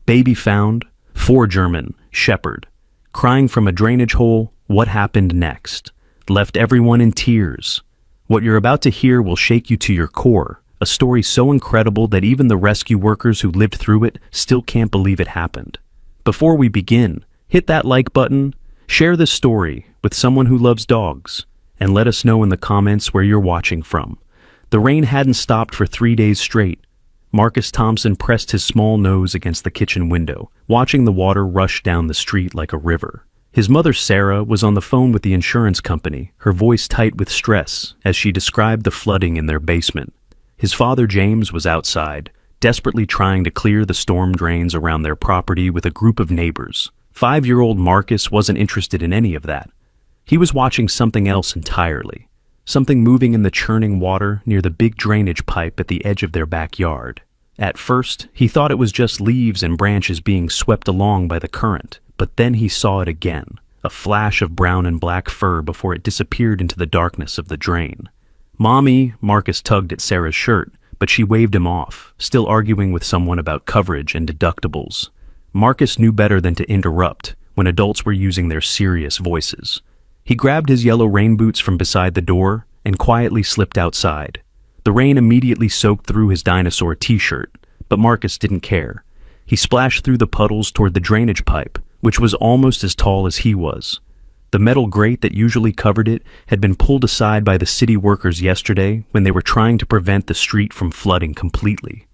Baby found, 4 German, shepherd. Crying from a drainage hole, what happened next? Left everyone in tears. What you're about to hear will shake you to your core, a story so incredible that even the rescue workers who lived through it still can't believe it happened. Before we begin, hit that like button, share this story with someone who loves dogs, and let us know in the comments where you're watching from. The rain hadn't stopped for 3 days straight. Marcus Thompson pressed his small nose against the kitchen window, watching the water rush down the street like a river. His mother, Sarah, was on the phone with the insurance company, her voice tight with stress as she described the flooding in their basement. His father, James, was outside, desperately trying to clear the storm drains around their property with a group of neighbors. 5-year-old Marcus wasn't interested in any of that. He was watching something else entirely, something moving in the churning water near the big drainage pipe at the edge of their backyard. At first, he thought it was just leaves and branches being swept along by the current, but then he saw it again, a flash of brown and black fur before it disappeared into the darkness of the drain. "Mommy," Marcus tugged at Sarah's shirt, but she waved him off, still arguing with someone about coverage and deductibles. Marcus knew better than to interrupt when adults were using their serious voices. He grabbed his yellow rain boots from beside the door and quietly slipped outside. The rain immediately soaked through his dinosaur t-shirt, but Marcus didn't care. He splashed through the puddles toward the drainage pipe, which was almost as tall as he was. The metal grate that usually covered it had been pulled aside by the city workers yesterday when they were trying to prevent the street from flooding completely.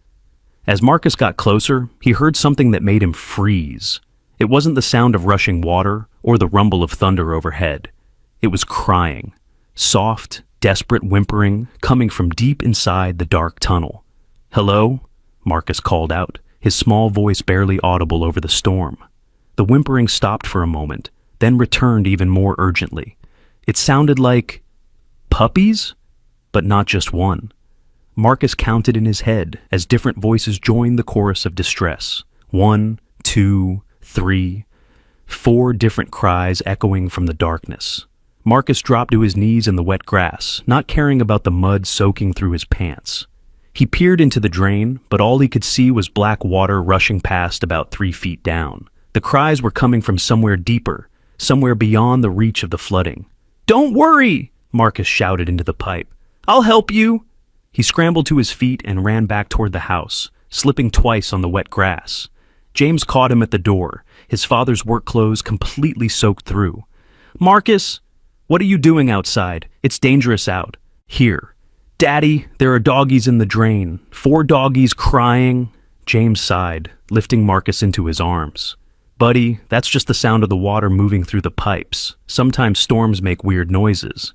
As Marcus got closer, he heard something that made him freeze. It wasn't the sound of rushing water or the rumble of thunder overhead. It was crying, soft, desperate whimpering coming from deep inside the dark tunnel. "Hello?" Marcus called out, his small voice barely audible over the storm. The whimpering stopped for a moment, then returned even more urgently. It sounded like puppies, but not just one. Marcus counted in his head as different voices joined the chorus of distress. 1, 2, 3, 4 different cries echoing from the darkness. Marcus dropped to his knees in the wet grass, not caring about the mud soaking through his pants. He peered into the drain, but all he could see was black water rushing past about 3 feet down. The cries were coming from somewhere deeper, somewhere beyond the reach of the flooding. "Don't worry!" Marcus shouted into the pipe. "I'll help you!" He scrambled to his feet and ran back toward the house, slipping twice on the wet grass. James caught him at the door, his father's work clothes completely soaked through. "Marcus, what are you doing outside? It's dangerous out." "Here." "Daddy, there are doggies in the drain. 4 doggies crying." James sighed, lifting Marcus into his arms. "Buddy, that's just the sound of the water moving through the pipes. Sometimes storms make weird noises."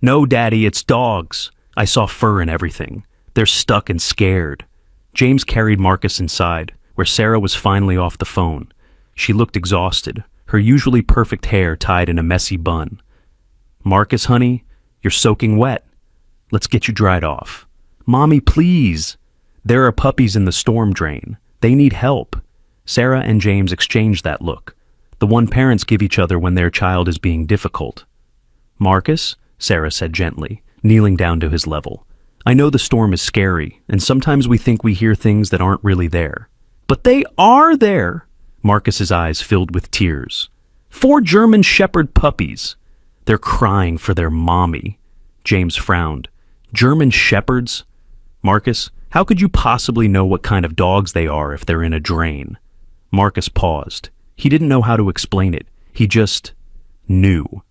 "No, Daddy, it's dogs. I saw fur and everything. They're stuck and scared." James carried Marcus inside, where Sarah was finally off the phone. She looked exhausted, her usually perfect hair tied in a messy bun. "Marcus, honey, you're soaking wet. Let's get you dried off." "Mommy, please." "There are puppies in the storm drain. They need help." Sarah and James exchanged that look, the one parents give each other when their child is being difficult. "Marcus," Sarah said gently, kneeling down to his level, "I know the storm is scary, and sometimes we think we hear things that aren't really there." "But they are there!" Marcus's eyes filled with tears. 4 German Shepherd puppies. They're crying for their mommy." James frowned. "German Shepherds? Marcus, how could you possibly know what kind of dogs they are if they're in a drain?" Marcus paused. He didn't know how to explain it. He just knew.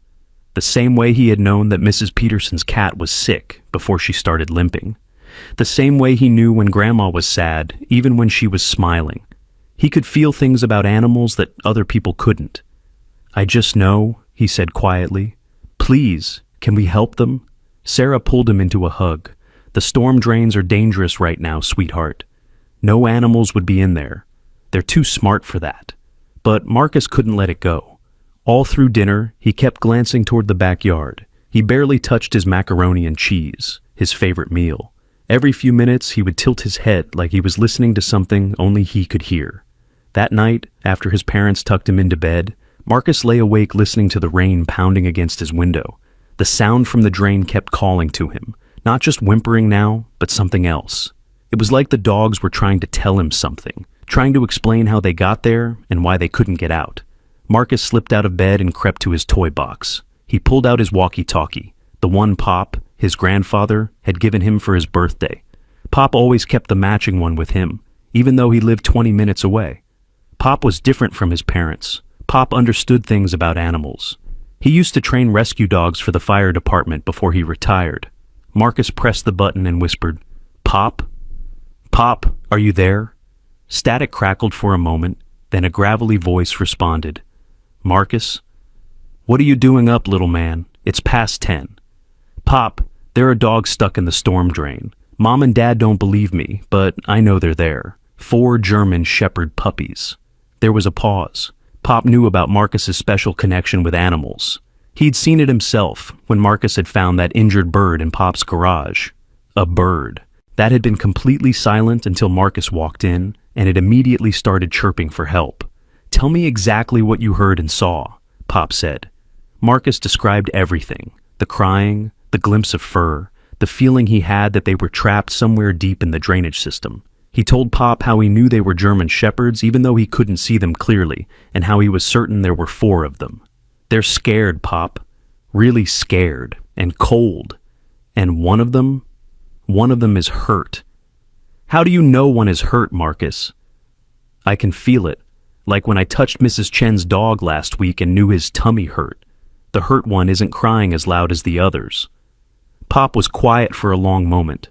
The same way he had known that Mrs. Peterson's cat was sick before she started limping. The same way he knew when Grandma was sad, even when she was smiling. He could feel things about animals that other people couldn't. "I just know," he said quietly. "Please, can we help them?" Sarah pulled him into a hug. "The storm drains are dangerous right now, sweetheart. No animals would be in there. They're too smart for that." But Marcus couldn't let it go. All through dinner, he kept glancing toward the backyard. He barely touched his macaroni and cheese, his favorite meal. Every few minutes, he would tilt his head like he was listening to something only he could hear. That night, after his parents tucked him into bed, Marcus lay awake listening to the rain pounding against his window. The sound from the drain kept calling to him, not just whimpering now, but something else. It was like the dogs were trying to tell him something, trying to explain how they got there and why they couldn't get out. Marcus slipped out of bed and crept to his toy box. He pulled out his walkie-talkie, the one Pop, his grandfather, had given him for his birthday. Pop always kept the matching one with him, even though he lived 20 minutes away. Pop was different from his parents. Pop understood things about animals. He used to train rescue dogs for the fire department before he retired. Marcus pressed the button and whispered, "Pop? Pop, are you there?" Static crackled for a moment, then a gravelly voice responded, "Marcus? What are you doing up, little man? It's past 10. Pop, there are dogs stuck in the storm drain. Mom and Dad don't believe me, but I know they're there. 4 German Shepherd puppies." There was a pause. Pop knew about Marcus's special connection with animals. He'd seen it himself when Marcus had found that injured bird in Pop's garage. A bird that had been completely silent until Marcus walked in, and it immediately started chirping for help. "Tell me exactly what you heard and saw," Pop said. Marcus described everything: the crying, the glimpse of fur, the feeling he had that they were trapped somewhere deep in the drainage system. He told Pop how he knew they were German Shepherds even though he couldn't see them clearly, and how he was certain there were 4 of them. "They're scared, Pop. Really scared. And cold. And one of them is hurt." "How do you know one is hurt, Marcus?" "I can feel it. Like when I touched Mrs. Chen's dog last week and knew his tummy hurt. The hurt one isn't crying as loud as the others." Pop was quiet for a long moment.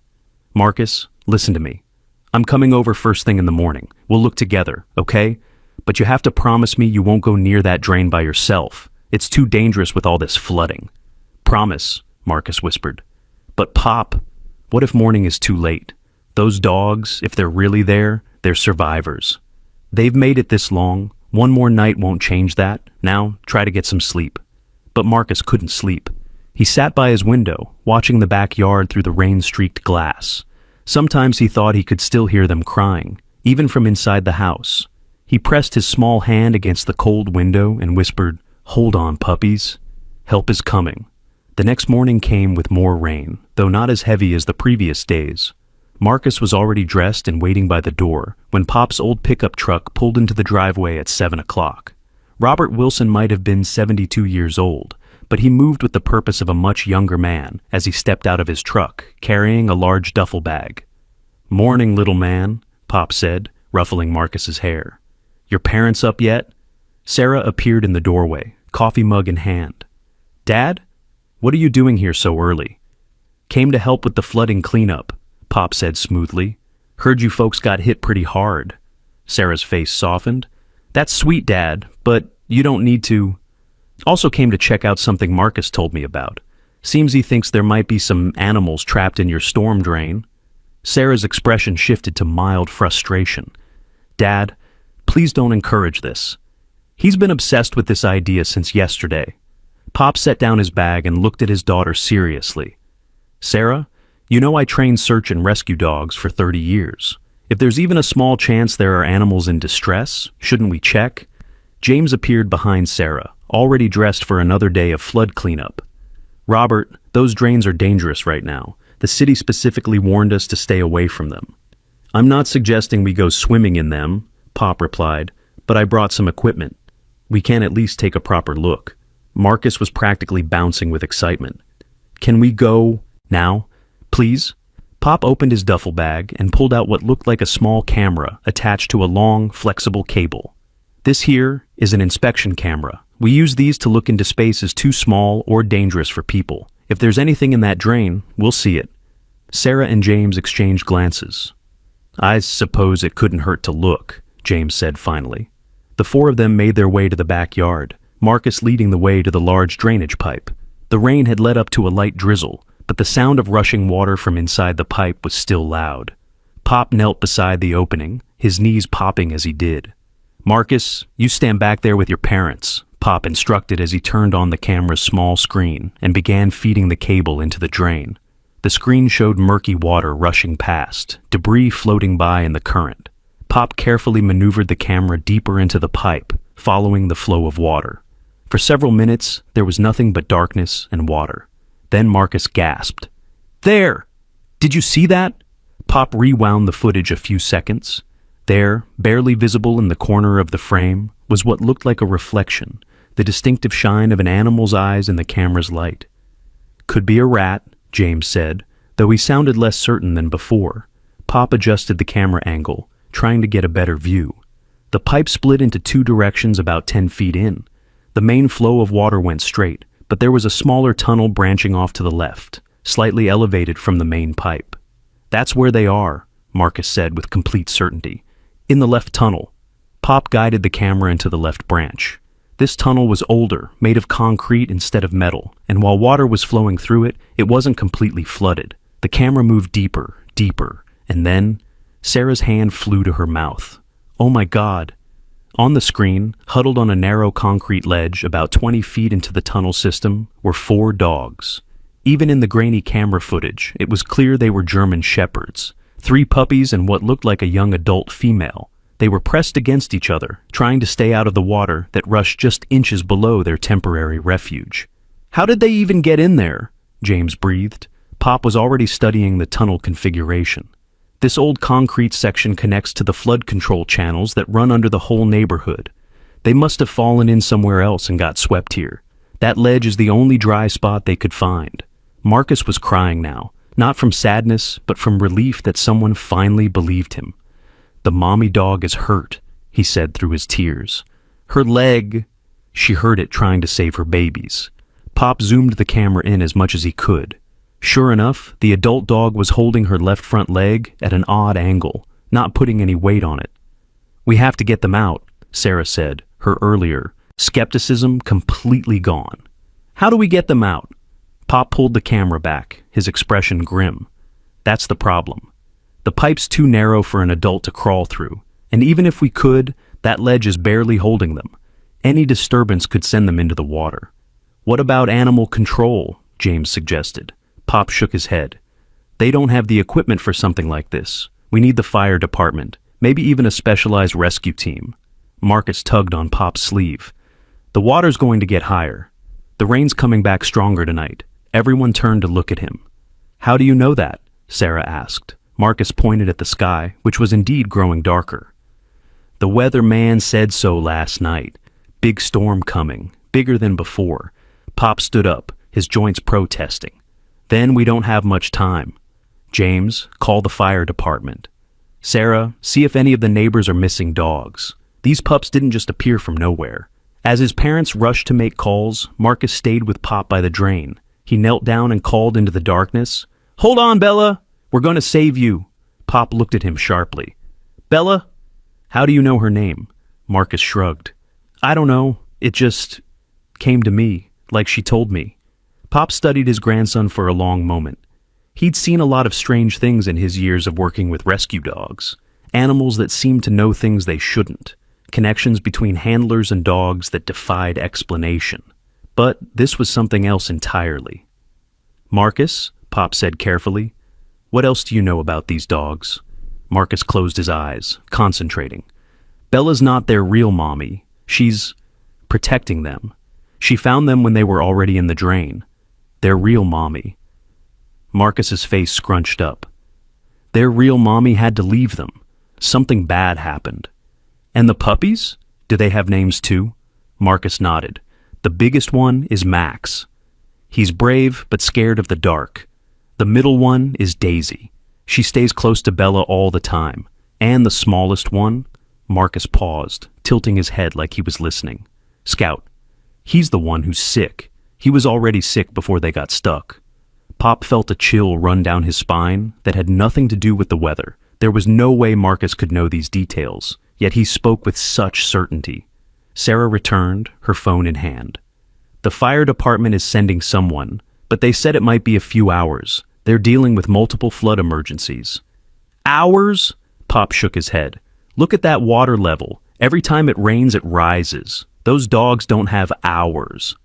"Marcus, listen to me. I'm coming over first thing in the morning. We'll look together, okay? But you have to promise me you won't go near that drain by yourself. It's too dangerous with all this flooding." "Promise," Marcus whispered. "But Pop, what if morning is too late? Those dogs, if they're really there, they're survivors. They've made it this long. One more night won't change that. Now, try to get some sleep." But Marcus couldn't sleep. He sat by his window, watching the backyard through the rain-streaked glass. Sometimes he thought he could still hear them crying, even from inside the house. He pressed his small hand against the cold window and whispered, "Hold on, puppies. Help is coming." The next morning came with more rain, though not as heavy as the previous days. Marcus was already dressed and waiting by the door when Pop's old pickup truck pulled into the driveway at 7 o'clock. Robert Wilson might have been 72 years old, but he moved with the purpose of a much younger man as he stepped out of his truck, carrying a large duffel bag. "Morning, little man," Pop said, ruffling Marcus's hair. "Your parents up yet?" Sarah appeared in the doorway, coffee mug in hand. "Dad? What are you doing here so early?" "Came to help with the flooding cleanup," Pop said smoothly. "Heard you folks got hit pretty hard." Sarah's face softened. "That's sweet, Dad, but you don't need to." "Also came to check out something Marcus told me about. Seems he thinks there might be some animals trapped in your storm drain." Sarah's expression shifted to mild frustration. "Dad, please don't encourage this. He's been obsessed with this idea since yesterday." Pop set down his bag and looked at his daughter seriously. "Sarah, you know I trained search and rescue dogs for 30 years. If there's even a small chance there are animals in distress, shouldn't we check?" James appeared behind Sarah, already dressed for another day of flood cleanup. "Robert, those drains are dangerous right now. The city specifically warned us to stay away from them." "I'm not suggesting we go swimming in them," Pop replied, "but I brought some equipment. We can at least take a proper look." Marcus was practically bouncing with excitement. "Can we go now, please?" Pop opened his duffel bag and pulled out what looked like a small camera attached to a long, flexible cable. "This here is an inspection camera. We use these to look into spaces too small or dangerous for people. If there's anything in that drain, we'll see it." Sarah and James exchanged glances. "I suppose it couldn't hurt to look," James said finally. The 4 of them made their way to the backyard, Marcus leading the way to the large drainage pipe. The rain had led up to a light drizzle, but the sound of rushing water from inside the pipe was still loud. Pop knelt beside the opening, his knees popping as he did. "Marcus, you stand back there with your parents," Pop instructed as he turned on the camera's small screen and began feeding the cable into the drain. The screen showed murky water rushing past, debris floating by in the current. Pop carefully maneuvered the camera deeper into the pipe, following the flow of water. For several minutes, there was nothing but darkness and water. Then Marcus gasped. "There! Did you see that?" Pop rewound the footage a few seconds. There, barely visible in the corner of the frame, was what looked like a reflection, the distinctive shine of an animal's eyes in the camera's light. "Could be a rat," James said, though he sounded less certain than before. Pop adjusted the camera angle, trying to get a better view. The pipe split into two directions about 10 feet in. The main flow of water went straight, but there was a smaller tunnel branching off to the left, slightly elevated from the main pipe. "That's where they are," Marcus said with complete certainty. "In the left tunnel." Pop guided the camera into the left branch. This tunnel was older, made of concrete instead of metal, and while water was flowing through it, it wasn't completely flooded. The camera moved deeper, deeper, and then Sarah's hand flew to her mouth. "Oh my God!" On the screen, huddled on a narrow concrete ledge about 20 feet into the tunnel system, were 4 dogs. Even in the grainy camera footage, it was clear they were German shepherds. 3 puppies and what looked like a young adult female. They were pressed against each other, trying to stay out of the water that rushed just inches below their temporary refuge. "How did they even get in there?" James breathed. Pop was already studying the tunnel configuration. "This old concrete section connects to the flood control channels that run under the whole neighborhood. They must have fallen in somewhere else and got swept here. That ledge is the only dry spot they could find." Marcus was crying now, not from sadness, but from relief that someone finally believed him. "The mommy dog is hurt," he said through his tears. "Her leg—" She heard it trying to save her babies. Pop zoomed the camera in as much as he could. Sure enough, the adult dog was holding her left front leg at an odd angle, not putting any weight on it. "We have to get them out," Sarah said, her earlier skepticism completely gone. "How do we get them out?" Pop pulled the camera back, his expression grim. "That's the problem. The pipe's too narrow for an adult to crawl through, and even if we could, that ledge is barely holding them. Any disturbance could send them into the water." "What about animal control?" James suggested. Pop shook his head. "They don't have the equipment for something like this. We need the fire department, maybe even a specialized rescue team." Marcus tugged on Pop's sleeve. "The water's going to get higher. The rain's coming back stronger tonight." Everyone turned to look at him. "How do you know that?" Sarah asked. Marcus pointed at the sky, which was indeed growing darker. "The weatherman said so last night. Big storm coming, bigger than before." Pop stood up, his joints protesting. "Then we don't have much time. James, call the fire department. Sarah, see if any of the neighbors are missing dogs. These pups didn't just appear from nowhere." As his parents rushed to make calls, Marcus stayed with Pop by the drain. He knelt down and called into the darkness. "Hold on, Bella! We're going to save you." Pop looked at him sharply. "Bella? How do you know her name?" Marcus shrugged. "I don't know. It just came to me, like she told me." Pop studied his grandson for a long moment. He'd seen a lot of strange things in his years of working with rescue dogs. Animals that seemed to know things they shouldn't. Connections between handlers and dogs that defied explanation. But this was something else entirely. "Marcus," Pop said carefully, "what else do you know about these dogs?" Marcus closed his eyes, concentrating. "Bella's not their real mommy. She's protecting them. She found them when they were already in the drain. Their real mommy." Marcus's face scrunched up. "Their real mommy had to leave them. Something bad happened." "And the puppies? Do they have names too?" Marcus nodded. "The biggest one is Max. He's brave but scared of the dark. The middle one is Daisy. She stays close to Bella all the time. And the smallest one," Marcus paused, tilting his head like he was listening. "Scout. He's the one who's sick. He was already sick before they got stuck." Pop felt a chill run down his spine that had nothing to do with the weather. There was no way Marcus could know these details, yet he spoke with such certainty. Sarah returned, her phone in hand. "The fire department is sending someone, but they said it might be a few hours. They're dealing with multiple flood emergencies." "Hours?" Pop shook his head. "Look at that water level. Every time it rains, it rises. Those dogs don't have hours."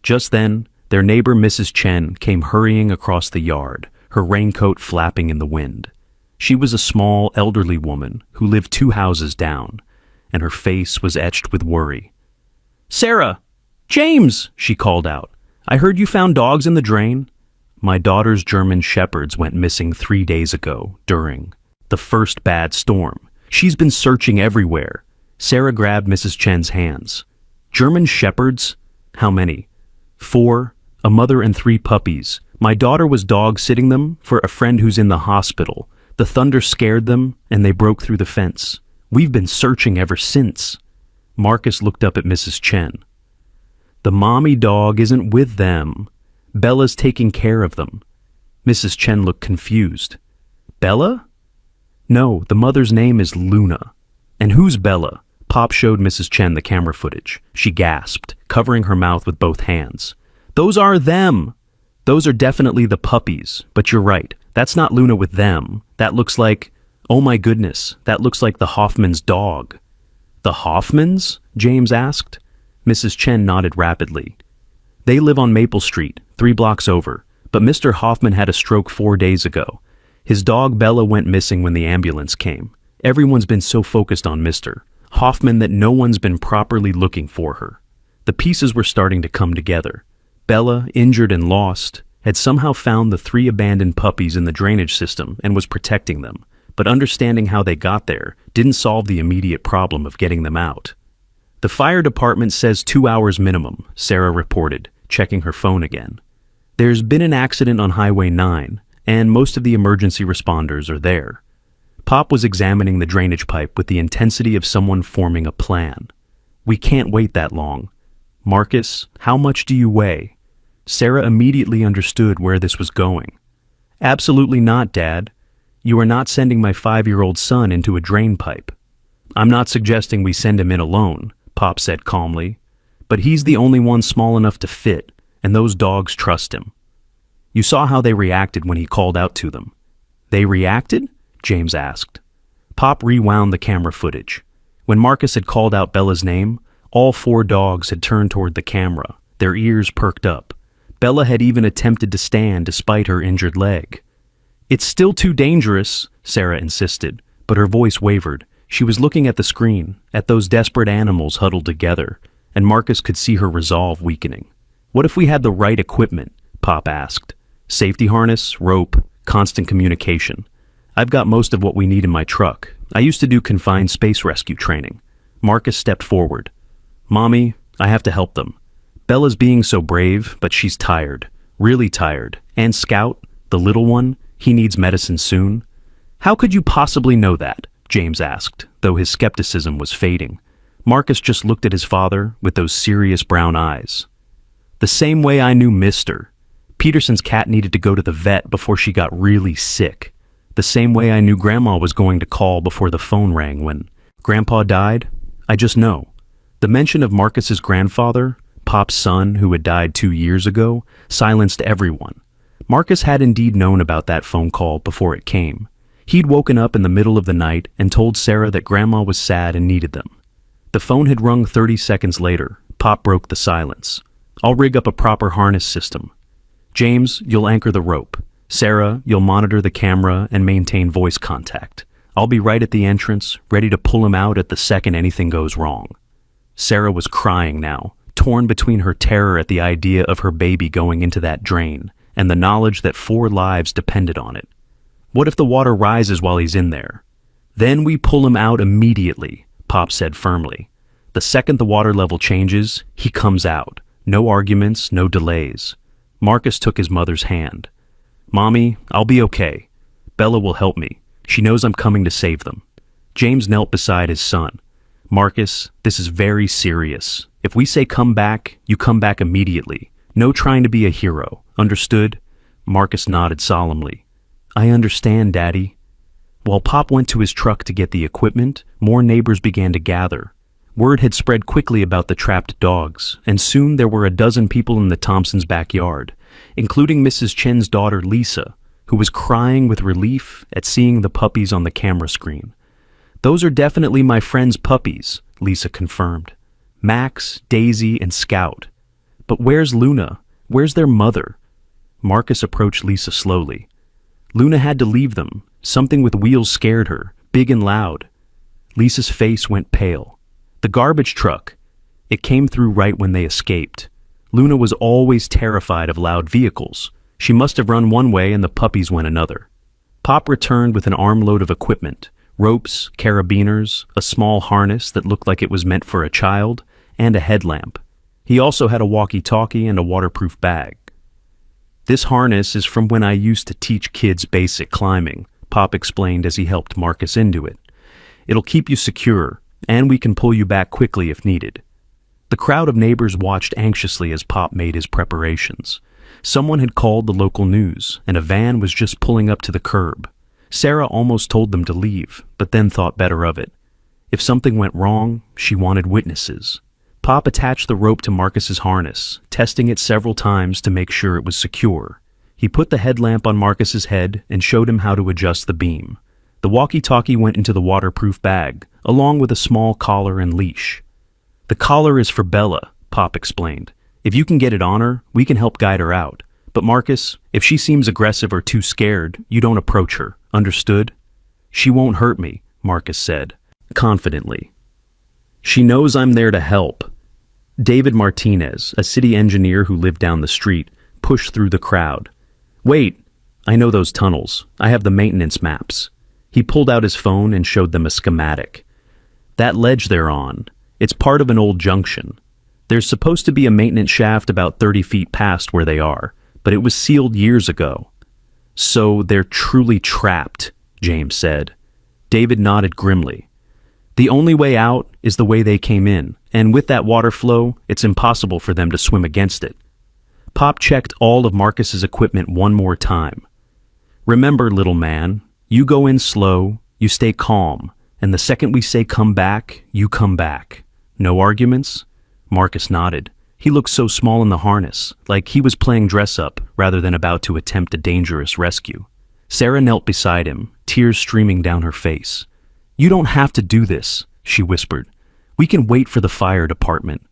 Just then, their neighbor Mrs. Chen came hurrying across the yard, her raincoat flapping in the wind. She was a small, elderly woman who lived 2 houses down, and her face was etched with worry. "Sarah! James!" she called out. "I heard you found dogs in the drain." "My daughter's German shepherds went missing 3 days ago during the first bad storm. She's been searching everywhere. Sarah grabbed Mrs. Chen's hands. German shepherds? How many? 4, a mother and 3 puppies. My daughter was dog-sitting them for a friend who's in the hospital. The thunder scared them, and they broke through the fence. We've been searching ever since. Marcus looked up at Mrs. Chen. The mommy dog isn't with them. Bella's taking care of them. Mrs. Chen looked confused. Bella? No, the mother's name is Luna. And who's Bella? Pop showed Mrs. Chen the camera footage. She gasped, covering her mouth with both hands. Those are them! Those are definitely the puppies, but you're right. That's not Luna with them. That looks like... Oh my goodness, that looks like the Hoffman's dog. The Hoffmans? James asked. Mrs. Chen nodded rapidly. They live on Maple Street, 3 blocks over, but Mr. Hoffman had a stroke 4 days ago. His dog Bella went missing when the ambulance came. Everyone's been so focused on Mr. Hoffman that no one's been properly looking for her. The pieces were starting to come together. Bella, injured and lost, had somehow found the 3 abandoned puppies in the drainage system and was protecting them, but understanding how they got there didn't solve the immediate problem of getting them out. The fire department says 2 hours minimum, Sarah reported, checking her phone again. There's been an accident on Highway 9, and most of the emergency responders are there. Pop was examining the drainage pipe with the intensity of someone forming a plan. We can't wait that long. Marcus, how much do you weigh? Sarah immediately understood where this was going. Absolutely not, Dad. You are not sending my 5-year-old son into a drain pipe. I'm not suggesting we send him in alone, Pop said calmly. But he's the only one small enough to fit, and those dogs trust him. You saw how they reacted when he called out to them. They reacted? James asked. Pop rewound the camera footage. When Marcus had called out Bella's name, all 4 dogs had turned toward the camera, their ears perked up. Bella had even attempted to stand despite her injured leg. It's still too dangerous, Sarah insisted, but her voice wavered. She was looking at the screen, at those desperate animals huddled together, and Marcus could see her resolve weakening. What if we had the right equipment? Pop asked. Safety harness, rope, constant communication. I've got most of what we need in my truck. I used to do confined space rescue training. Marcus stepped forward. Mommy, I have to help them. Bella's being so brave, but she's tired. Really tired. And Scout, the little one, he needs medicine soon. How could you possibly know that? James asked, though his skepticism was fading. Marcus just looked at his father with those serious brown eyes. The same way I knew Mr. Peterson's cat needed to go to the vet before she got really sick. The same way I knew Grandma was going to call before the phone rang when Grandpa died. I just know. The mention of Marcus's grandfather, Pop's son who had died 2 years ago, silenced everyone. Marcus had indeed known about that phone call before it came. He'd woken up in the middle of the night and told Sarah that Grandma was sad and needed them. The phone had rung 30 seconds later. Pop broke the silence. I'll rig up a proper harness system. James, you'll anchor the rope. Sarah, you'll monitor the camera and maintain voice contact. I'll be right at the entrance, ready to pull him out at the second anything goes wrong. Sarah was crying now, torn between her terror at the idea of her baby going into that drain and the knowledge that 4 lives depended on it. What if the water rises while he's in there? Then we pull him out immediately, Pop said firmly. The second the water level changes, he comes out. No arguments, no delays. Marcus took his mother's hand. Mommy, I'll be okay. Bella will help me. She knows I'm coming to save them. James knelt beside his son. Marcus, this is very serious. If we say come back, you come back immediately. No trying to be a hero. Understood? Marcus nodded solemnly. I understand, Daddy. While Pop went to his truck to get the equipment, more neighbors began to gather. Word had spread quickly about the trapped dogs, and soon there were a dozen people in the Thompsons' backyard, including Mrs. Chen's daughter Lisa, who was crying with relief at seeing the puppies on the camera screen. Those are definitely my friend's puppies, Lisa confirmed. Max, Daisy, and Scout. But where's Luna? Where's their mother? Marcus approached Lisa slowly. Luna had to leave them. Something with wheels scared her, big and loud. Lisa's face went pale. The garbage truck. It came through right when they escaped. Luna was always terrified of loud vehicles. She must have run one way and the puppies went another. Pop returned with an armload of equipment, ropes, carabiners, a small harness that looked like it was meant for a child, and a headlamp. He also had a walkie-talkie and a waterproof bag. "This harness is from when I used to teach kids basic climbing," Pop explained as he helped Marcus into it. "It'll keep you secure, and we can pull you back quickly if needed." The crowd of neighbors watched anxiously as Pop made his preparations. Someone had called the local news, and a van was just pulling up to the curb. Sarah almost told them to leave, but then thought better of it. If something went wrong, she wanted witnesses. Pop attached the rope to Marcus's harness, testing it several times to make sure it was secure. He put the headlamp on Marcus's head and showed him how to adjust the beam. The walkie-talkie went into the waterproof bag, along with a small collar and leash. "The collar is for Bella," Pop explained. "If you can get it on her, we can help guide her out. But Marcus, if she seems aggressive or too scared, you don't approach her. Understood?" "She won't hurt me," Marcus said, confidently. "She knows I'm there to help." David Martinez, a city engineer who lived down the street, pushed through the crowd. "Wait, I know those tunnels. I have the maintenance maps." He pulled out his phone and showed them a schematic. "That ledge they're on, it's part of an old junction. There's supposed to be a maintenance shaft about 30 feet past where they are, but it was sealed years ago." "So they're truly trapped," James said. David nodded grimly. "The only way out is the way they came in, and with that water flow, it's impossible for them to swim against it." Pop checked all of Marcus's equipment one more time. "Remember, little man, you go in slow, you stay calm, and the second we say come back, you come back. No arguments?" Marcus nodded. He looked so small in the harness, like he was playing dress-up rather than about to attempt a dangerous rescue. Sarah knelt beside him, tears streaming down her face. "You don't have to do this," she whispered. "We can wait for the fire department."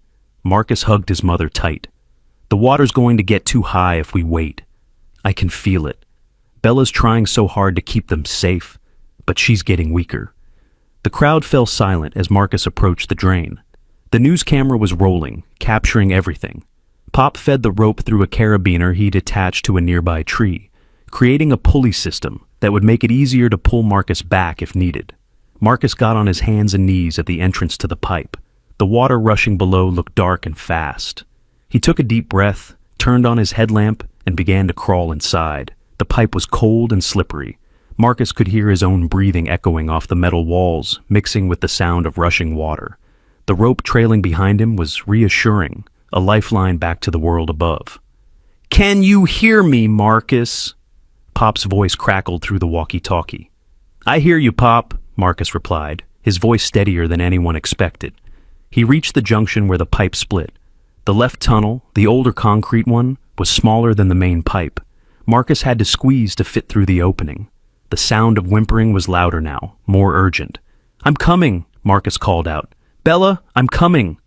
Marcus hugged his mother tight. "The water's going to get too high if we wait. I can feel it. Bella's trying so hard to keep them safe, but she's getting weaker." The crowd fell silent as Marcus approached the drain. The news camera was rolling, capturing everything. Pop fed the rope through a carabiner he'd attached to a nearby tree, creating a pulley system that would make it easier to pull Marcus back if needed. Marcus got on his hands and knees at the entrance to the pipe. The water rushing below looked dark and fast. He took a deep breath, turned on his headlamp, and began to crawl inside. The pipe was cold and slippery. Marcus could hear his own breathing echoing off the metal walls, mixing with the sound of rushing water. The rope trailing behind him was reassuring, a lifeline back to the world above. "Can you hear me, Marcus?" Pop's voice crackled through the walkie-talkie. "I hear you, Pop," Marcus replied, his voice steadier than anyone expected. He reached the junction where the pipe split. The left tunnel, the older concrete one, was smaller than the main pipe. Marcus had to squeeze to fit through the opening. The sound of whimpering was louder now, more urgent. "I'm coming," Marcus called out. "Bella, I'm coming."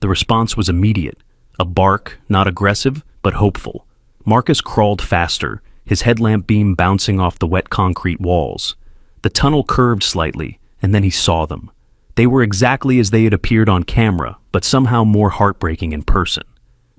The response was immediate. A bark, not aggressive, but hopeful. Marcus crawled faster, his headlamp beam bouncing off the wet concrete walls. The tunnel curved slightly, and then he saw them. They were exactly as they had appeared on camera, but somehow more heartbreaking in person.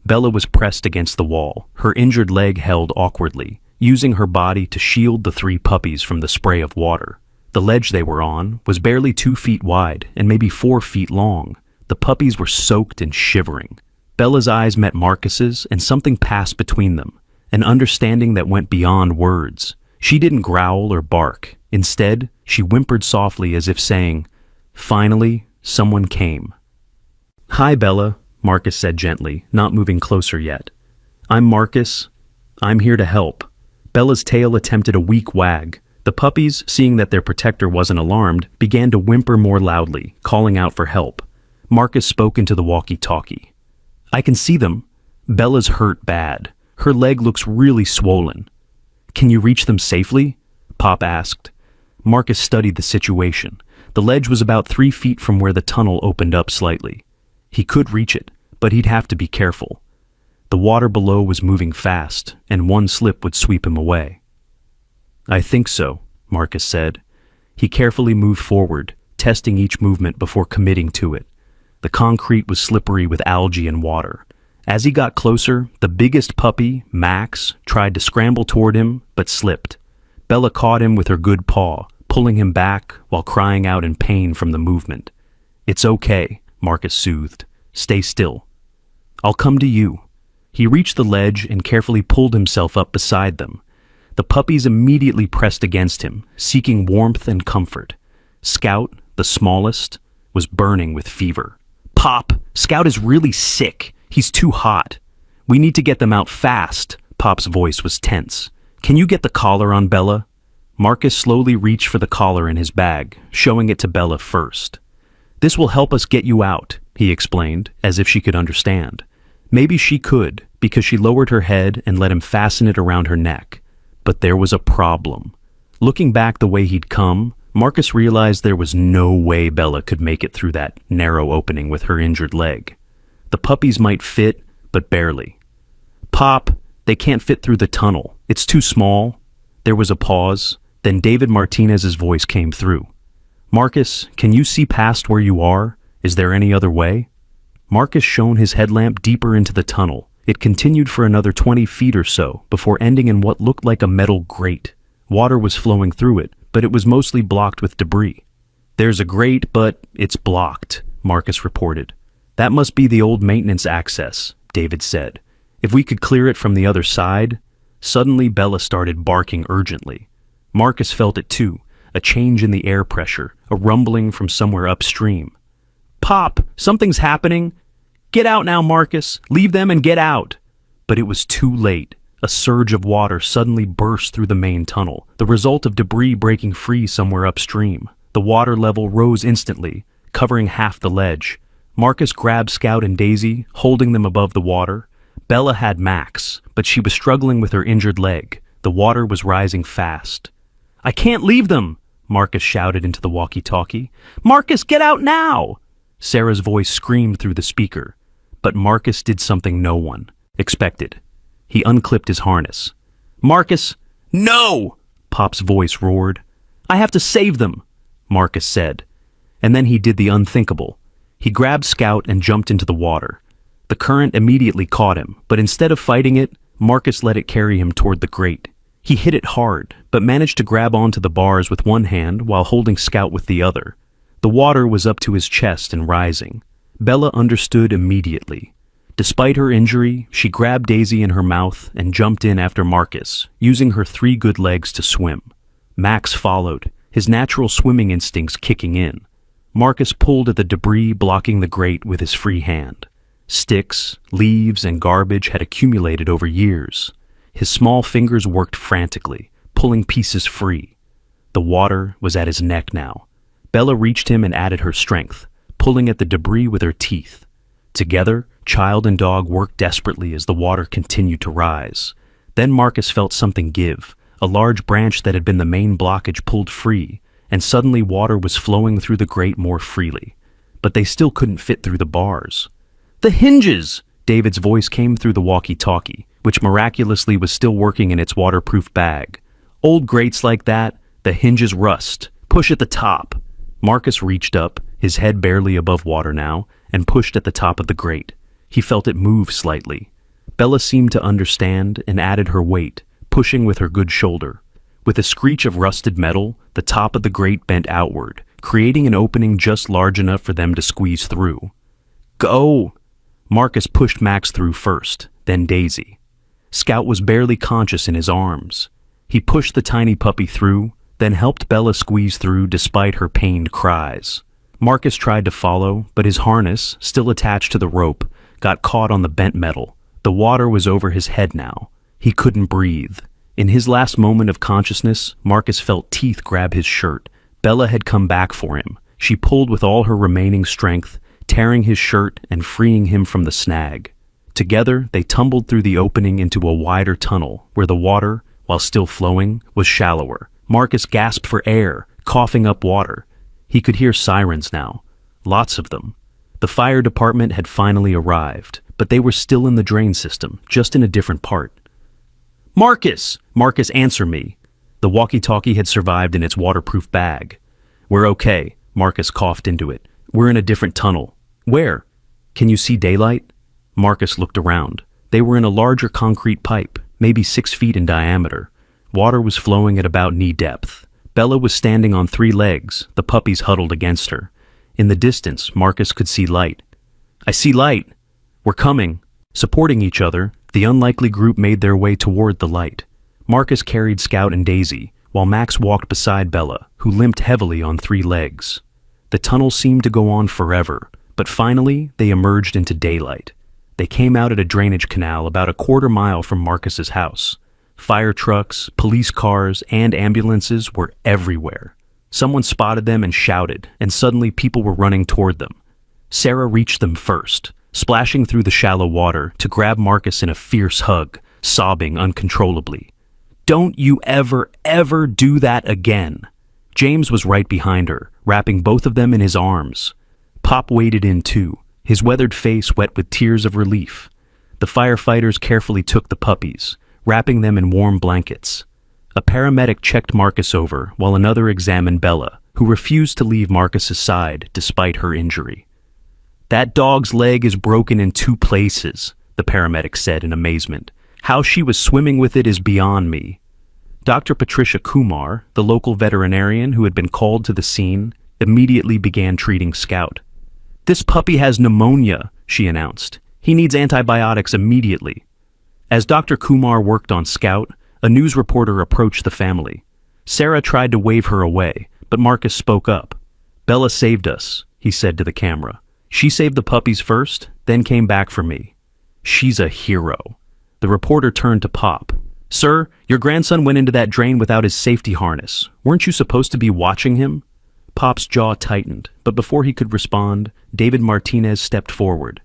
Bella was pressed against the wall, her injured leg held awkwardly, using her body to shield the 3 puppies from the spray of water. The ledge they were on was barely 2 feet wide and maybe 4 feet long. The puppies were soaked and shivering. Bella's eyes met Marcus's, and something passed between them, an understanding that went beyond words. She didn't growl or bark. Instead, she whimpered softly as if saying, "Finally, someone came." "Hi, Bella," Marcus said gently, not moving closer yet. "I'm Marcus. I'm here to help." Bella's tail attempted a weak wag. The puppies, seeing that their protector wasn't alarmed, began to whimper more loudly, calling out for help. Marcus spoke into the walkie-talkie. "I can see them. Bella's hurt bad. Her leg looks really swollen." "Can you reach them safely?" Pop asked. Marcus studied the situation. The ledge was about 3 feet from where the tunnel opened up slightly. He could reach it, but he'd have to be careful. The water below was moving fast, and one slip would sweep him away. "I think so," Marcus said. He carefully moved forward, testing each movement before committing to it. The concrete was slippery with algae and water. As he got closer, the biggest puppy, Max, tried to scramble toward him, but slipped. Bella caught him with her good paw, pulling him back while crying out in pain from the movement. "It's okay," Marcus soothed. "Stay still. I'll come to you." He reached the ledge and carefully pulled himself up beside them. The puppies immediately pressed against him, seeking warmth and comfort. Scout, the smallest, was burning with fever. "Pop, Scout is really sick. He's too hot. We need to get them out fast." Pop's voice was tense. "Can you get the collar on Bella?" Marcus slowly reached for the collar in his bag, showing it to Bella first. "This will help us get you out," he explained, as if she could understand. Maybe she could, because she lowered her head and let him fasten it around her neck. But there was a problem. Looking back the way he'd come, Marcus realized there was no way Bella could make it through that narrow opening with her injured leg. The puppies might fit, but barely. "Pop, they can't fit through the tunnel. It's too small." There was a pause, then David Martinez's voice came through. "Marcus, can you see past where you are? Is there any other way?" Marcus shone his headlamp deeper into the tunnel. It continued for another 20 feet or so before ending in what looked like a metal grate. Water was flowing through it, but it was mostly blocked with debris. "There's a grate, but it's blocked," Marcus reported. "That must be the old maintenance access," David said. "If we could clear it from the other side." Suddenly Bella started barking urgently. Marcus felt it too, a change in the air pressure, a rumbling from somewhere upstream. "Pop, something's happening. Get out now, Marcus. Leave them and get out." But it was too late. A surge of water suddenly burst through the main tunnel, the result of debris breaking free somewhere upstream. The water level rose instantly, covering half the ledge. Marcus grabbed Scout and Daisy, holding them above the water. Bella had Max, but she was struggling with her injured leg. The water was rising fast. "I can't leave them!" Marcus shouted into the walkie-talkie. "Marcus, get out now!" Sarah's voice screamed through the speaker. But Marcus did something no one expected. He unclipped his harness. "Marcus, no!" Pop's voice roared. "I have to save them," Marcus said. And then he did the unthinkable. He grabbed Scout and jumped into the water. The current immediately caught him, but instead of fighting it, Marcus let it carry him toward the grate. He hit it hard, but managed to grab onto the bars with one hand while holding Scout with the other. The water was up to his chest and rising. Bella understood immediately. Despite her injury, she grabbed Daisy in her mouth and jumped in after Marcus, using her 3 good legs to swim. Max followed, his natural swimming instincts kicking in. Marcus pulled at the debris blocking the grate with his free hand. Sticks, leaves, and garbage had accumulated over years. His small fingers worked frantically, pulling pieces free. The water was at his neck now. Bella reached him and added her strength, pulling at the debris with her teeth. Together, child and dog worked desperately as the water continued to rise. Then Marcus felt something give. A large branch that had been the main blockage pulled free, and suddenly water was flowing through the grate more freely. But they still couldn't fit through the bars. "The hinges!" David's voice came through the walkie-talkie, which miraculously was still working in its waterproof bag. "Old grates like that, the hinges rust. Push at the top." Marcus reached up, his head barely above water now, and pushed at the top of the grate. He felt it move slightly. Bella seemed to understand and added her weight, pushing with her good shoulder. With a screech of rusted metal, the top of the grate bent outward, creating an opening just large enough for them to squeeze through. "Go!" Marcus pushed Max through first, then Daisy. Scout was barely conscious in his arms. He pushed the tiny puppy through, then helped Bella squeeze through despite her pained cries. Marcus tried to follow, but his harness, still attached to the rope, got caught on the bent metal. The water was over his head now. He couldn't breathe. In his last moment of consciousness, Marcus felt teeth grab his shirt. Bella had come back for him. She pulled with all her remaining strength, tearing his shirt and freeing him from the snag. Together, they tumbled through the opening into a wider tunnel, where the water, while still flowing, was shallower. Marcus gasped for air, coughing up water. He could hear sirens now. Lots of them. The fire department had finally arrived, but they were still in the drain system, just in a different part. "Marcus! Marcus, answer me!" The walkie-talkie had survived in its waterproof bag. "We're okay," Marcus coughed into it. "We're in a different tunnel." "Where? Can you see daylight?" Marcus looked around. They were in a larger concrete pipe, maybe 6 feet in diameter. Water was flowing at about knee depth. Bella was standing on 3 legs, the puppies huddled against her. In the distance, Marcus could see light. "I see light. We're coming." Supporting each other, the unlikely group made their way toward the light. Marcus carried Scout and Daisy, while Max walked beside Bella, who limped heavily on 3 legs. The tunnel seemed to go on forever, but finally they emerged into daylight. They came out at a drainage canal about a quarter mile from Marcus's house. Fire trucks, police cars, and ambulances were everywhere. Someone spotted them and shouted, and suddenly people were running toward them. Sarah reached them first, splashing through the shallow water to grab Marcus in a fierce hug, sobbing uncontrollably. "Don't you ever do that again." James was right behind her, wrapping both of them in his arms. Pop waded in too, his weathered face wet with tears of relief. The firefighters carefully took the puppies, wrapping them in warm blankets. A paramedic checked Marcus over while another examined Bella, who refused to leave Marcus's side despite her injury. "That dog's leg is broken in 2 places, the paramedic said in amazement. "How she was swimming with it is beyond me." Dr. Patricia Kumar, the local veterinarian who had been called to the scene, immediately began treating Scout. "This puppy has pneumonia," she announced. "He needs antibiotics immediately." As Dr. Kumar worked on Scout, a news reporter approached the family. Sarah tried to wave her away, but Marcus spoke up. "Bella saved us," he said to the camera. "She saved the puppies first, then came back for me. She's a hero." The reporter turned to Pop. "Sir, your grandson went into that drain without his safety harness. Weren't you supposed to be watching him?" Pop's jaw tightened, but before he could respond, David Martinez stepped forward.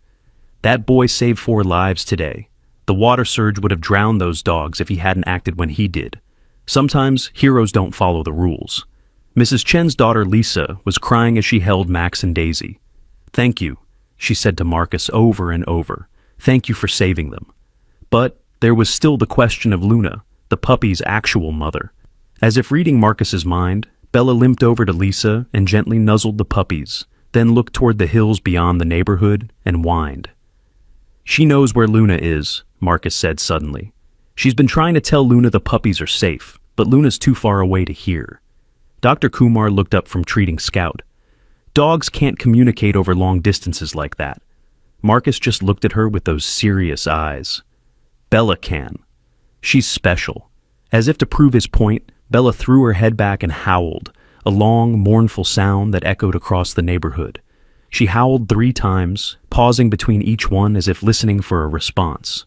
"That boy saved 4 lives today. The water surge would have drowned those dogs if he hadn't acted when he did. Sometimes heroes don't follow the rules." Mrs. Chen's daughter Lisa was crying as she held Max and Daisy. "Thank you," she said to Marcus over and over. "Thank you for saving them." But there was still the question of Luna, the puppy's actual mother. As if reading Marcus's mind, Bella limped over to Lisa and gently nuzzled the puppies, then looked toward the hills beyond the neighborhood and whined. "She knows where Luna is," Marcus said suddenly. "She's been trying to tell Luna the puppies are safe, but Luna's too far away to hear." Dr. Kumar looked up from treating Scout. "Dogs can't communicate over long distances like that." Marcus just looked at her with those serious eyes. "Bella can. She's special." As if to prove his point, Bella threw her head back and howled, a long, mournful sound that echoed across the neighborhood. She howled 3 times, pausing between each one as if listening for a response.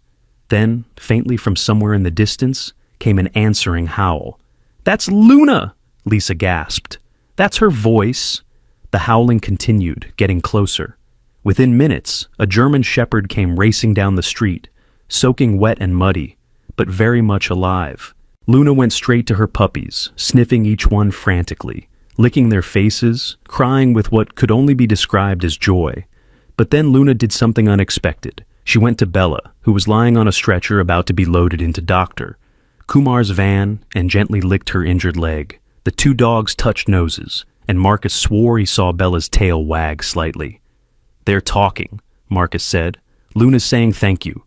Then, faintly from somewhere in the distance, came an answering howl. "That's Luna!" Lisa gasped. "That's her voice." The howling continued, getting closer. Within minutes, a German shepherd came racing down the street, soaking wet and muddy, but very much alive. Luna went straight to her puppies, sniffing each one frantically, licking their faces, crying with what could only be described as joy. But then Luna did something unexpected. She went to Bella, who was lying on a stretcher about to be loaded into Dr. Kumar's van, and gently licked her injured leg. The 2 dogs touched noses, and Marcus swore he saw Bella's tail wag slightly. "They're talking," Marcus said. "Luna's saying thank you."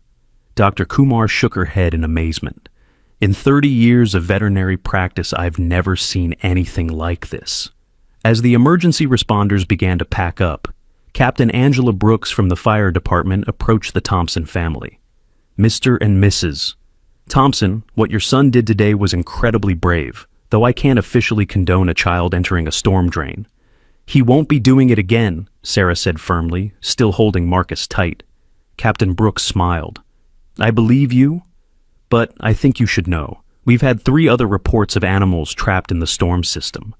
Dr. Kumar shook her head in amazement. "In 30 years of veterinary practice, I've never seen anything like this." As the emergency responders began to pack up, Captain Angela Brooks from the fire department approached the Thompson family. "Mr. and Mrs. Thompson, what your son did today was incredibly brave, though I can't officially condone a child entering a storm drain." "He won't be doing it again," Sarah said firmly, still holding Marcus tight. Captain Brooks smiled. "I believe you, but I think you should know. We've had 3 other reports of animals trapped in the storm system.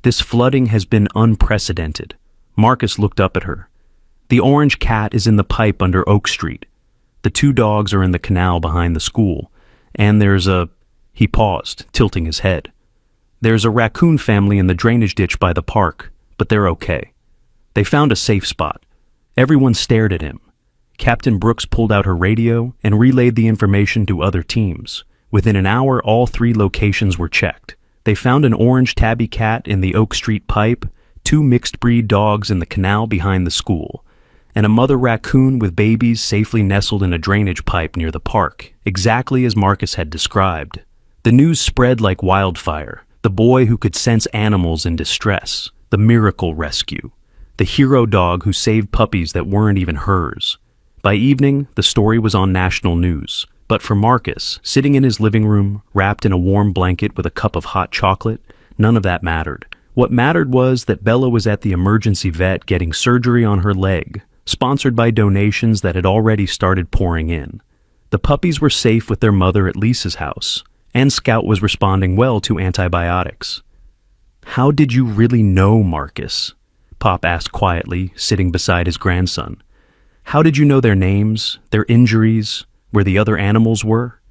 This flooding has been unprecedented." Marcus looked up at her. "The orange cat is in the pipe under Oak Street. The 2 dogs are in the canal behind the school, and there's a..." He paused, tilting his head. "There's a raccoon family in the drainage ditch by the park, but they're okay. They found a safe spot." Everyone stared at him. Captain Brooks pulled out her radio and relayed the information to other teams. Within an hour, all 3 locations were checked. They found an orange tabby cat in the Oak Street pipe, 2 mixed-breed dogs in the canal behind the school, and a mother raccoon with babies safely nestled in a drainage pipe near the park, exactly as Marcus had described. The news spread like wildfire. The boy who could sense animals in distress. The miracle rescue. The hero dog who saved puppies that weren't even hers. By evening, the story was on national news. But for Marcus, sitting in his living room, wrapped in a warm blanket with a cup of hot chocolate, none of that mattered. What mattered was that Bella was at the emergency vet getting surgery on her leg, sponsored by donations that had already started pouring in. The puppies were safe with their mother at Lisa's house, and Scout was responding well to antibiotics. "How did you really know, Marcus?" Pop asked quietly, sitting beside his grandson. "How did you know their names, their injuries, where the other animals were?"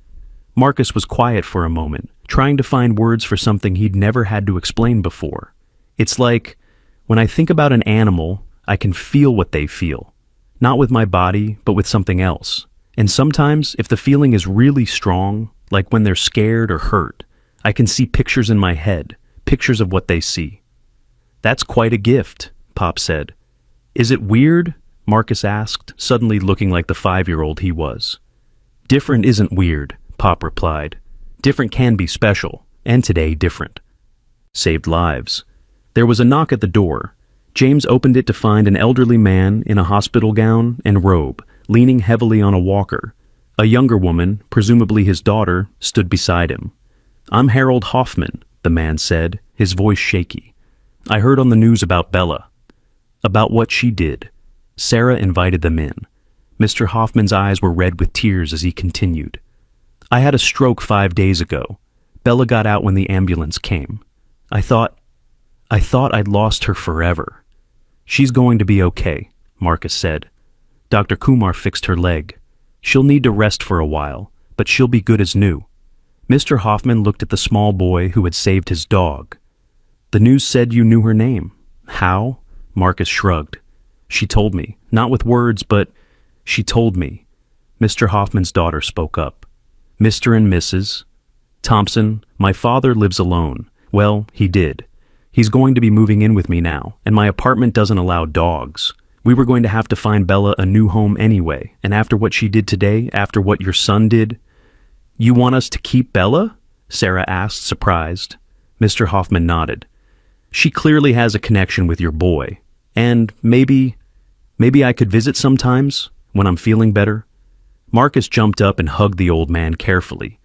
Marcus was quiet for a moment, trying to find words for something he'd never had to explain before. "It's like, when I think about an animal, I can feel what they feel. Not with my body, but with something else. And sometimes, if the feeling is really strong, like when they're scared or hurt, I can see pictures in my head, pictures of what they see." "That's quite a gift," Pop said. "Is it weird?" Marcus asked, suddenly looking like the 5-year-old he was. "Different isn't weird," Pop replied. "Different can be special, and today different." Saved lives. There was a knock at the door. James opened it to find an elderly man in a hospital gown and robe, leaning heavily on a walker. A younger woman, presumably his daughter, stood beside him. "I'm Harold Hoffman," the man said, his voice shaky. "I heard on the news about Bella." "About what she did." Sarah invited them in. Mr. Hoffman's eyes were red with tears as he continued. "I had a stroke 5 days ago. Bella got out when the ambulance came. I thought I'd lost her forever." "She's going to be okay," Marcus said. "Dr. Kumar fixed her leg. She'll need to rest for a while, but she'll be good as new." Mr. Hoffman looked at the small boy who had saved his dog. "The news said you knew her name. How?" Marcus shrugged. "She told me. Not with words, but she told me." Mr. Hoffman's daughter spoke up. "Mr. and Mrs. Thompson, my father lives alone. Well, he did. He's going to be moving in with me now, and my apartment doesn't allow dogs. We were going to have to find Bella a new home anyway, and after what she did today, after what your son did—" "You want us to keep Bella?" Sarah asked, surprised. Mr. Hoffman nodded. "She clearly has a connection with your boy. And maybe I could visit sometimes, when I'm feeling better." Marcus jumped up and hugged the old man carefully.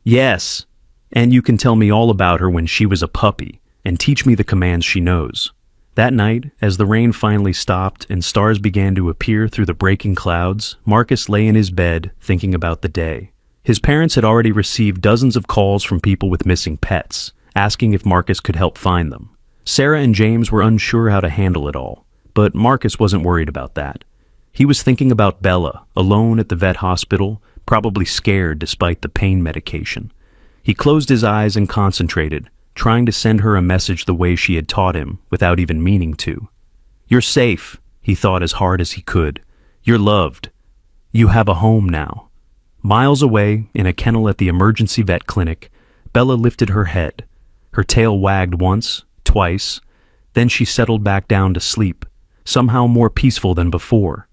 "Yes, and you can tell me all about her when she was a puppy, and teach me the commands she knows." That night, as the rain finally stopped and stars began to appear through the breaking clouds, Marcus lay in his bed, thinking about the day. His parents had already received dozens of calls from people with missing pets, asking if Marcus could help find them. Sarah and James were unsure how to handle it all, but Marcus wasn't worried about that. He was thinking about Bella, alone at the vet hospital, probably scared despite the pain medication. He closed his eyes and concentrated, trying to send her a message the way she had taught him, without even meaning to. "You're safe," he thought as hard as he could. "You're loved. You have a home now." Miles away, in a kennel at the emergency vet clinic, Bella lifted her head. Her tail wagged once, twice, then she settled back down to sleep, somehow more peaceful than before.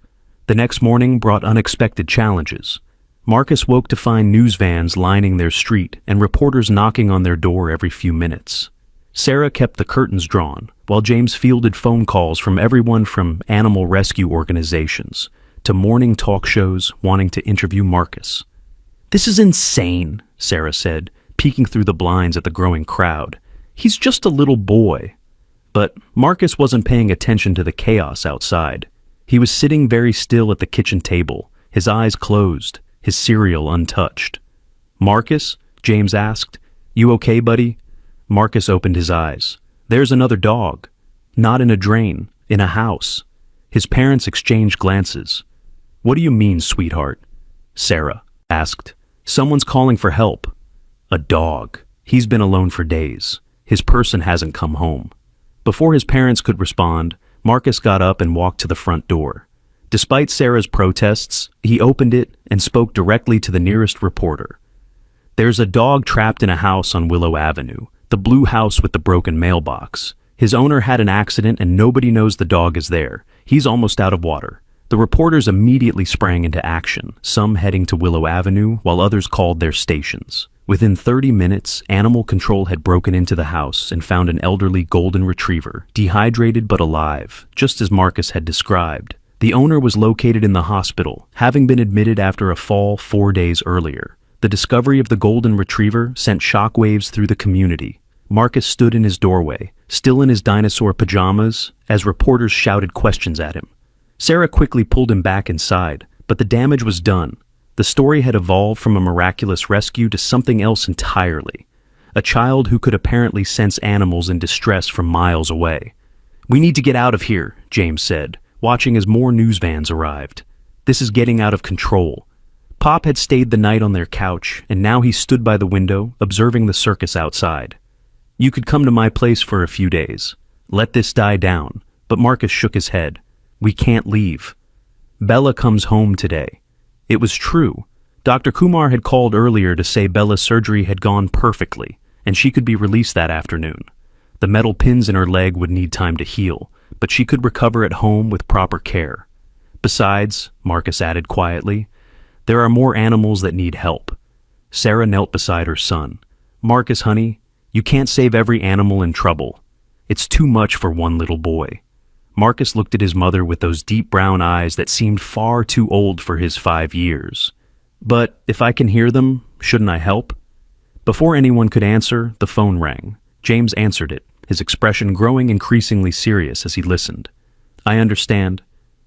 The next morning brought unexpected challenges. Marcus woke to find news vans lining their street and reporters knocking on their door every few minutes. Sarah kept the curtains drawn, while James fielded phone calls from everyone from animal rescue organizations to morning talk shows wanting to interview Marcus. "This is insane," Sarah said, peeking through the blinds at the growing crowd. "He's just a little boy." But Marcus wasn't paying attention to the chaos outside. He was sitting very still at the kitchen table, his eyes closed, his cereal untouched. "Marcus?" James asked. "You okay, buddy?" Marcus opened his eyes. "There's another dog. Not in a drain, in a house." His parents exchanged glances. "What do you mean, sweetheart?" Sarah asked. "Someone's calling for help." "A dog. He's been alone for days. His person hasn't come home." Before his parents could respond, Marcus got up and walked to the front door. Despite Sarah's protests, he opened it and spoke directly to the nearest reporter. "There's a dog trapped in a house on Willow Avenue, the blue house with the broken mailbox. His owner had an accident and nobody knows the dog is there. He's almost out of water." The reporters immediately sprang into action, some heading to Willow Avenue while others called their stations. Within 30 minutes, animal control had broken into the house and found an elderly golden retriever, dehydrated but alive, just as Marcus had described. The owner was located in the hospital, having been admitted after a fall 4 days earlier. The discovery of the golden retriever sent shockwaves through the community. Marcus stood in his doorway, still in his dinosaur pajamas, as reporters shouted questions at him. Sarah quickly pulled him back inside, but the damage was done. The story had evolved from a miraculous rescue to something else entirely. A child who could apparently sense animals in distress from miles away. "We need to get out of here," James said, watching as more news vans arrived. "This is getting out of control." Pop had stayed the night on their couch, and now he stood by the window, observing the circus outside. "You could come to my place for a few days. Let this die down." But Marcus shook his head. "We can't leave. Bella comes home today." It was true. Dr. Kumar had called earlier to say Bella's surgery had gone perfectly, and she could be released that afternoon. The metal pins in her leg would need time to heal, but she could recover at home with proper care. Besides, Marcus added quietly, there are more animals that need help. Sarah knelt beside her son. "Marcus, honey, you can't save every animal in trouble. It's too much for one little boy." Marcus looked at his mother with those deep brown eyes that seemed far too old for his 5 years. "But if I can hear them, shouldn't I help?" Before anyone could answer, the phone rang. James answered it, his expression growing increasingly serious as he listened. "I understand.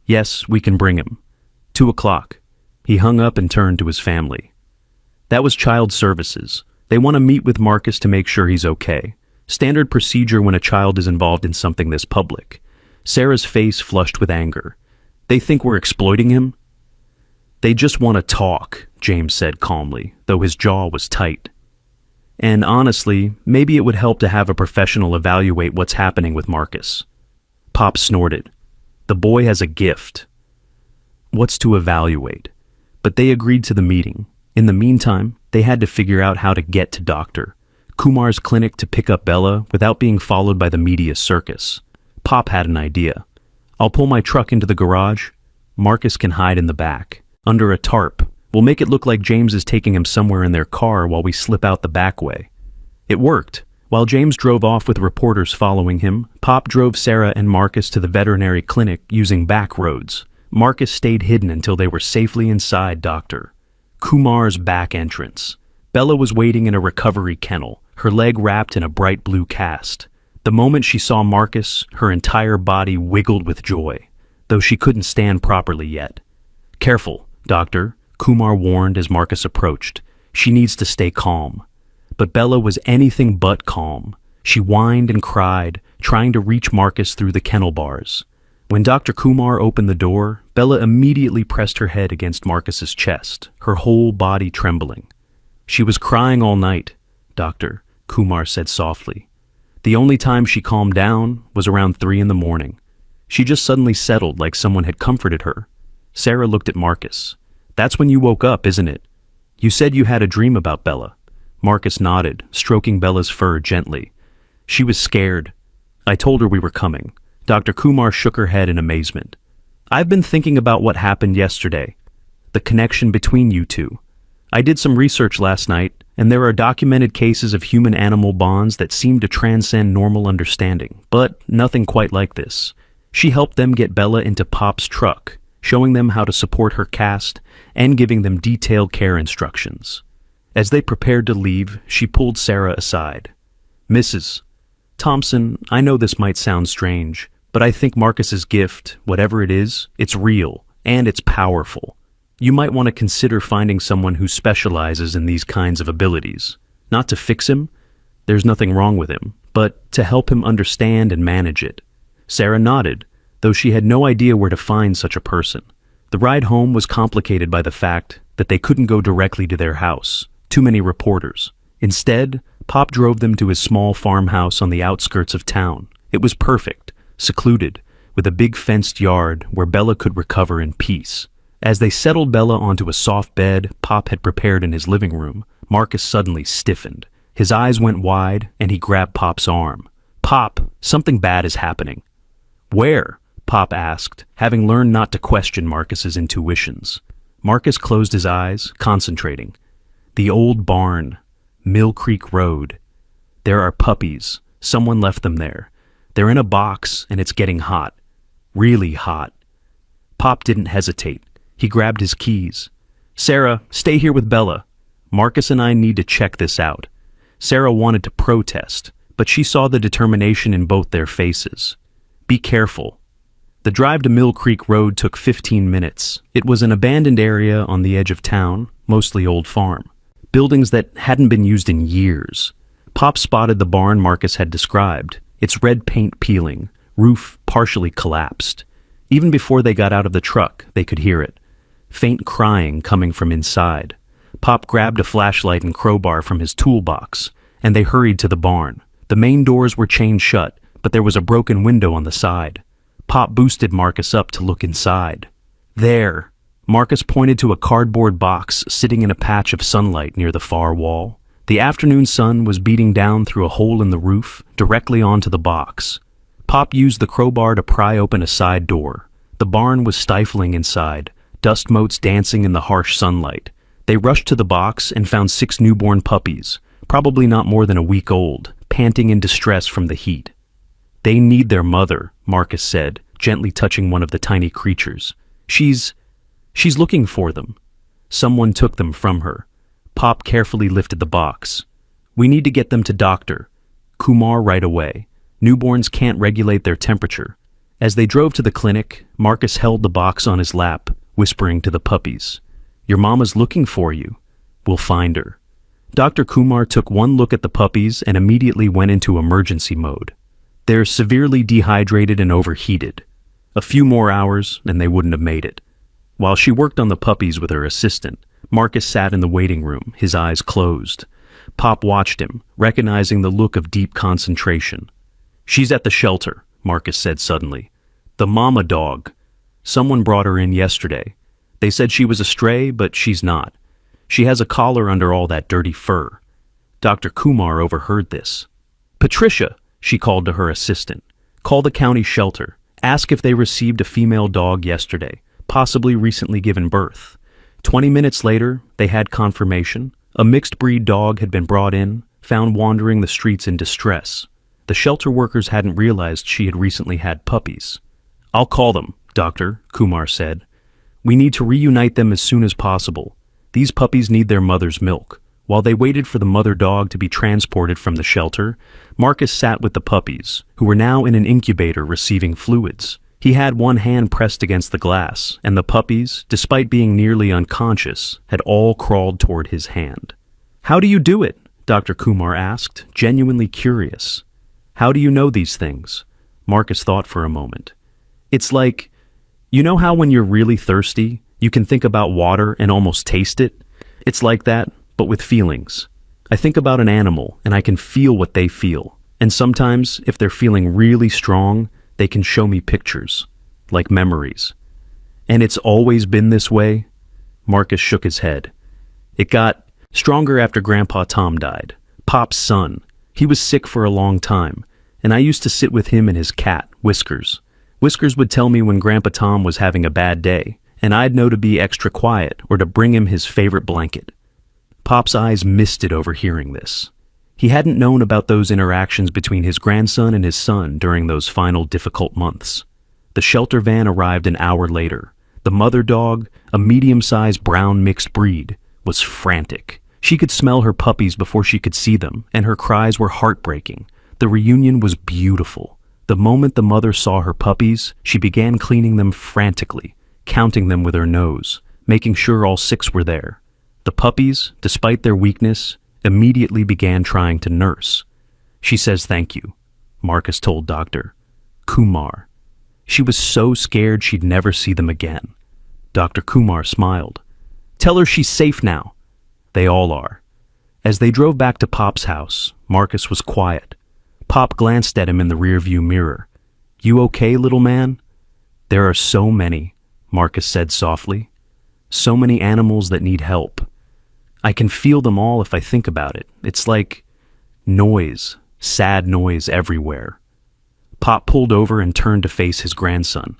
Yes, we can bring him. 2 o'clock. He hung up and turned to his family. That was Child Services. They want to meet with Marcus to make sure he's okay. Standard procedure when a child is involved in something this public. Sarah's face flushed with anger. "They think we're exploiting him?" "They just want to talk," James said calmly, though his jaw was tight. "And honestly, maybe it would help to have a professional evaluate what's happening with Marcus." Pop snorted. "The boy has a gift." "What's to evaluate?" But they agreed to the meeting. In the meantime, they had to figure out how to get to Dr. Kumar's clinic to pick up Bella without being followed by the media circus. Pop had an idea. "I'll pull my truck into the garage. Marcus can hide in the back, under a tarp. We'll make it look like James is taking him somewhere in their car while we slip out the back way." It worked. While James drove off with reporters following him, Pop drove Sarah and Marcus to the veterinary clinic using back roads. Marcus stayed hidden until they were safely inside Dr. Kumar's back entrance. Bella was waiting in a recovery kennel, her leg wrapped in a bright blue cast. The moment she saw Marcus, her entire body wiggled with joy, though she couldn't stand properly yet. "Careful, Doctor," Kumar warned as Marcus approached. "She needs to stay calm." But Bella was anything but calm. She whined and cried, trying to reach Marcus through the kennel bars. When Dr. Kumar opened the door, Bella immediately pressed her head against Marcus's chest, her whole body trembling. "She was crying all night," Dr. Kumar said softly. "The only time she calmed down was around 3 in the morning. She just suddenly settled like someone had comforted her." Sarah looked at Marcus. "That's when you woke up, isn't it? You said you had a dream about Bella." Marcus nodded, stroking Bella's fur gently. "She was scared. I told her we were coming." Dr. Kumar shook her head in amazement. "I've been thinking about what happened yesterday. The connection between you two. I did some research last night, and there are documented cases of human-animal bonds that seem to transcend normal understanding, but nothing quite like this. She helped them get Bella into Pop's truck, showing them how to support her cast and giving them detailed care instructions. As they prepared to leave, she pulled Sarah aside. "Mrs. Thompson, I know this might sound strange, but I think Marcus's gift, whatever it is, it's real, and it's powerful. You might want to consider finding someone who specializes in these kinds of abilities. Not to fix him, there's nothing wrong with him, but to help him understand and manage it." Sarah nodded, though she had no idea where to find such a person. The ride home was complicated by the fact that they couldn't go directly to their house. Too many reporters. Instead, Pop drove them to his small farmhouse on the outskirts of town. It was perfect, secluded, with a big fenced yard where Bella could recover in peace. As they settled Bella onto a soft bed Pop had prepared in his living room, Marcus suddenly stiffened. His eyes went wide, and he grabbed Pop's arm. "Pop, something bad is happening." "Where?" Pop asked, having learned not to question Marcus's intuitions. Marcus closed his eyes, concentrating. "The old barn. Mill Creek Road. There are puppies. Someone left them there. They're in a box and it's getting hot. Really hot. Pop didn't hesitate. He grabbed his keys. Sarah, stay here with Bella. Marcus and I need to check this out. Sarah wanted to protest, but she saw the determination in both their faces. Be careful. The drive to Mill Creek Road took 15 minutes. It was an abandoned area on the edge of town, mostly old farm. Buildings that hadn't been used in years. Pop spotted the barn Marcus had described, its red paint peeling, roof partially collapsed. Even before they got out of the truck, they could hear it. Faint crying coming from inside. Pop grabbed a flashlight and crowbar from his toolbox, and they hurried to the barn. The main doors were chained shut, but there was a broken window on the side. Pop boosted Marcus up to look inside. There! Marcus pointed to a cardboard box sitting in a patch of sunlight near the far wall. The afternoon sun was beating down through a hole in the roof, directly onto the box. Pop used the crowbar to pry open a side door. The barn was stifling inside, dust motes dancing in the harsh sunlight. They rushed to the box and found 6 newborn puppies, probably not more than a week old, panting in distress from the heat. They need their mother, Marcus said, gently touching one of the tiny creatures. She's looking for them. Someone took them from her. Pop carefully lifted the box. We need to get them to Dr. Kumar right away. Newborns can't regulate their temperature. As they drove to the clinic, Marcus held the box on his lap, whispering to the puppies. Your mama's looking for you. We'll find her. Dr. Kumar took one look at the puppies and immediately went into emergency mode. They're severely dehydrated and overheated. A few more hours and they wouldn't have made it. While she worked on the puppies with her assistant, Marcus sat in the waiting room, his eyes closed. Pop watched him, recognizing the look of deep concentration. She's at the shelter, Marcus said suddenly. The mama dog. Someone brought her in yesterday. They said she was a stray, but she's not. She has a collar under all that dirty fur. Dr. Kumar overheard this. Patricia, she called to her assistant. Call the county shelter. Ask if they received a female dog yesterday, possibly recently given birth. 20 minutes later, they had confirmation. A mixed-breed dog had been brought in, found wandering the streets in distress. The shelter workers hadn't realized she had recently had puppies. I'll call them, Doctor, Kumar said. We need to reunite them as soon as possible. These puppies need their mother's milk. While they waited for the mother dog to be transported from the shelter, Marcus sat with the puppies, who were now in an incubator receiving fluids. He had one hand pressed against the glass, and the puppies, despite being nearly unconscious, had all crawled toward his hand. How do you do it? Dr. Kumar asked, genuinely curious. How do you know these things? Marcus thought for a moment. It's like, you know how when you're really thirsty, you can think about water and almost taste it? It's like that, but with feelings. I think about an animal and I can feel what they feel. And sometimes, if they're feeling really strong, they can show me pictures, like memories. And it's always been this way? Marcus shook his head. It got stronger after Grandpa Tom died, Pop's son. He was sick for a long time, and I used to sit with him and his cat, Whiskers. Whiskers would tell me when Grandpa Tom was having a bad day, and I'd know to be extra quiet or to bring him his favorite blanket. Pop's eyes misted over hearing this. He hadn't known about those interactions between his grandson and his son during those final difficult months. The shelter van arrived an hour later. The mother dog, a medium-sized brown mixed breed, was frantic. She could smell her puppies before she could see them, and her cries were heartbreaking. The reunion was beautiful. The moment the mother saw her puppies, she began cleaning them frantically, counting them with her nose, making sure all 6 were there. The puppies, despite their weakness, immediately began trying to nurse. She says thank you, Marcus told Dr. Kumar. She was so scared she'd never see them again. Dr. Kumar smiled. Tell her she's safe now. They all are. As they drove back to Pop's house, Marcus was quiet. Pop glanced at him in the rearview mirror. You okay, little man? There are so many, Marcus said softly. So many animals that need help. I can feel them all if I think about it. It's like noise, sad noise everywhere. Pop pulled over and turned to face his grandson.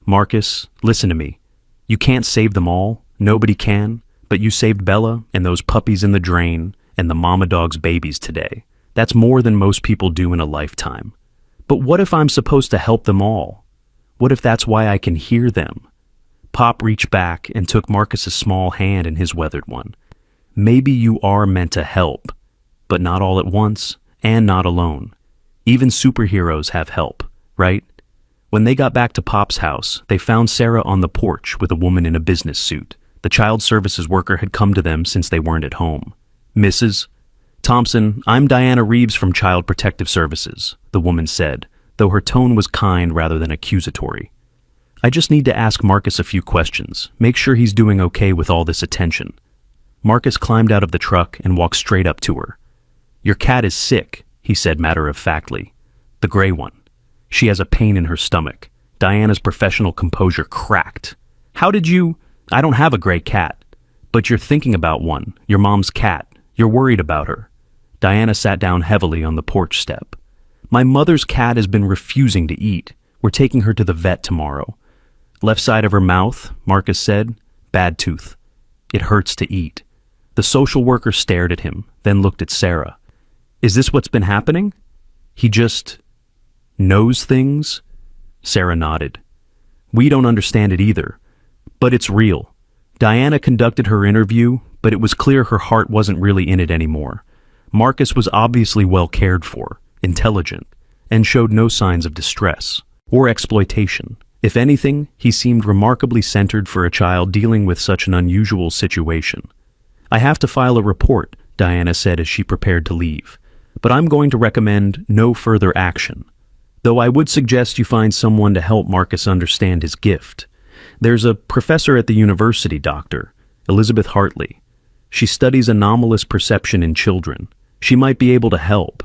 Marcus, listen to me. You can't save them all. Nobody can. But you saved Bella and those puppies in the drain, and the mama dog's babies today. That's more than most people do in a lifetime. But what if I'm supposed to help them all? What if that's why I can hear them? Pop reached back and took Marcus's small hand in his weathered one. Maybe you are meant to help, but not all at once and not alone. Even superheroes have help, right? When they got back to Pop's house, they found Sarah on the porch with a woman in a business suit. The child services worker had come to them since they weren't at home. Mrs. Thompson, I'm Diana Reeves from Child Protective Services, the woman said, though her tone was kind rather than accusatory. I just need to ask Marcus a few questions, make sure he's doing okay with all this attention. Marcus climbed out of the truck and walked straight up to her. Your cat is sick, he said matter-of-factly. The gray one. She has a pain in her stomach. Diana's professional composure cracked. How did you... I don't have a gray cat. But you're thinking about one, your mom's cat. You're worried about her. Diana sat down heavily on the porch step. My mother's cat has been refusing to eat. We're taking her to the vet tomorrow. Left side of her mouth, Marcus said. Bad tooth. It hurts to eat. The social worker stared at him, then looked at Sarah. Is this what's been happening? He just... knows things? Sarah nodded. We don't understand it either. But it's real. Diana conducted her interview, but it was clear her heart wasn't really in it anymore. Marcus was obviously well cared for, intelligent, and showed no signs of distress or exploitation. If anything, he seemed remarkably centered for a child dealing with such an unusual situation. I have to file a report, Diana said as she prepared to leave, but I'm going to recommend no further action. Though I would suggest you find someone to help Marcus understand his gift. There's a professor at the university, Dr. Elizabeth Hartley. She studies anomalous perception in children. She might be able to help.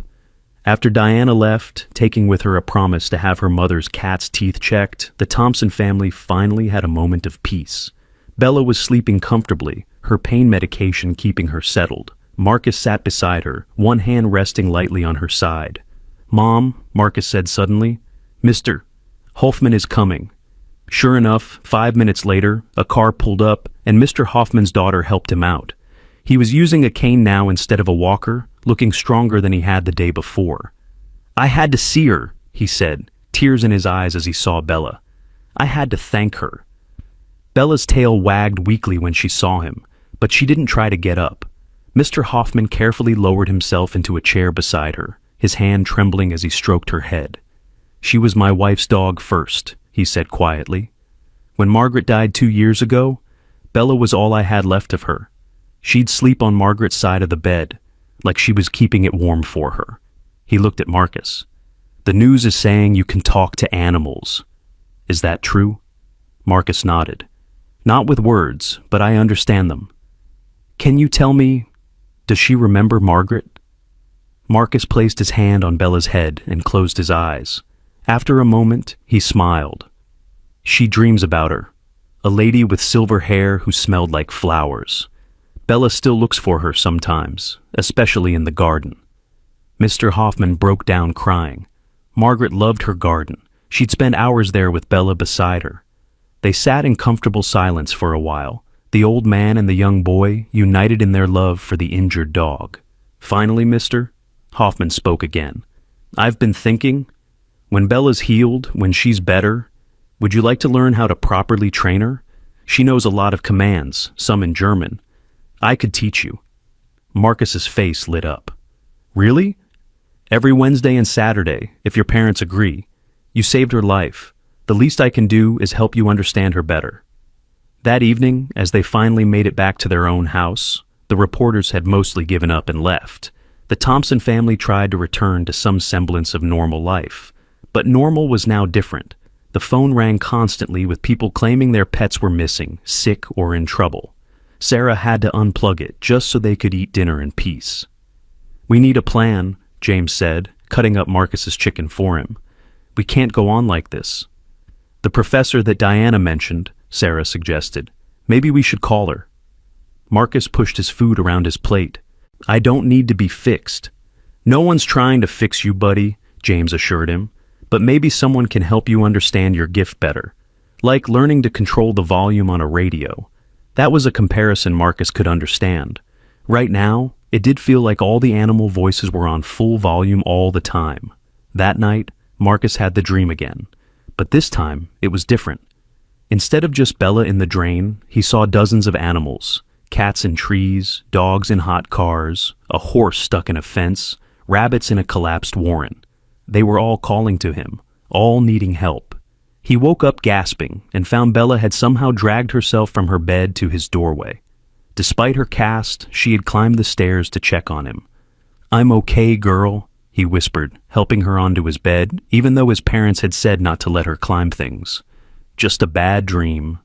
After Diana left, taking with her a promise to have her mother's cat's teeth checked, the Thompson family finally had a moment of peace. Bella was sleeping comfortably, her pain medication keeping her settled. Marcus sat beside her, one hand resting lightly on her side. Mom, Marcus said suddenly, Mr. Hoffman is coming. Sure enough, 5 minutes later, a car pulled up, and Mr. Hoffman's daughter helped him out. He was using a cane now instead of a walker, looking stronger than he had the day before. I had to see her, he said, tears in his eyes as he saw Bella. I had to thank her. Bella's tail wagged weakly when she saw him, but she didn't try to get up. Mr. Hoffman carefully lowered himself into a chair beside her, his hand trembling as he stroked her head. She was my wife's dog first, he said quietly. When Margaret died 2 years ago, Bella was all I had left of her. She'd sleep on Margaret's side of the bed, like she was keeping it warm for her. He looked at Marcus. The news is saying you can talk to animals. Is that true? Marcus nodded. Not with words, but I understand them. Can you tell me, does she remember Margaret? Marcus placed his hand on Bella's head and closed his eyes. After a moment, he smiled. She dreams about her, a lady with silver hair who smelled like flowers. Bella still looks for her sometimes, especially in the garden. Mr. Hoffman broke down crying. Margaret loved her garden. She'd spend hours there with Bella beside her. They sat in comfortable silence for a while, the old man and the young boy united in their love for the injured dog. Finally, Mr. Hoffman spoke again. I've been thinking, when Bella's healed, when she's better, would you like to learn how to properly train her? She knows a lot of commands, some in German. I could teach you. Marcus's face lit up. Really? Every Wednesday and Saturday, if your parents agree. You saved her life. The least I can do is help you understand her better. That evening, as they finally made it back to their own house, the reporters had mostly given up and left. The Thompson family tried to return to some semblance of normal life. But normal was now different. The phone rang constantly with people claiming their pets were missing, sick, or in trouble. Sarah had to unplug it just so they could eat dinner in peace. We need a plan, James said, cutting up Marcus's chicken for him. We can't go on like this. The professor that Diana mentioned, Sarah suggested. Maybe we should call her. Marcus pushed his food around his plate. I don't need to be fixed. No one's trying to fix you, buddy, James assured him. But maybe someone can help you understand your gift better. Like learning to control the volume on a radio. That was a comparison Marcus could understand. Right now, It did feel like all the animal voices were on full volume all the time. That night, Marcus had the dream again. But this time, it was different. Instead of just Bella in the drain, he saw dozens of animals. Cats in trees, dogs in hot cars, a horse stuck in a fence, rabbits in a collapsed warren. They were all calling to him, all needing help. He woke up gasping and found Bella had somehow dragged herself from her bed to his doorway. Despite her cast, she had climbed the stairs to check on him. "I'm okay, girl," he whispered, helping her onto his bed, even though his parents had said not to let her climb things. "Just a bad dream."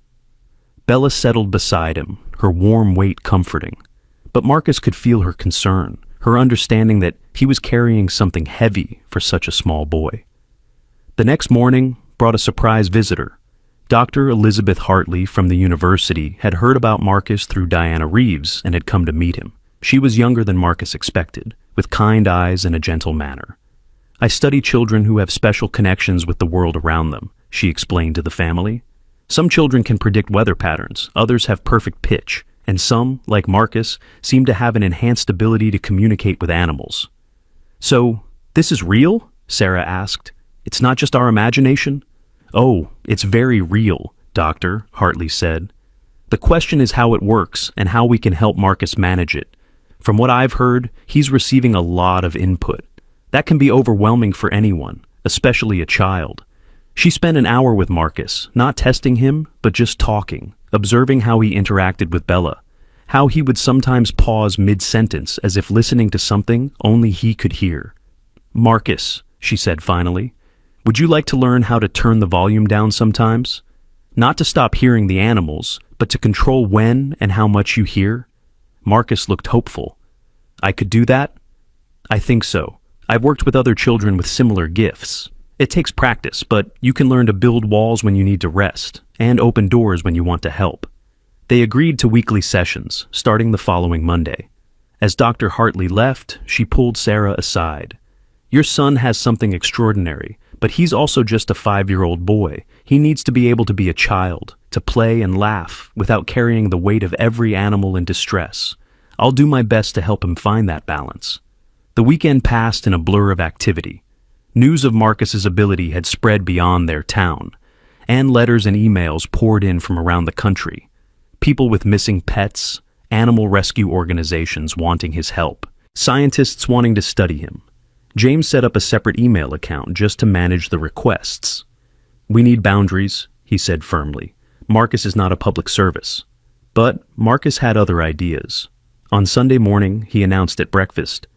Bella settled beside him, her warm weight comforting. But Marcus could feel her concern, her understanding that he was carrying something heavy for such a small boy. The next morning brought a surprise visitor. Dr. Elizabeth Hartley from the university had heard about Marcus through Diana Reeves and had come to meet him. She was younger than Marcus expected, with kind eyes and a gentle manner. "I study children who have special connections with the world around them," she explained to the family. "Some children can predict weather patterns, others have perfect pitch, and some, like Marcus, seem to have an enhanced ability to communicate with animals." "So, this is real?" Sarah asked. "It's not just our imagination?" "Oh, it's very real, Doctor," Hartley said. "The question is how it works and how we can help Marcus manage it. From what I've heard, he's receiving a lot of input. That can be overwhelming for anyone, especially a child." She spent an hour with Marcus, not testing him, but just talking, observing how he interacted with Bella, how he would sometimes pause mid-sentence as if listening to something only he could hear. "Marcus," she said finally, "would you like to learn how to turn the volume down sometimes? Not to stop hearing the animals, but to control when and how much you hear?" Marcus looked hopeful. "I could do that?" "I think so. I've worked with other children with similar gifts. It takes practice, but you can learn to build walls when you need to rest, and open doors when you want to help." They agreed to weekly sessions, starting the following Monday. As Dr. Hartley left, she pulled Sarah aside. "Your son has something extraordinary, but he's also just a 5-year-old boy. He needs to be able to be a child, to play and laugh, without carrying the weight of every animal in distress. I'll do my best to help him find that balance." The weekend passed in a blur of activity. News of Marcus's ability had spread beyond their town, and letters and emails poured in from around the country. People with missing pets, animal rescue organizations wanting his help, scientists wanting to study him. James set up a separate email account just to manage the requests. "We need boundaries," he said firmly. "Marcus is not a public service." But Marcus had other ideas. On Sunday morning, he announced at breakfast,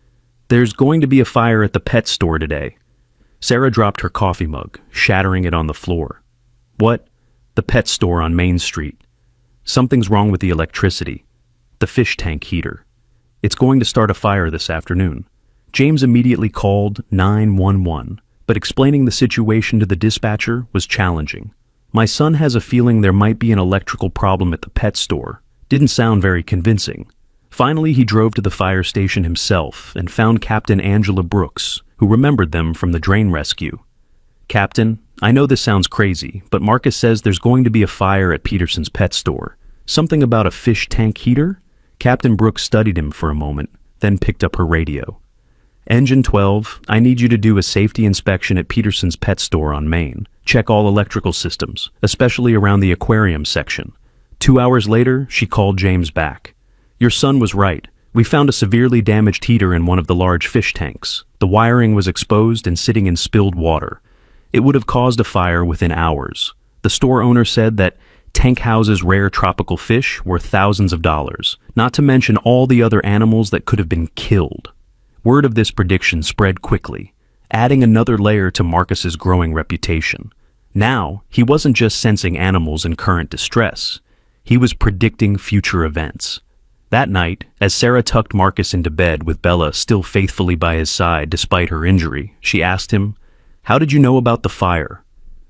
"There's going to be a fire at the pet store today." Sarah dropped her coffee mug, shattering it on the floor. "What?" "The pet store on Main Street. Something's wrong with the electricity. The fish tank heater. It's going to start a fire this afternoon." James immediately called 911, but explaining the situation to the dispatcher was challenging. "My son has a feeling there might be an electrical problem at the pet store." Didn't sound very convincing. Finally, he drove to the fire station himself and found Captain Angela Brooks, who remembered them from the drain rescue. "Captain, I know this sounds crazy, but Marcus says there's going to be a fire at Peterson's pet store. Something about a fish tank heater?" Captain Brooks studied him for a moment, then picked up her radio. "Engine 12, I need you to do a safety inspection at Peterson's pet store on Main. Check all electrical systems, especially around the aquarium section." 2 hours later, she called James back. "Your son was right. We found a severely damaged heater in one of the large fish tanks. The wiring was exposed and sitting in spilled water. It would have caused a fire within hours. The store owner said that tank houses rare tropical fish worth thousands of dollars, not to mention all the other animals that could have been killed." Word of this prediction spread quickly, adding another layer to Marcus's growing reputation. Now, he wasn't just sensing animals in current distress. He was predicting future events. That night, as Sarah tucked Marcus into bed with Bella still faithfully by his side despite her injury, she asked him, "How did you know about the fire?"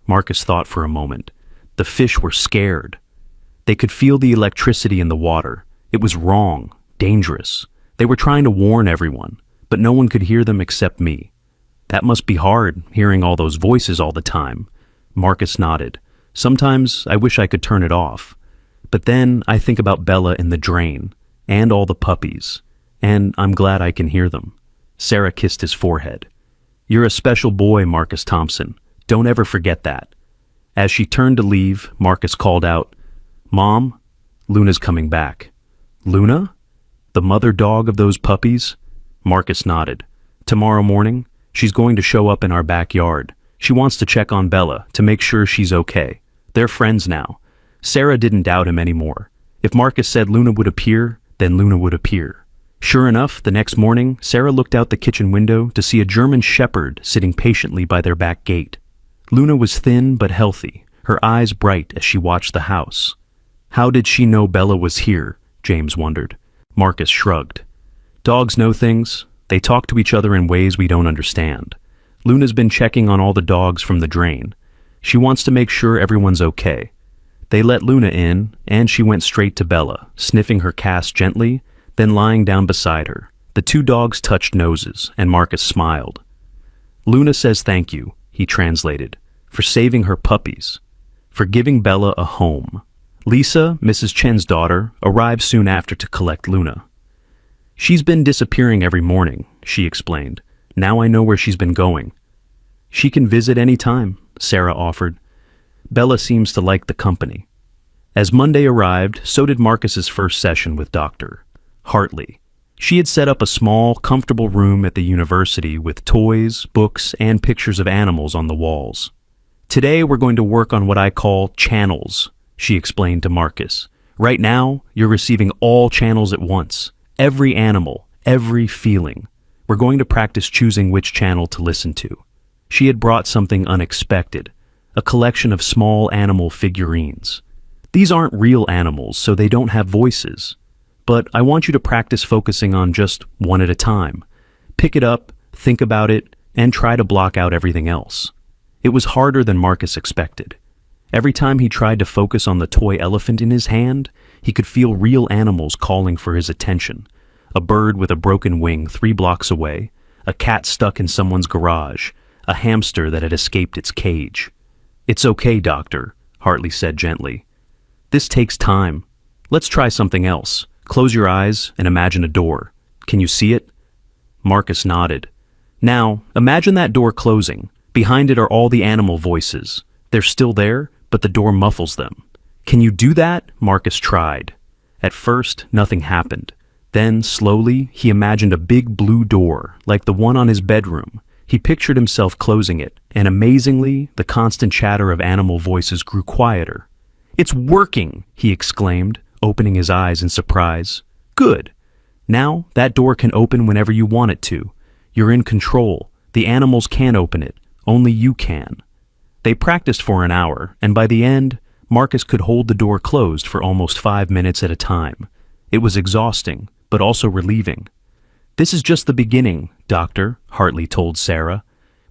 Marcus thought for a moment. The fish were scared. They could feel the electricity in the water. It was wrong, dangerous. They were trying to warn everyone, but no one could hear them except me. "That must be hard, hearing all those voices all the time." Marcus nodded. "Sometimes I wish I could turn it off. But then I think about Bella in the drain, and all the puppies. and I'm glad I can hear them. Sarah kissed his forehead. You're a special boy, Marcus Thompson. Don't ever forget that. As she turned to leave, Marcus called out, Mom, Luna's coming back. Luna? The mother dog of those puppies? Marcus nodded. Tomorrow morning, she's going to show up in our backyard. She wants to check on Bella to make sure she's okay. They're friends now. Sarah didn't doubt him anymore. If Marcus said Luna would appear, then Luna would appear. Sure enough, the next morning, Sarah looked out the kitchen window to see a German shepherd sitting patiently by their back gate. Luna was thin but healthy, her eyes bright as she watched the house. How did she know Bella was here? James wondered. Marcus shrugged. Dogs know things. They talk to each other in ways we don't understand. Luna's been checking on all the dogs from the drain. She wants to make sure everyone's okay. They let Luna in, and she went straight to Bella, sniffing her cast gently, then lying down beside her. The two dogs touched noses, and Marcus smiled. Luna says thank you, he translated, for saving her puppies, for giving Bella a home. Lisa, Mrs. Chen's daughter, arrived soon after to collect Luna. She's been disappearing every morning, she explained. Now I know where she's been going. She can visit any time, Sarah offered. Bella seems to like the company. As Monday arrived, so did Marcus's first session with Dr. Hartley. She had set up a small, comfortable room at the university with toys, books, and pictures of animals on the walls. Today we're going to work on what I call channels, she explained to Marcus. Right now, you're receiving all channels at once. Every animal, every feeling. We're going to practice choosing which channel to listen to. She had brought something unexpected, a collection of small animal figurines. These aren't real animals, so they don't have voices. But I want you to practice focusing on just one at a time. Pick it up, think about it, and try to block out everything else. It was harder than Marcus expected. Every time he tried to focus on the toy elephant in his hand, he could feel real animals calling for his attention. A bird with a broken wing 3 blocks away, a cat stuck in someone's garage, a hamster that had escaped its cage. It's okay, Doctor, Hartley said gently. This takes time. Let's try something else. Close your eyes and imagine a door. Can you see it? Marcus nodded. Now, imagine that door closing. Behind it are all the animal voices. They're still there, but the door muffles them. Can you do that? Marcus tried. At first, nothing happened. Then, slowly, he imagined a big blue door, like the one on his bedroom. He pictured himself closing it, and amazingly, the constant chatter of animal voices grew quieter. It's working, he exclaimed, opening his eyes in surprise. Good. Now, that door can open whenever you want it to. You're in control. The animals can't open it. Only you can. They practiced for an hour, and by the end, Marcus could hold the door closed for almost 5 minutes at a time. It was exhausting, but also relieving. This is just the beginning, Doctor, Hartley told Sarah.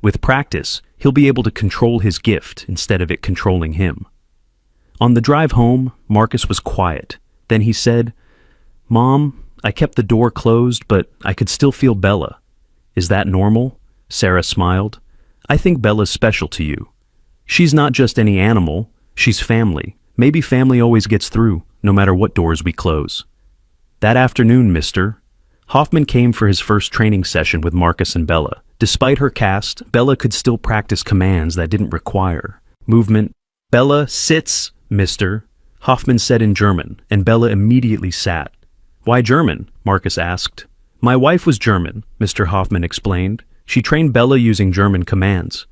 With practice, he'll be able to control his gift instead of it controlling him. On the drive home, Marcus was quiet. Then he said, Mom, I kept the door closed, but I could still feel Bella. Is that normal? Sarah smiled. I think Bella's special to you. She's not just any animal, she's family. Maybe family always gets through, no matter what doors we close. That afternoon, Mr. Hoffman came for his first training session with Marcus and Bella. Despite her cast, Bella could still practice commands that didn't require movement. Bella, sits, Mr. Hoffman said in German, and Bella immediately sat. Why German? Marcus asked. My wife was German, Mr. Hoffman explained. She trained Bella using German commands.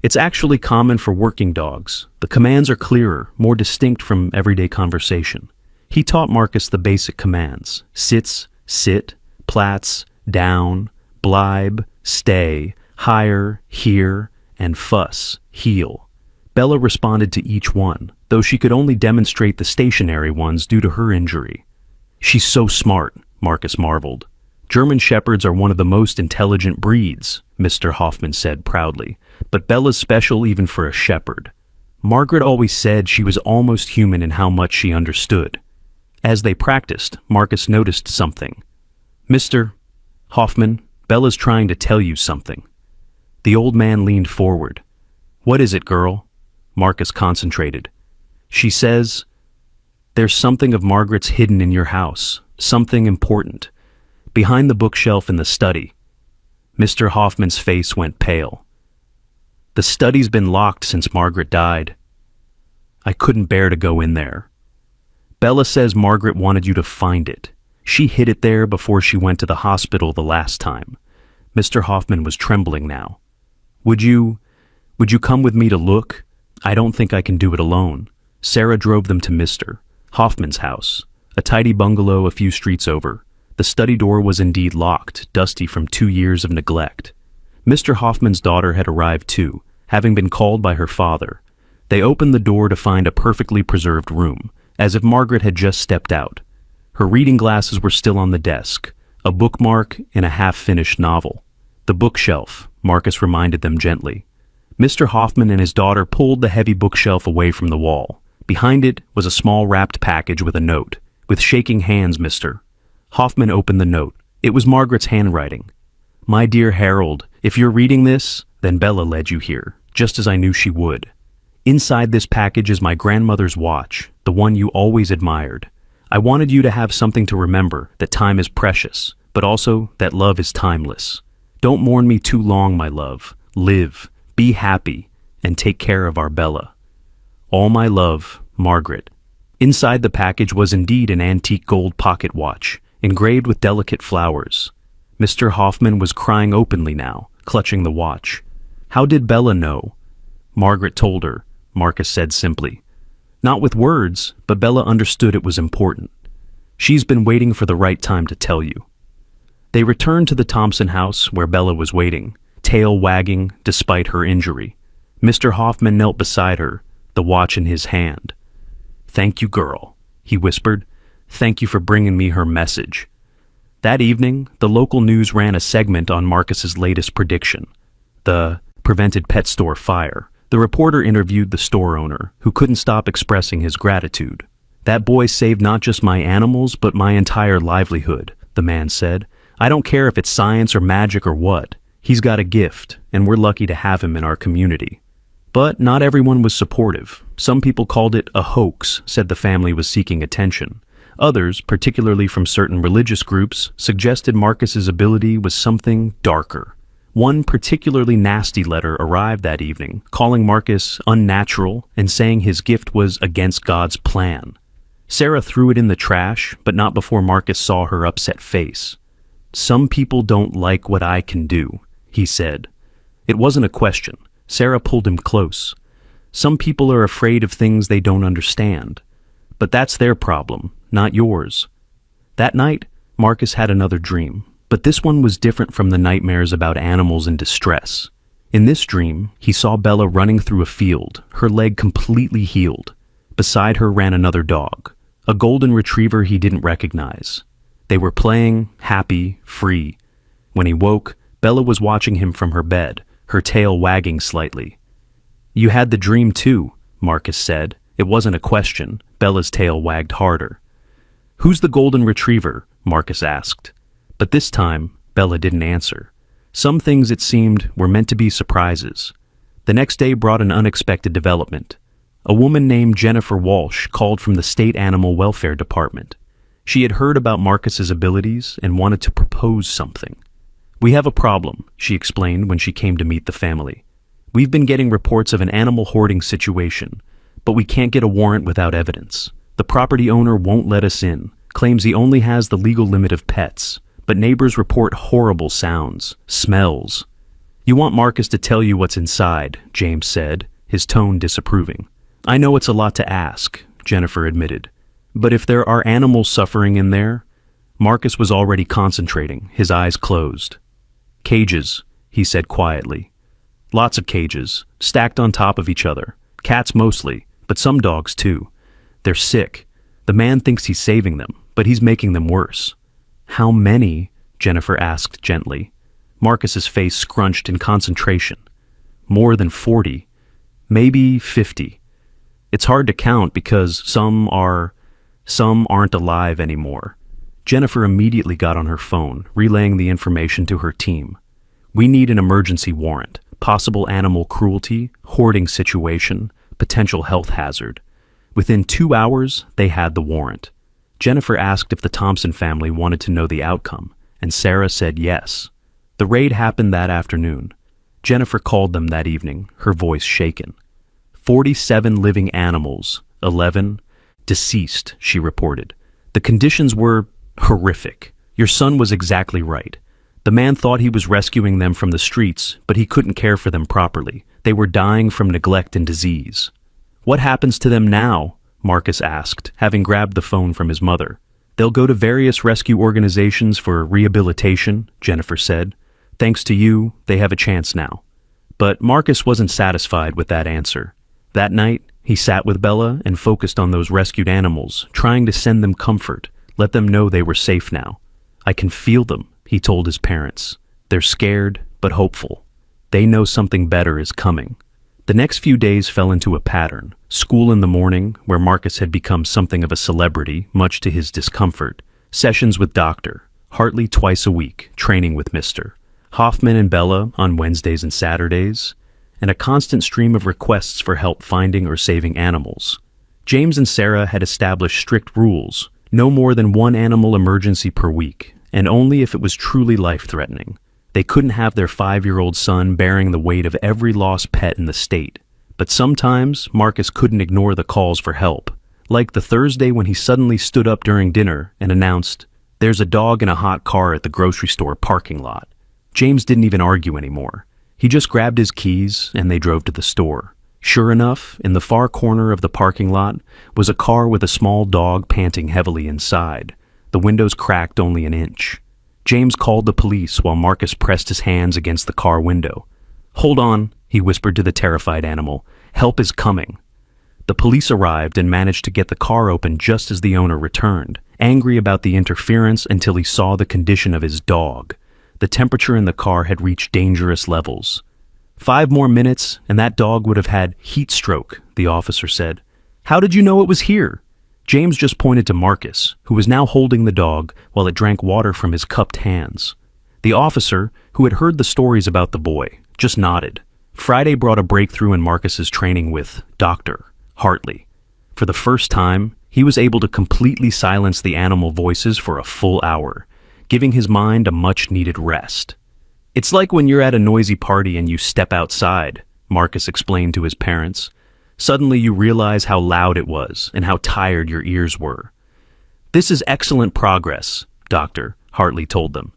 It's actually common for working dogs. The commands are clearer, more distinct from everyday conversation. He taught Marcus the basic commands: sits, sit, plats, down, blibe, stay, higher, here, and fuss, heel. Bella responded to each one, though she could only demonstrate the stationary ones due to her injury. She's so smart, Marcus marveled. German Shepherds are one of the most intelligent breeds, Mr. Hoffman said proudly, but Bella's special even for a shepherd. Margaret always said she was almost human in how much she understood. As they practiced, Marcus noticed something. Mr. Hoffman, Bella's trying to tell you something. The old man leaned forward. What is it, girl? Marcus concentrated. She says, there's something of Margaret's hidden in your house, something important. Behind the bookshelf in the study. Mr. Hoffman's face went pale. The study's been locked since Margaret died. I couldn't bear to go in there. Bella says Margaret wanted you to find it. She hid it there before she went to the hospital the last time. Mr. Hoffman was trembling now. Would you come with me to look? I don't think I can do it alone. Sarah drove them to Mr. Hoffman's house, a tidy bungalow a few streets over. The study door was indeed locked, dusty from 2 years of neglect. Mr. Hoffman's daughter had arrived too, having been called by her father. They opened the door to find a perfectly preserved room, as if Margaret had just stepped out. Her reading glasses were still on the desk, a bookmark and a half-finished novel. The bookshelf, Marcus reminded them gently. Mr. Hoffman and his daughter pulled the heavy bookshelf away from the wall. Behind it was a small wrapped package with a note. With shaking hands, Mr. Hoffman opened the note. It was Margaret's handwriting. My dear Harold, if you're reading this, then Bella led you here, just as I knew she would. Inside this package is my grandmother's watch, the one you always admired. I wanted you to have something to remember, that time is precious, but also that love is timeless. Don't mourn me too long, my love. Live, be happy, and take care of our Bella. All my love, Margaret. Inside the package was indeed an antique gold pocket watch, engraved with delicate flowers. Mr. Hoffman was crying openly now, clutching the watch. How did Bella know? Margaret told her, Marcus said simply. Not with words, but Bella understood it was important. She's been waiting for the right time to tell you. They returned to the Thompson house where Bella was waiting, tail wagging despite her injury. Mr. Hoffman knelt beside her, the watch in his hand. Thank you, girl, he whispered. Thank you for bringing me her message. That evening, the local news ran a segment on Marcus's latest prediction, the prevented pet store fire. The reporter interviewed the store owner, who couldn't stop expressing his gratitude. That boy saved not just my animals, but my entire livelihood, the man said. I don't care if it's science or magic or what. He's got a gift, and we're lucky to have him in our community. But not everyone was supportive. Some people called it a hoax, said the family was seeking attention. Others, particularly from certain religious groups, suggested Marcus's ability was something darker. One particularly nasty letter arrived that evening, calling Marcus unnatural and saying his gift was against God's plan. Sarah threw it in the trash, but not before Marcus saw her upset face. Some people don't like what I can do, he said. It wasn't a question. Sarah pulled him close. Some people are afraid of things they don't understand. But that's their problem, not yours. That night, Marcus had another dream. But this one was different from the nightmares about animals in distress. In this dream, he saw Bella running through a field, her leg completely healed. Beside her ran another dog, a golden retriever he didn't recognize. They were playing, happy, free. When he woke, Bella was watching him from her bed, her tail wagging slightly. You had the dream too, Marcus said. It wasn't a question. Bella's tail wagged harder. Who's the golden retriever? Marcus asked. But this time, Bella didn't answer. Some things, it seemed, were meant to be surprises. The next day brought an unexpected development. A woman named Jennifer Walsh called from the State Animal Welfare Department. She had heard about Marcus's abilities and wanted to propose something. We have a problem, she explained when she came to meet the family. We've been getting reports of an animal hoarding situation, but we can't get a warrant without evidence. The property owner won't let us in, claims he only has the legal limit of pets. But neighbors report horrible sounds, smells. You want Marcus to tell you what's inside, James said, his tone disapproving. I know it's a lot to ask, Jennifer admitted. But if there are animals suffering in there, Marcus was already concentrating, his eyes closed. Cages, he said quietly. Lots of cages, stacked on top of each other. Cats mostly, but some dogs too. They're sick. The man thinks he's saving them, but he's making them worse. How many? Jennifer asked gently. Marcus's face scrunched in concentration. More than 40. Maybe 50. It's hard to count because some aren't alive anymore. Jennifer immediately got on her phone, relaying the information to her team. We need an emergency warrant. Possible animal cruelty, hoarding situation, potential health hazard. Within 2 hours, they had the warrant. Jennifer asked if the Thompson family wanted to know the outcome, and Sarah said yes. The raid happened that afternoon. Jennifer called them that evening, her voice shaken. 47 living animals, 11 deceased, she reported. The conditions were horrific. Your son was exactly right. The man thought he was rescuing them from the streets, but he couldn't care for them properly. They were dying from neglect and disease. What happens to them now? Marcus asked, having grabbed the phone from his mother. They'll go to various rescue organizations for rehabilitation, Jennifer said. Thanks to you, they have a chance now. But Marcus wasn't satisfied with that answer. That night, he sat with Bella and focused on those rescued animals, trying to send them comfort, let them know they were safe now. I can feel them, he told his parents. They're scared, but hopeful. They know something better is coming. The next few days fell into a pattern. School in the morning, where Marcus had become something of a celebrity, much to his discomfort. Sessions with Dr. Hartley twice a week, training with Mr. Hoffman and Bella on Wednesdays and Saturdays, and a constant stream of requests for help finding or saving animals. James and Sarah had established strict rules, no more than one animal emergency per week, and only if it was truly life-threatening. They couldn't have their 5-year-old son bearing the weight of every lost pet in the state. But sometimes Marcus couldn't ignore the calls for help, like the Thursday when he suddenly stood up during dinner and announced, "There's a dog in a hot car at the grocery store parking lot." James didn't even argue anymore. He just grabbed his keys and they drove to the store. Sure enough, in the far corner of the parking lot was a car with a small dog panting heavily inside. The windows cracked only an inch. James called the police while Marcus pressed his hands against the car window. "Hold on," he whispered to the terrified animal. "Help is coming." The police arrived and managed to get the car open just as the owner returned, angry about the interference until he saw the condition of his dog. The temperature in the car had reached dangerous levels. 5 more minutes and that dog would have had heat stroke, the officer said. "How did you know it was here?" James just pointed to Marcus, who was now holding the dog while it drank water from his cupped hands. The officer, who had heard the stories about the boy, just nodded. Friday brought a breakthrough in Marcus's training with Dr. Hartley. For the first time, he was able to completely silence the animal voices for a full hour, giving his mind a much-needed rest. "It's like when you're at a noisy party and you step outside," Marcus explained to his parents. "Suddenly you realize how loud it was and how tired your ears were." "This is excellent progress," Dr. Hartley told them.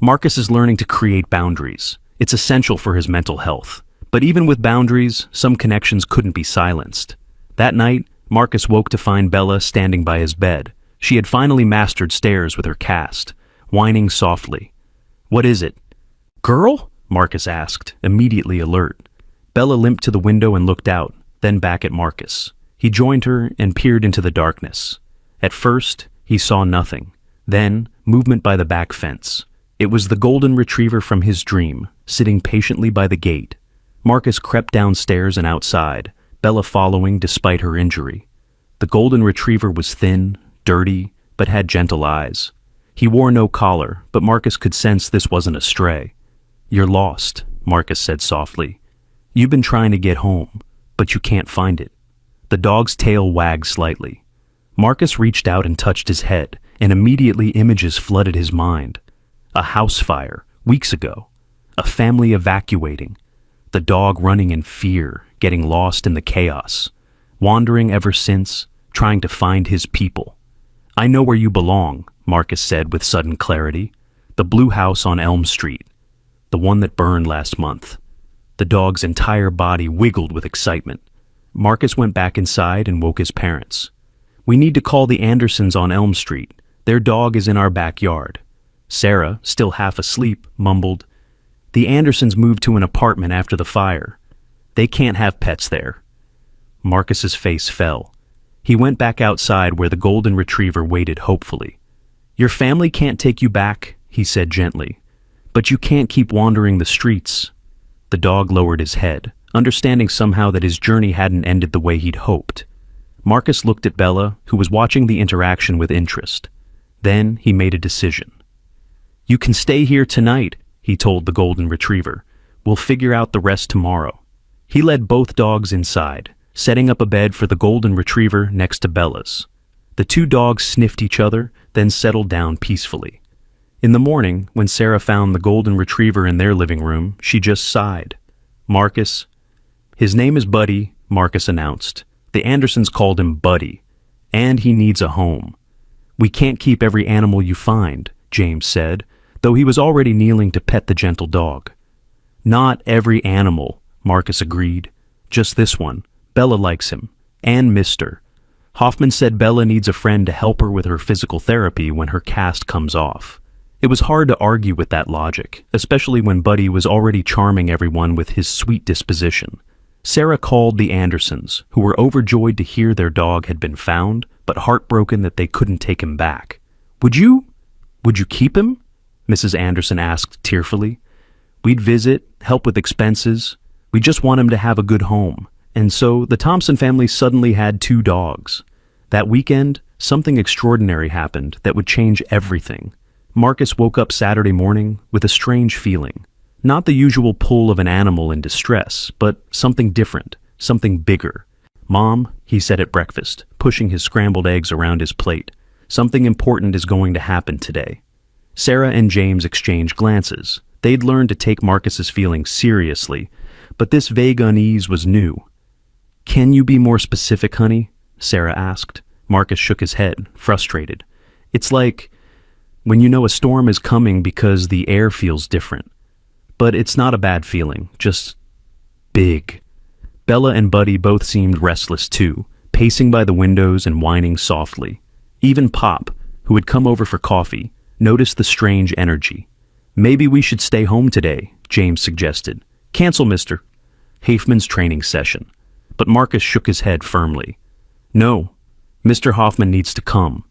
"Marcus is learning to create boundaries. It's essential for his mental health. But even with boundaries, some connections couldn't be silenced." That night, Marcus woke to find Bella standing by his bed. She had finally mastered stairs with her cast, whining softly. "What is it?" "Girl?" Marcus asked, immediately alert. Bella limped to the window and looked out, then back at Marcus. He joined her and peered into the darkness. At first, he saw nothing. Then, movement by the back fence. It was the golden retriever from his dream, sitting patiently by the gate. Marcus crept downstairs and outside, Bella following despite her injury. The golden retriever was thin, dirty, but had gentle eyes. He wore no collar, but Marcus could sense this wasn't a stray. "You're lost," Marcus said softly. "You've been trying to get home, but you can't find it." The dog's tail wagged slightly. Marcus reached out and touched his head, and immediately images flooded his mind. A house fire, weeks ago. A family evacuating. The dog running in fear, getting lost in the chaos. Wandering ever since, trying to find his people. "I know where you belong," Marcus said with sudden clarity. "The blue house on Elm Street. The one that burned last month." The dog's entire body wiggled with excitement. Marcus went back inside and woke his parents. "We need to call the Andersons on Elm Street. Their dog is in our backyard." Sarah, still half asleep, mumbled, "The Andersons moved to an apartment after the fire. They can't have pets there." Marcus's face fell. He went back outside where the golden retriever waited hopefully. "Your family can't take you back," he said gently. "But you can't keep wandering the streets." The dog lowered his head, understanding somehow that his journey hadn't ended the way he'd hoped. Marcus looked at Bella, who was watching the interaction with interest. Then he made a decision. "You can stay here tonight," he told the golden retriever. "We'll figure out the rest tomorrow." He led both dogs inside, setting up a bed for the golden retriever next to Bella's. The two dogs sniffed each other, then settled down peacefully. In the morning, when Sarah found the golden retriever in their living room, she just sighed. Marcus. His name is Buddy, Marcus announced. The Andersons called him Buddy, and he needs a home. We can't keep every animal you find, James said, though he was already kneeling to pet the gentle dog. Not every animal, Marcus agreed. Just this one. Bella likes him, and Mr. Hoffman said Bella needs a friend to help her with her physical therapy when her cast comes off. It was hard to argue with that logic, especially when Buddy was already charming everyone with his sweet disposition. Sarah called the Andersons, who were overjoyed to hear their dog had been found, but heartbroken that they couldn't take him back. Would you keep him? Mrs. Anderson asked tearfully. We'd visit, help with expenses. We just want him to have a good home. And so the Thompson family suddenly had 2 dogs. That weekend, something extraordinary happened that would change everything. Marcus woke up Saturday morning with a strange feeling. Not the usual pull of an animal in distress, but something different, something bigger. Mom, he said at breakfast, pushing his scrambled eggs around his plate, something important is going to happen today. Sarah and James exchanged glances. They'd learned to take Marcus's feelings seriously, but this vague unease was new. Can you be more specific, honey? Sarah asked. Marcus shook his head, frustrated. It's like when you know a storm is coming because the air feels different. But it's not a bad feeling, just big. Bella and Buddy both seemed restless too, pacing by the windows and whining softly. Even Pop, who had come over for coffee, noticed the strange energy. Maybe we should stay home today, James suggested. Cancel Mr. Hafman's training session. But Marcus shook his head firmly. No, Mr. Hoffman needs to come.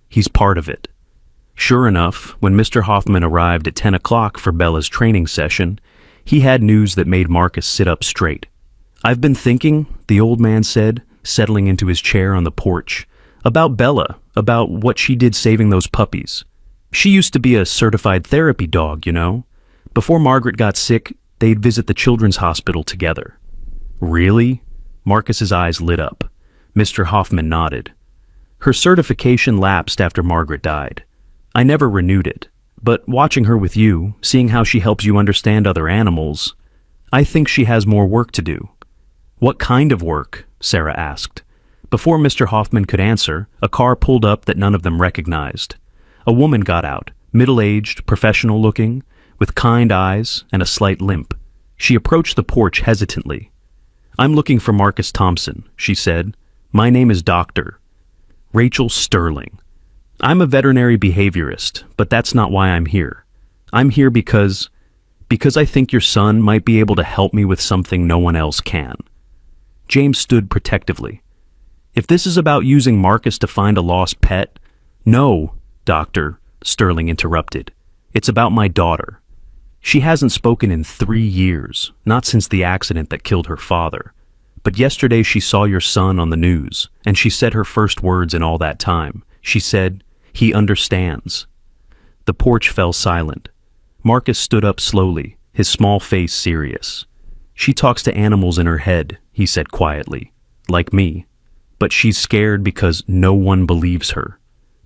He's part of it. Sure enough, when Mr. Hoffman arrived at 10 o'clock for Bella's training session, he had news that made Marcus sit up straight. I've been thinking, the old man said, settling into his chair on the porch, about Bella, about what she did saving those puppies. She used to be a certified therapy dog, you know. Before Margaret got sick, they'd visit the children's hospital together. Really? Marcus's eyes lit up. Mr. Hoffman nodded. Her certification lapsed after Margaret died. I never renewed it, but watching her with you, seeing how she helps you understand other animals, I think she has more work to do. What kind of work? Sarah asked. Before Mr. Hoffman could answer, a car pulled up that none of them recognized. A woman got out, middle-aged, professional-looking, with kind eyes and a slight limp. She approached the porch hesitantly. I'm looking for Marcus Thompson, she said. My name is Dr. Rachel Sterling. I'm a veterinary behaviorist, but that's not why I'm here. I'm here because I think your son might be able to help me with something no one else can. James stood protectively. If this is about using Marcus to find a lost pet, no, Doctor, Sterling interrupted. It's about my daughter. She hasn't spoken in 3 years, not since the accident that killed her father. But yesterday she saw your son on the news, and she said her first words in all that time. She said, he understands. The porch fell silent. Marcus stood up slowly, his small face serious. She talks to animals in her head, he said quietly, like me. But she's scared because no one believes her.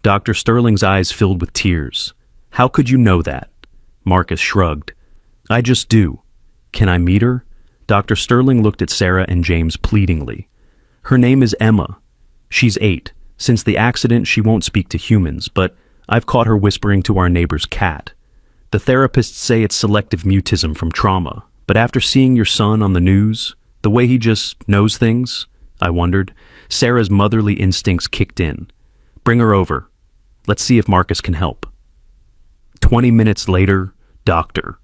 Dr. Sterling's eyes filled with tears. How could you know that? Marcus shrugged. I just do. Can I meet her? Dr. Sterling looked at Sarah and James pleadingly. Her name is Emma. She's 8. Since the accident, she won't speak to humans, but I've caught her whispering to our neighbor's cat. The therapists say it's selective mutism from trauma, but after seeing your son on the news, the way he just knows things, I wondered, Sarah's motherly instincts kicked in. Bring her over. Let's see if Marcus can help. 20 minutes later, Dr.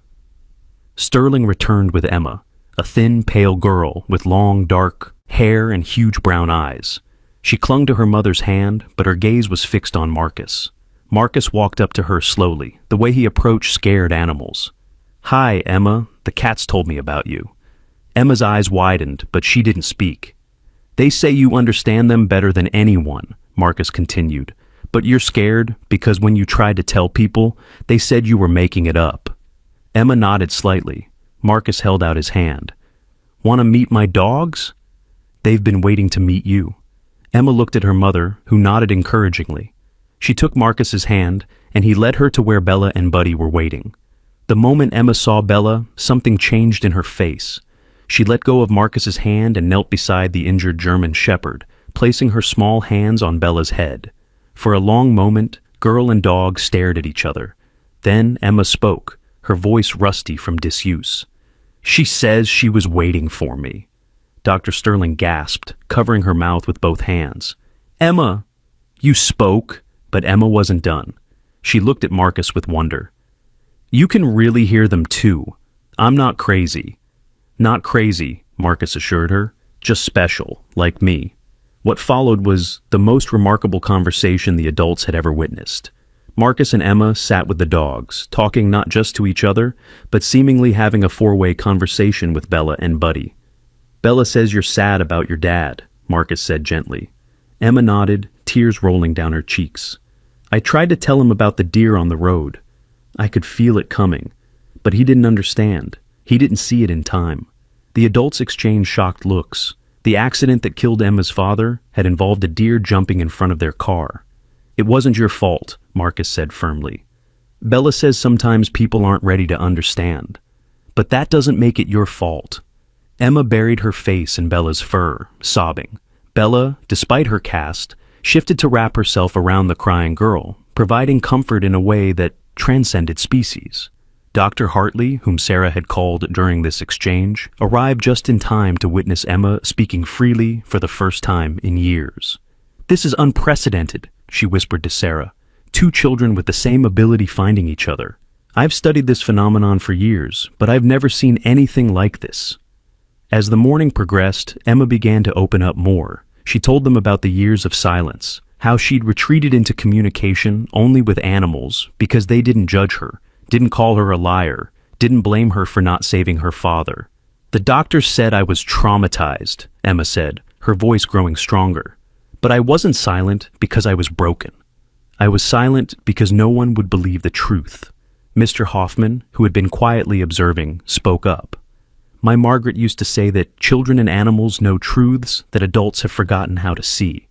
Sterling returned with Emma, a thin, pale girl with long, dark hair and huge brown eyes. She clung to her mother's hand, but her gaze was fixed on Marcus. Marcus walked up to her slowly, the way he approached scared animals. Hi, Emma. The cats told me about you. Emma's eyes widened, but she didn't speak. They say you understand them better than anyone, Marcus continued. But you're scared because when you tried to tell people, they said you were making it up. Emma nodded slightly. Marcus held out his hand. Want to meet my dogs? They've been waiting to meet you. Emma looked at her mother, who nodded encouragingly. She took Marcus's hand, and he led her to where Bella and Buddy were waiting. The moment Emma saw Bella, something changed in her face. She let go of Marcus's hand and knelt beside the injured German shepherd, placing her small hands on Bella's head. For a long moment, girl and dog stared at each other. Then Emma spoke, her voice rusty from disuse. "She says she was waiting for me." Dr. Sterling gasped, covering her mouth with both hands. "Emma!" "You spoke," but Emma wasn't done. She looked at Marcus with wonder. "You can really hear them too. I'm not crazy." "Not crazy," Marcus assured her. "Just special, like me." What followed was the most remarkable conversation the adults had ever witnessed. Marcus and Emma sat with the dogs, talking not just to each other, but seemingly having a four-way conversation with Bella and Buddy. "Bella says you're sad about your dad," Marcus said gently. Emma nodded, tears rolling down her cheeks. "I tried to tell him about the deer on the road. I could feel it coming, but he didn't understand. He didn't see it in time." The adults exchanged shocked looks. The accident that killed Emma's father had involved a deer jumping in front of their car. "It wasn't your fault," Marcus said firmly. "Bella says sometimes people aren't ready to understand. But that doesn't make it your fault." Emma buried her face in Bella's fur, sobbing. Bella, despite her cast, shifted to wrap herself around the crying girl, providing comfort in a way that transcended species. Dr. Hartley, whom Sarah had called during this exchange, arrived just in time to witness Emma speaking freely for the first time in years. "This is unprecedented," she whispered to Sarah. "Two children with the same ability finding each other. I've studied this phenomenon for years, but I've never seen anything like this." As the morning progressed, Emma began to open up more. She told them about the years of silence, how she'd retreated into communication only with animals because they didn't judge her, didn't call her a liar, didn't blame her for not saving her father. "The doctor said I was traumatized," Emma said, her voice growing stronger. "But I wasn't silent because I was broken. I was silent because no one would believe the truth." Mr. Hoffman, who had been quietly observing, spoke up. "My Margaret used to say that children and animals know truths that adults have forgotten how to see."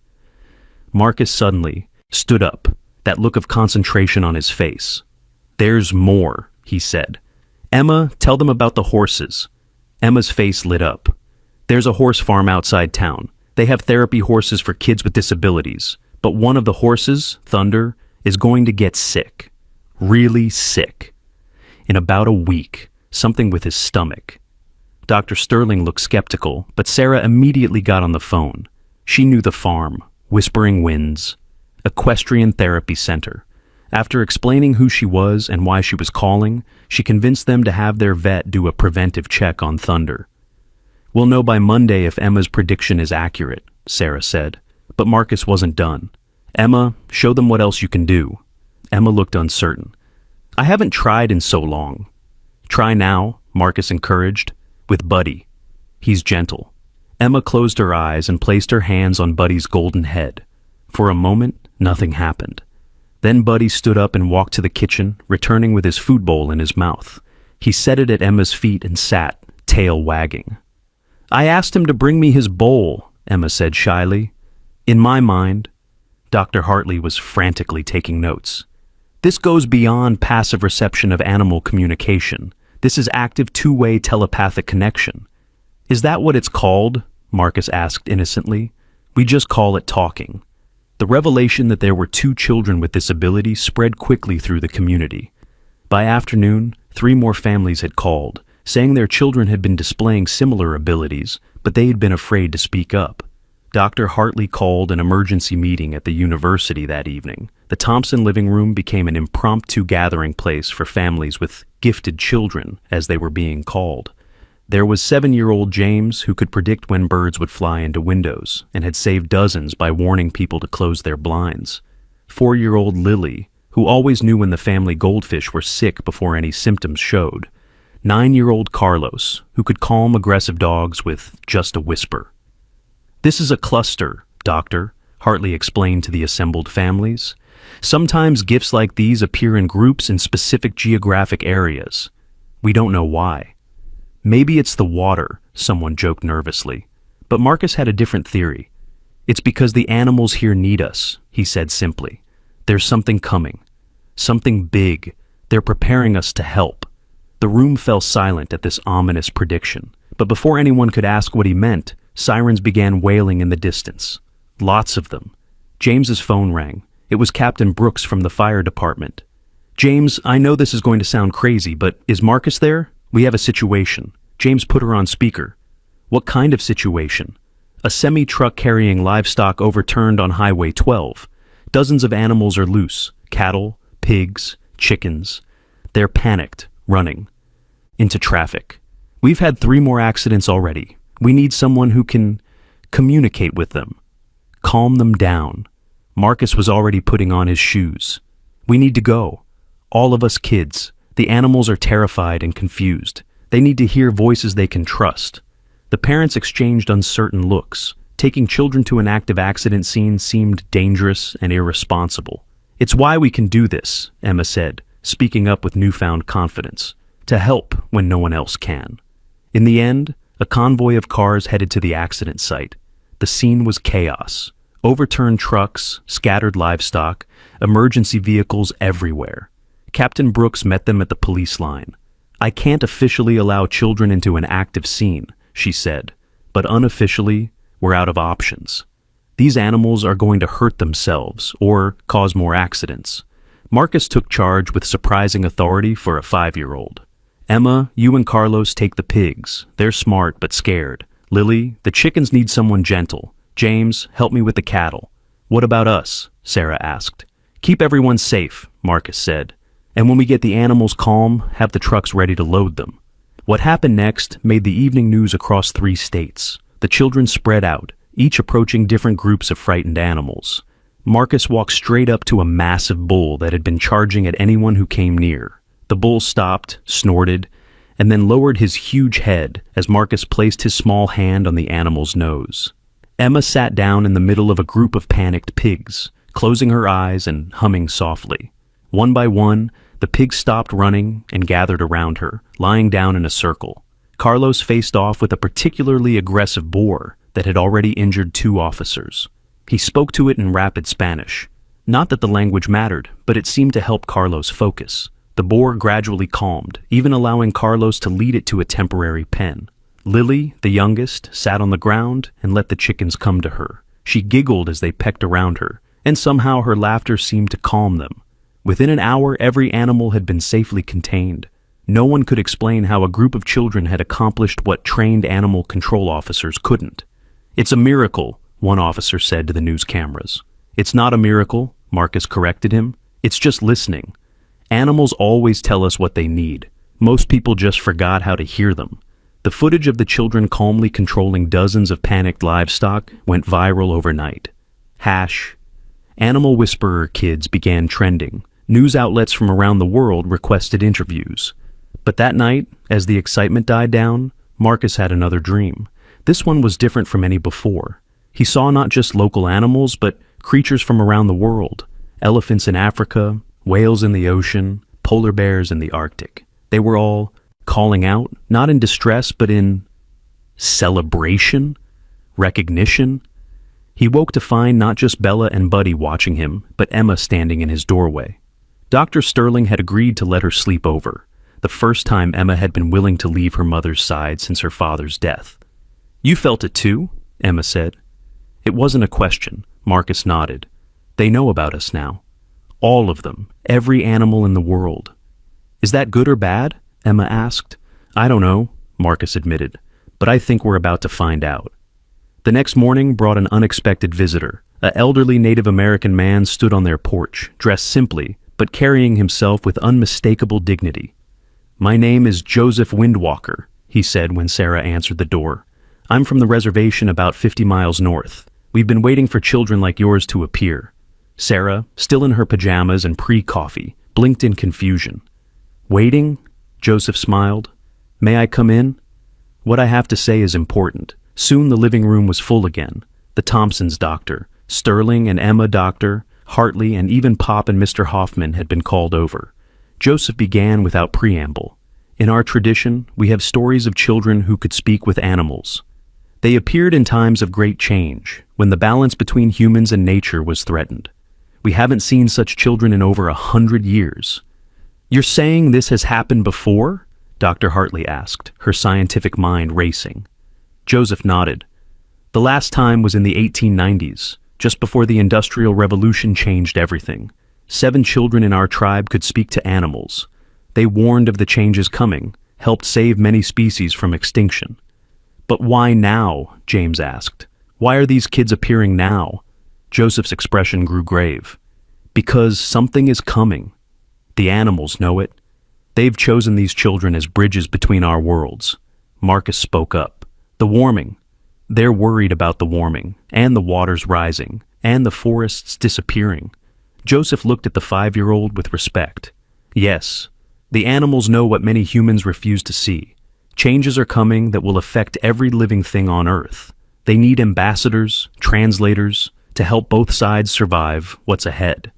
Marcus suddenly stood up, that look of concentration on his face. "There's more," he said. "Emma, tell them about the horses." Emma's face lit up. "There's a horse farm outside town. They have therapy horses for kids with disabilities. But one of the horses, Thunder, is going to get sick. Really sick. In about a week, something with his stomach." Dr. Sterling looked skeptical, but Sarah immediately got on the phone. She knew the farm, Whispering Winds, Equestrian Therapy Center. After explaining who she was and why she was calling, she convinced them to have their vet do a preventive check on Thunder. "We'll know by Monday if Emma's prediction is accurate," Sarah said. But Marcus wasn't done. "Emma, show them what else you can do." Emma looked uncertain. "I haven't tried in so long." "Try now," Marcus encouraged, "with Buddy. He's gentle." Emma closed her eyes and placed her hands on Buddy's golden head. For a moment, nothing happened. Then Buddy stood up and walked to the kitchen, returning with his food bowl in his mouth. He set it at Emma's feet and sat, tail wagging. "I asked him to bring me his bowl," Emma said shyly. "In my mind," Dr. Hartley was frantically taking notes, "this goes beyond passive reception of animal communication. This is active two-way telepathic connection." "Is that what it's called?" Marcus asked innocently. "We just call it talking." The revelation that there were two children with this ability spread quickly through the community. By afternoon, 3 more families had called, saying their children had been displaying similar abilities, but they had been afraid to speak up. Dr. Hartley called an emergency meeting at the university that evening. The Thompson living room became an impromptu gathering place for families with gifted children, as they were being called. There was 7-year-old James, who could predict when birds would fly into windows, and had saved dozens by warning people to close their blinds. 4-year-old Lily, who always knew when the family goldfish were sick before any symptoms showed. 9-year-old Carlos, who could calm aggressive dogs with just a whisper. "This is a cluster, Doctor," Hartley explained to the assembled families. "Sometimes gifts like these appear in groups in specific geographic areas. We don't know why." "Maybe it's the water," someone joked nervously. But Marcus had a different theory. "It's because the animals here need us," he said simply. "There's something coming." Something big. They're preparing us to help. The room fell silent at this ominous prediction. But before anyone could ask what he meant, sirens began wailing in the distance. Lots of them. James's phone rang. It was Captain Brooks from the fire department. "James, I know this is going to sound crazy, but is Marcus there? We have a situation." James put her on speaker. "What kind of situation?" "A semi-truck carrying livestock overturned on Highway 12. Dozens of animals are loose. Cattle, pigs, chickens. They're panicked, running into traffic. We've had 3 more accidents already. We need someone who can communicate with them. Calm them down." Marcus was already putting on his shoes. "We need to go. All of us kids. The animals are terrified and confused. They need to hear voices they can trust." The parents exchanged uncertain looks. Taking children to an active accident scene seemed dangerous and irresponsible. "It's why we can do this," Emma said, speaking up with newfound confidence. "To help when no one else can." In the end, a convoy of cars headed to the accident site. The scene was chaos. Overturned trucks, scattered livestock, emergency vehicles everywhere. Captain Brooks met them at the police line. "I can't officially allow children into an active scene," she said, "but unofficially, we're out of options. These animals are going to hurt themselves or cause more accidents." Marcus took charge with surprising authority for a 5-year-old. "Emma, you and Carlos take the pigs. They're smart but scared. Lily, the chickens need someone gentle. James, help me with the cattle." "What about us?" Sarah asked. "Keep everyone safe," Marcus said. "And when we get the animals calm, have the trucks ready to load them." What happened next made the evening news across 3 states. The children spread out, each approaching different groups of frightened animals. Marcus walked straight up to a massive bull that had been charging at anyone who came near. The bull stopped, snorted, and then lowered his huge head as Marcus placed his small hand on the animal's nose. Emma sat down in the middle of a group of panicked pigs, closing her eyes and humming softly. One by one, the pigs stopped running and gathered around her, lying down in a circle. Carlos faced off with a particularly aggressive boar that had already injured 2 officers. He spoke to it in rapid Spanish. Not that the language mattered, but it seemed to help Carlos focus. The boar gradually calmed, even allowing Carlos to lead it to a temporary pen. Lily, the youngest, sat on the ground and let the chickens come to her. She giggled as they pecked around her, and somehow her laughter seemed to calm them. Within an hour, every animal had been safely contained. No one could explain how a group of children had accomplished what trained animal control officers couldn't. "It's a miracle," one officer said to the news cameras. "It's not a miracle," Marcus corrected him. "It's just listening. Animals always tell us what they need. Most people just forgot how to hear them." The footage of the children calmly controlling dozens of panicked livestock went viral overnight. Animal Whisperer Kids began trending. News outlets from around the world requested interviews. But that night, as the excitement died down, Marcus had another dream. This one was different from any before. He saw not just local animals, but creatures from around the world. Elephants in Africa, whales in the ocean, polar bears in the Arctic. They were all calling out, not in distress, but in celebration, recognition. He woke to find not just Bella and Buddy watching him, but Emma standing in his doorway. Dr. Sterling had agreed to let her sleep over, the first time Emma had been willing to leave her mother's side since her father's death. "You felt it too?" Emma said. It wasn't a question. Marcus nodded. "They know about us now. All of them, every animal in the world." "Is that good or bad?" Emma asked. "I don't know," Marcus admitted, "but I think we're about to find out." The next morning brought an unexpected visitor. An elderly Native American man stood on their porch, dressed simply, but carrying himself with unmistakable dignity. "My name is Joseph Windwalker," he said when Sarah answered the door. "I'm from the reservation about 50 miles north. We've been waiting for children like yours to appear." Sarah, still in her pajamas and pre-coffee, blinked in confusion. "Waiting?" Joseph smiled. "May I come in? What I have to say is important." Soon the living room was full again. The Thompsons doctor, Sterling and Emma doctor, Hartley, and even Pop and Mr. Hoffman had been called over. Joseph began without preamble. "In our tradition, we have stories of children who could speak with animals. They appeared in times of great change, when the balance between humans and nature was threatened. We haven't seen such children in over 100 years. You're saying this has happened before? Dr. Hartley asked, her scientific mind racing. Joseph nodded. The last time was in the 1890s, just before the Industrial Revolution changed everything. 7 children in our tribe could speak to animals. They warned of the changes coming, helped save many species from extinction. But why now? James asked. Why are these kids appearing now? Joseph's expression grew grave. Because something is coming. The animals know it. They've chosen these children as bridges between our worlds. Marcus spoke up. The warming. They're worried about the warming, and the waters rising, and the forests disappearing. Joseph looked at the 5-year-old with respect. Yes, the animals know what many humans refuse to see. Changes are coming that will affect every living thing on Earth. They need ambassadors, translators, to help both sides survive what's ahead.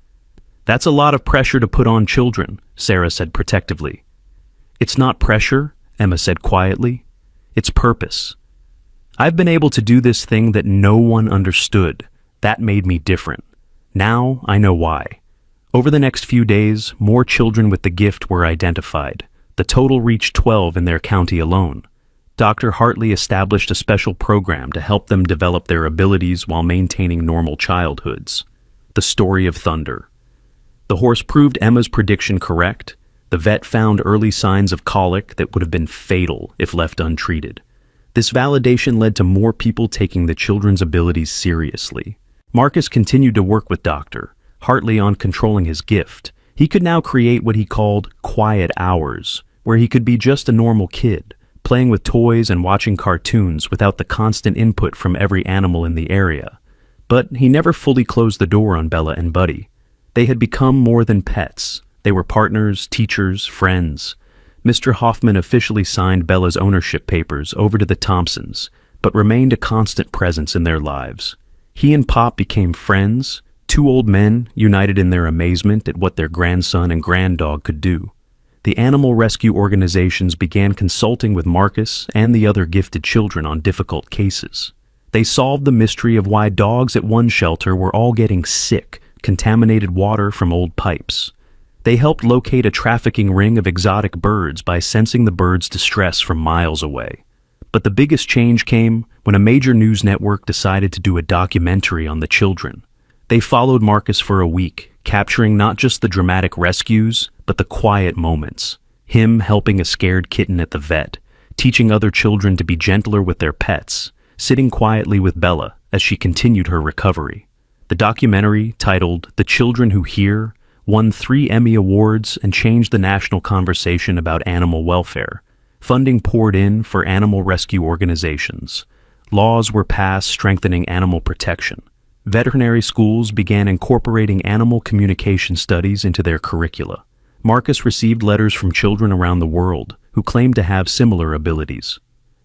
That's a lot of pressure to put on children, Sarah said protectively. It's not pressure, Emma said quietly. It's purpose. I've been able to do this thing that no one understood. That made me different. Now I know why. Over the next few days, more children with the gift were identified. The total reached 12 in their county alone. Dr. Hartley established a special program to help them develop their abilities while maintaining normal childhoods. The story of thunder. The horse proved Emma's prediction correct. The vet found early signs of colic that would have been fatal if left untreated. This validation led to more people taking the children's abilities seriously. Marcus continued to work with Dr. Hartley on controlling his gift. He could now create what he called quiet hours, where he could be just a normal kid, playing with toys and watching cartoons without the constant input from every animal in the area. But he never fully closed the door on Bella and Buddy. They had become more than pets. They were partners, teachers, friends. Mr. Hoffman officially signed Bella's ownership papers over to the Thompsons, but remained a constant presence in their lives. He and Pop became friends, 2 old men united in their amazement at what their grandson and granddog could do. The animal rescue organizations began consulting with Marcus and the other gifted children on difficult cases. They solved the mystery of why dogs at one shelter were all getting sick, contaminated water from old pipes. They helped locate a trafficking ring of exotic birds by sensing the birds' distress from miles away. But the biggest change came when a major news network decided to do a documentary on the children. They followed Marcus for a week, capturing not just the dramatic rescues, but the quiet moments. Him helping a scared kitten at the vet, teaching other children to be gentler with their pets, sitting quietly with Bella as she continued her recovery. The documentary, titled The Children Who Hear, won 3 Emmy Awards and changed the national conversation about animal welfare. Funding poured in for animal rescue organizations. Laws were passed strengthening animal protection. Veterinary schools began incorporating animal communication studies into their curricula. Marcus received letters from children around the world who claimed to have similar abilities.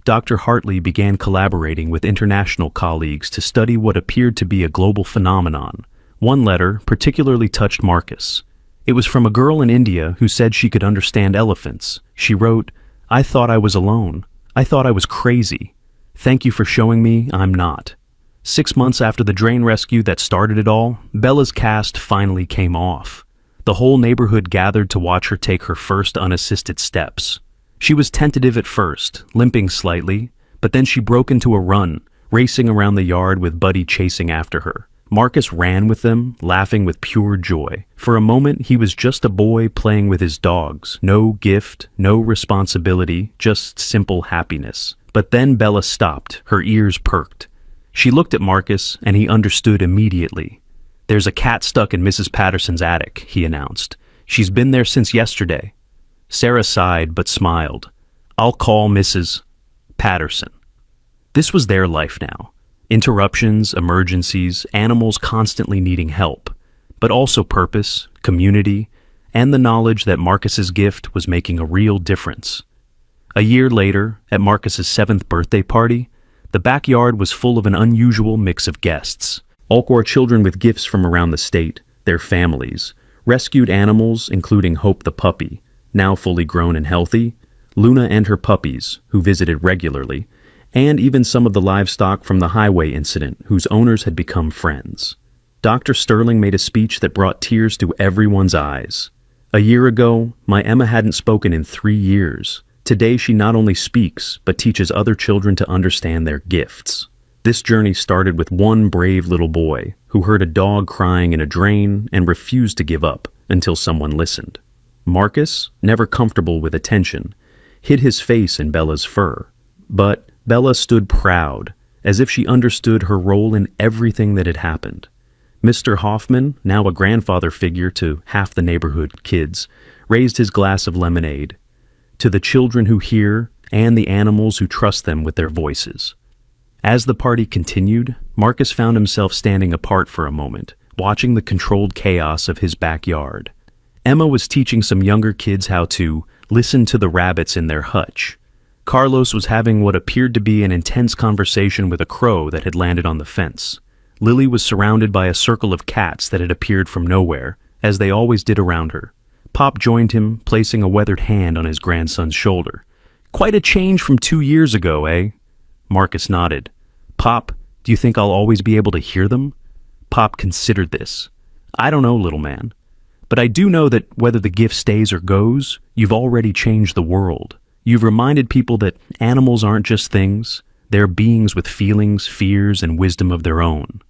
Dr. Hartley began collaborating with international colleagues to study what appeared to be a global phenomenon. One letter particularly touched Marcus. It was from a girl in India who said she could understand elephants. She wrote, "I thought I was alone. I thought I was crazy. Thank you for showing me I'm not." 6 months after the drain rescue that started it all, Bella's cast finally came off. The whole neighborhood gathered to watch her take her first unassisted steps. She was tentative at first, limping slightly, but then she broke into a run, racing around the yard with Buddy chasing after her. Marcus ran with them, laughing with pure joy. For a moment, he was just a boy playing with his dogs. No gift, no responsibility, just simple happiness. But then Bella stopped, her ears perked. She looked at Marcus, and he understood immediately. "There's a cat stuck in Mrs. Patterson's attic," he announced. "She's been there since yesterday." Sarah sighed but smiled. "I'll call Mrs. Patterson." This was their life now. Interruptions, emergencies, animals constantly needing help, but also purpose, community, and the knowledge that Marcus's gift was making a real difference. A year later, at Marcus's 7th birthday party, the backyard was full of an unusual mix of guests. All were children with gifts from around the state, their families, rescued animals including Hope the puppy, now fully grown and healthy, Luna and her puppies, who visited regularly, and even some of the livestock from the highway incident whose owners had become friends. Dr. Sterling made a speech that brought tears to everyone's eyes. A year ago, my Emma hadn't spoken in 3 years. Today she not only speaks, but teaches other children to understand their gifts. This journey started with one brave little boy who heard a dog crying in a drain and refused to give up until someone listened. Marcus, never comfortable with attention, hid his face in Bella's fur. But Bella stood proud, as if she understood her role in everything that had happened. Mr. Hoffman, now a grandfather figure to half the neighborhood kids, raised his glass of lemonade. To the children who hear and the animals who trust them with their voices. As the party continued, Marcus found himself standing apart for a moment, watching the controlled chaos of his backyard. Emma was teaching some younger kids how to listen to the rabbits in their hutch. Carlos was having what appeared to be an intense conversation with a crow that had landed on the fence. Lily was surrounded by a circle of cats that had appeared from nowhere, as they always did around her. Pop joined him, placing a weathered hand on his grandson's shoulder. "Quite a change from 2 years ago, eh?" Marcus nodded. "Pop, do you think I'll always be able to hear them?" Pop considered this. "I don't know, little man. But I do know that whether the gift stays or goes, you've already changed the world. You've reminded people that animals aren't just things. They're beings with feelings, fears, and wisdom of their own.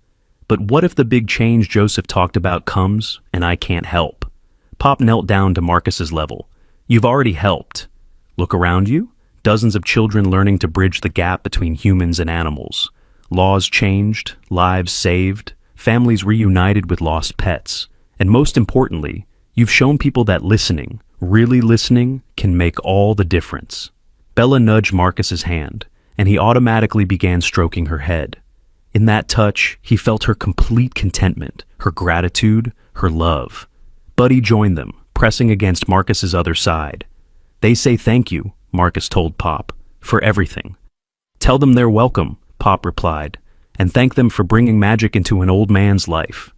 But what if the big change Joseph talked about comes, and I can't help?" Pop knelt down to Marcus's level. "You've already helped. Look around you. Dozens of children learning to bridge the gap between humans and animals. Laws changed, lives saved, families reunited with lost pets. And most importantly, you've shown people that listening, really listening, can make all the difference." Bella nudged Marcus's hand, and he automatically began stroking her head. In that touch, he felt her complete contentment, her gratitude, her love. Buddy joined them, pressing against Marcus's other side. "They say thank you," Marcus told Pop, "for everything." "Tell them they're welcome," Pop replied, "and thank them for bringing magic into an old man's life."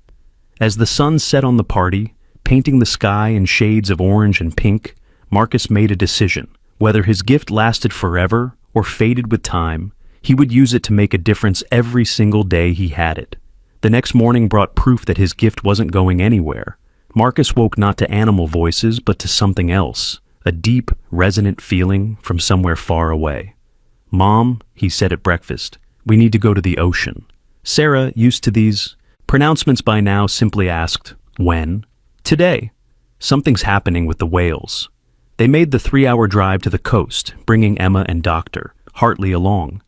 As the sun set on the party, painting the sky in shades of orange and pink, Marcus made a decision. Whether his gift lasted forever or faded with time, he would use it to make a difference every single day he had it. The next morning brought proof that his gift wasn't going anywhere. Marcus woke not to animal voices, but to something else, a deep, resonant feeling from somewhere far away. "Mom," he said at breakfast, "we need to go to the ocean." Sarah, used to these pronouncements by now, simply asked, "When?" "Today. Something's happening with the whales." They made the 3-hour drive to the coast, bringing Emma and Dr. Hartley along.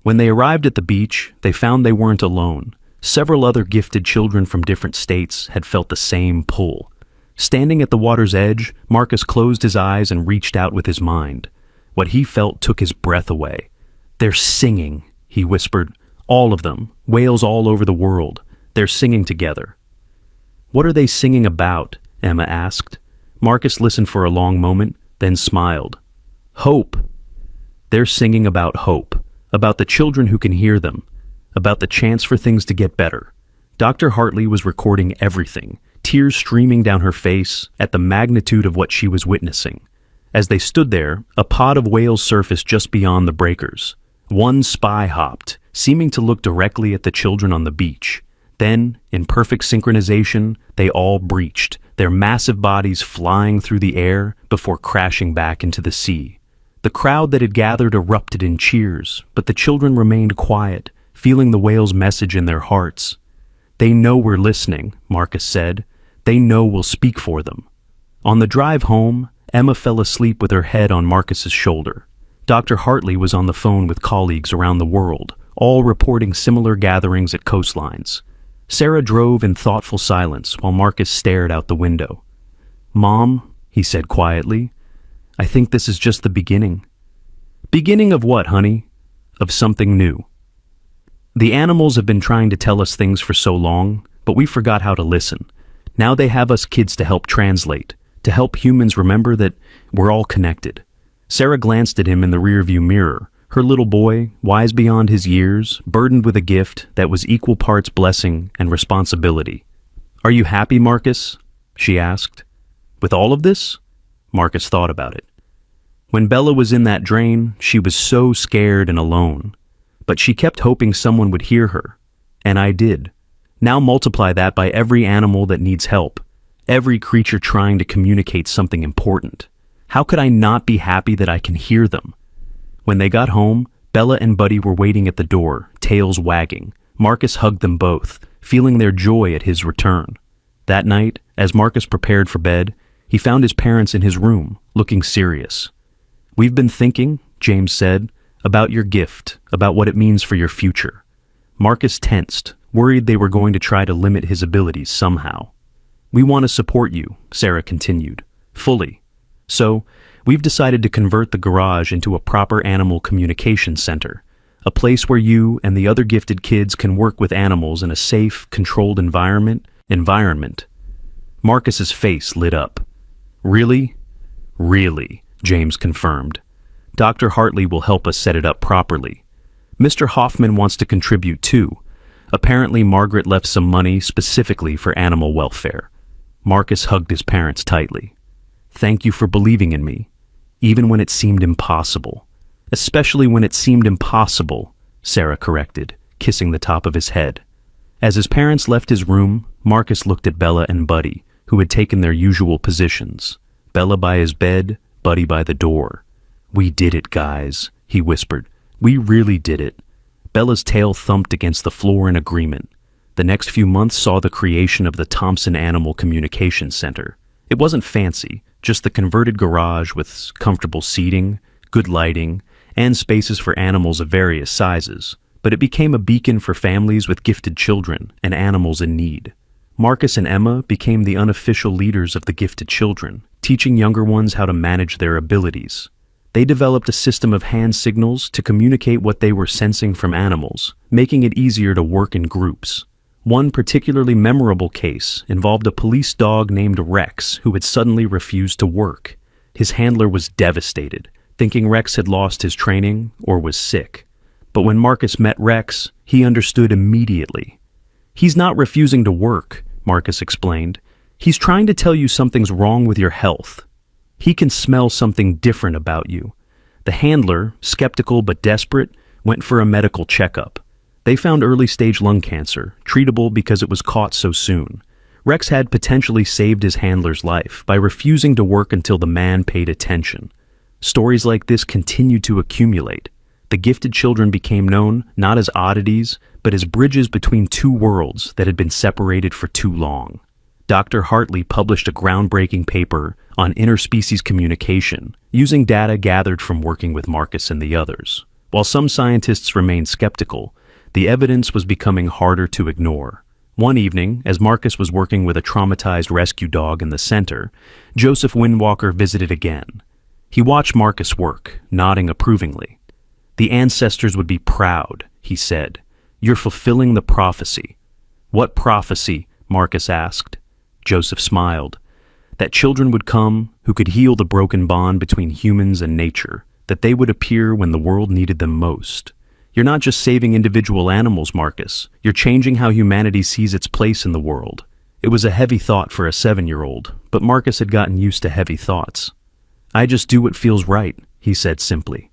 When they arrived at the beach, they found they weren't alone. Several other gifted children from different states had felt the same pull. Standing at the water's edge, Marcus closed his eyes and reached out with his mind. What he felt took his breath away. "They're singing," he whispered. "All of them, whales all over the world. They're singing together." "What are they singing about?" Emma asked. Marcus listened for a long moment, then smiled. "Hope. They're singing about hope, about the children who can hear them, about the chance for things to get better." Dr. Hartley was recording everything, tears streaming down her face at the magnitude of what she was witnessing. As they stood there, a pod of whales surfaced just beyond the breakers. One spy hopped, seeming to look directly at the children on the beach. Then, in perfect synchronization, they all breached, their massive bodies flying through the air before crashing back into the sea. The crowd that had gathered erupted in cheers, but the children remained quiet, feeling the whale's message in their hearts. "They know we're listening," Marcus said. "They know we'll speak for them." On the drive home, Emma fell asleep with her head on Marcus's shoulder. Dr. Hartley was on the phone with colleagues around the world, all reporting similar gatherings at coastlines. Sarah drove in thoughtful silence while Marcus stared out the window. "Mom," he said quietly, "I think this is just the beginning." "Beginning of what, honey?" "Of something new. The animals have been trying to tell us things for so long, but we forgot how to listen. Now they have us kids to help translate, to help humans remember that we're all connected." Sarah glanced at him in the rearview mirror, her little boy, wise beyond his years, burdened with a gift that was equal parts blessing and responsibility. "Are you happy, Marcus?" she asked. "With all of this?" Marcus thought about it. When Bella was in that drain, she was so scared and alone. But she kept hoping someone would hear her. And I did. Now multiply that by every animal that needs help, every creature trying to communicate something important. How could I not be happy that I can hear them? When they got home, Bella and Buddy were waiting at the door, tails wagging. Marcus hugged them both, feeling their joy at his return. That night, as Marcus prepared for bed, he found his parents in his room, looking serious. "We've been thinking," James said, "about your gift, about what it means for your future." Marcus tensed, worried they were going to try to limit his abilities somehow. "We want to support you," Sarah continued, "fully. So, we've decided to convert the garage into a proper animal communication center, a place where you and the other gifted kids can work with animals in a safe, controlled environment. Marcus's face lit up. "Really?" "Really," James confirmed. "Dr. Hartley will help us set it up properly. Mr. Hoffman wants to contribute too. Apparently Margaret left some money specifically for animal welfare." Marcus hugged his parents tightly. "Thank you for believing in me, even when it seemed impossible." "Especially when it seemed impossible," Sarah corrected, kissing the top of his head. As his parents left his room, Marcus looked at Bella and Buddy, who had taken their usual positions. Bella by his bed, Buddy by the door. "We did it, guys," he whispered. "We really did it." Bella's tail thumped against the floor in agreement. The next few months saw the creation of the Thompson Animal Communication Center. It wasn't fancy, just the converted garage with comfortable seating, good lighting, and spaces for animals of various sizes. But it became a beacon for families with gifted children and animals in need. Marcus and Emma became the unofficial leaders of the gifted children, teaching younger ones how to manage their abilities. They developed a system of hand signals to communicate what they were sensing from animals, making it easier to work in groups. One particularly memorable case involved a police dog named Rex who had suddenly refused to work. His handler was devastated, thinking Rex had lost his training or was sick. But when Marcus met Rex, he understood immediately. "He's not refusing to work," Marcus explained. "He's trying to tell you something's wrong with your health. He can smell something different about you." The handler, skeptical but desperate, went for a medical checkup. They found early-stage lung cancer, treatable because it was caught so soon. Rex had potentially saved his handler's life by refusing to work until the man paid attention. Stories like this continued to accumulate. The gifted children became known not as oddities, but as bridges between two worlds that had been separated for too long. Dr. Hartley published a groundbreaking paper on interspecies communication, using data gathered from working with Marcus and the others. While some scientists remained skeptical, the evidence was becoming harder to ignore. One evening, as Marcus was working with a traumatized rescue dog in the center, Joseph Windwalker visited again. He watched Marcus work, nodding approvingly. "The ancestors would be proud," he said. "You're fulfilling the prophecy." "What prophecy?" Marcus asked. Joseph smiled. "That children would come who could heal the broken bond between humans and nature, that they would appear when the world needed them most. You're not just saving individual animals, Marcus. You're changing how humanity sees its place in the world." It was a heavy thought for a 7-year-old, but Marcus had gotten used to heavy thoughts. "I just do what feels right," he said simply.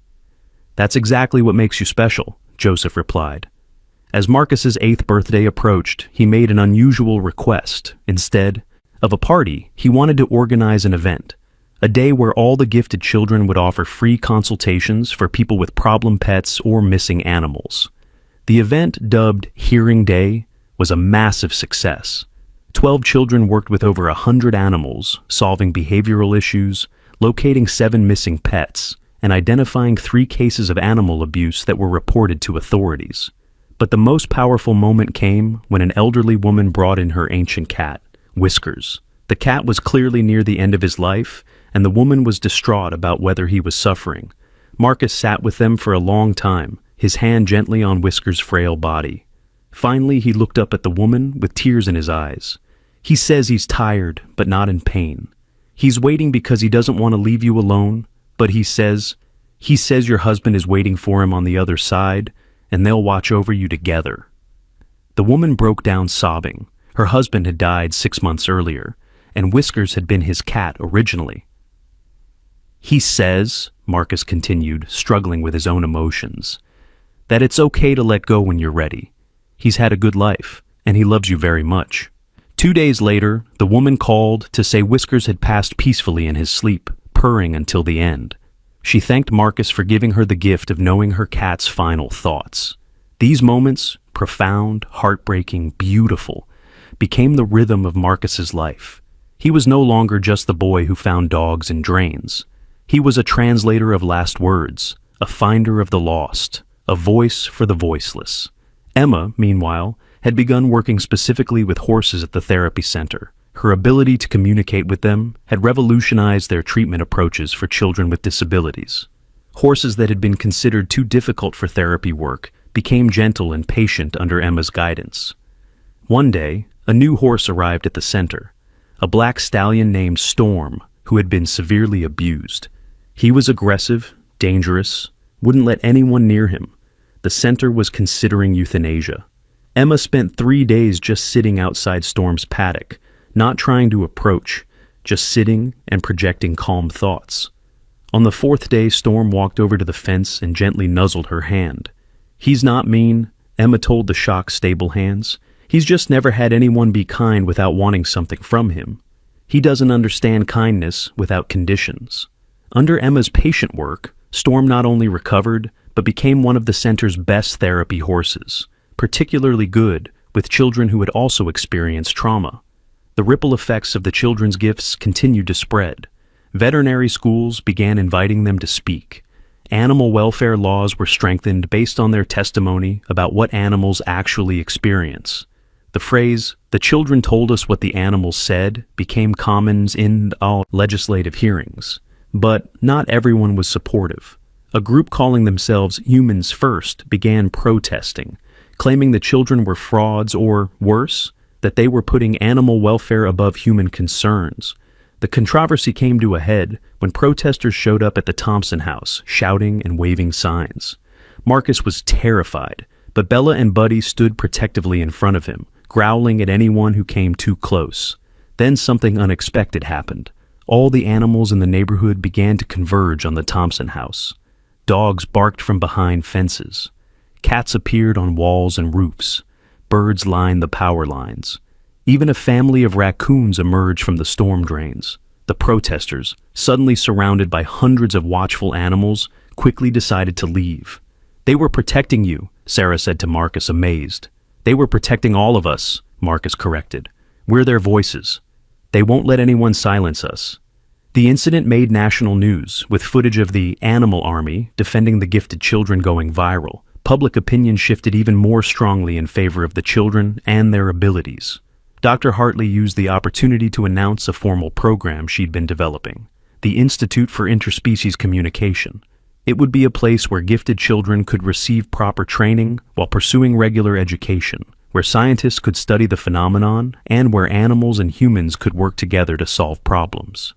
"That's exactly what makes you special," Joseph replied. As Marcus's 8th birthday approached, he made an unusual request. Instead of a party, he wanted to organize an event, a day where all the gifted children would offer free consultations for people with problem pets or missing animals. The event, dubbed Hearing Day, was a massive success. 12 children worked with over 100 animals, solving behavioral issues, locating 7 missing pets, and identifying 3 cases of animal abuse that were reported to authorities. But the most powerful moment came when an elderly woman brought in her ancient cat, Whiskers. The cat was clearly near the end of his life, and the woman was distraught about whether he was suffering. Marcus sat with them for a long time, his hand gently on Whiskers' frail body. Finally, he looked up at the woman with tears in his eyes. "He says he's tired, but not in pain. He's waiting because he doesn't want to leave you alone, but he says your husband is waiting for him on the other side, and they'll watch over you together." The woman broke down sobbing. Her husband had died 6 months earlier, and Whiskers had been his cat originally. "He says," Marcus continued, struggling with his own emotions, "that it's okay to let go when you're ready. He's had a good life, and he loves you very much." 2 days later, the woman called to say Whiskers had passed peacefully in his sleep, purring until the end. She thanked Marcus for giving her the gift of knowing her cat's final thoughts. These moments, profound, heartbreaking, beautiful, became the rhythm of Marcus's life. He was no longer just the boy who found dogs in drains. He was a translator of last words, a finder of the lost, a voice for the voiceless. Emma, meanwhile, had begun working specifically with horses at the therapy center. Her ability to communicate with them had revolutionized their treatment approaches for children with disabilities. Horses that had been considered too difficult for therapy work became gentle and patient under Emma's guidance. One day, a new horse arrived at the center, a black stallion named Storm, who had been severely abused. He was aggressive, dangerous, wouldn't let anyone near him. The center was considering euthanasia. Emma spent 3 days just sitting outside Storm's paddock, not trying to approach, just sitting and projecting calm thoughts. On the 4th day, Storm walked over to the fence and gently nuzzled her hand. "He's not mean," Emma told the shocked stable hands. "He's just never had anyone be kind without wanting something from him. He doesn't understand kindness without conditions." Under Emma's patient work, Storm not only recovered, but became one of the center's best therapy horses, particularly good with children who had also experienced trauma. The ripple effects of the children's gifts continued to spread. Veterinary schools began inviting them to speak. Animal welfare laws were strengthened based on their testimony about what animals actually experience. The phrase, "the children told us what the animals said," became common in all legislative hearings. But not everyone was supportive. A group calling themselves Humans First began protesting, claiming the children were frauds or, worse, that they were putting animal welfare above human concerns. The controversy came to a head when protesters showed up at the Thompson house, shouting and waving signs. Marcus was terrified, but Bella and Buddy stood protectively in front of him, growling at anyone who came too close. Then something unexpected happened. All the animals in the neighborhood began to converge on the Thompson house. Dogs barked from behind fences. Cats appeared on walls and roofs. Birds lined the power lines. Even a family of raccoons emerged from the storm drains. The protesters, suddenly surrounded by hundreds of watchful animals, quickly decided to leave. "They were protecting you," Sarah said to Marcus, amazed. "They were protecting all of us," Marcus corrected. "We're their voices. They won't let anyone silence us." The incident made national news, with footage of the Animal Army defending the gifted children going viral. Public opinion shifted even more strongly in favor of the children and their abilities. Dr. Hartley used the opportunity to announce a formal program she'd been developing, the Institute for Interspecies Communication. It would be a place where gifted children could receive proper training while pursuing regular education, where scientists could study the phenomenon, and where animals and humans could work together to solve problems.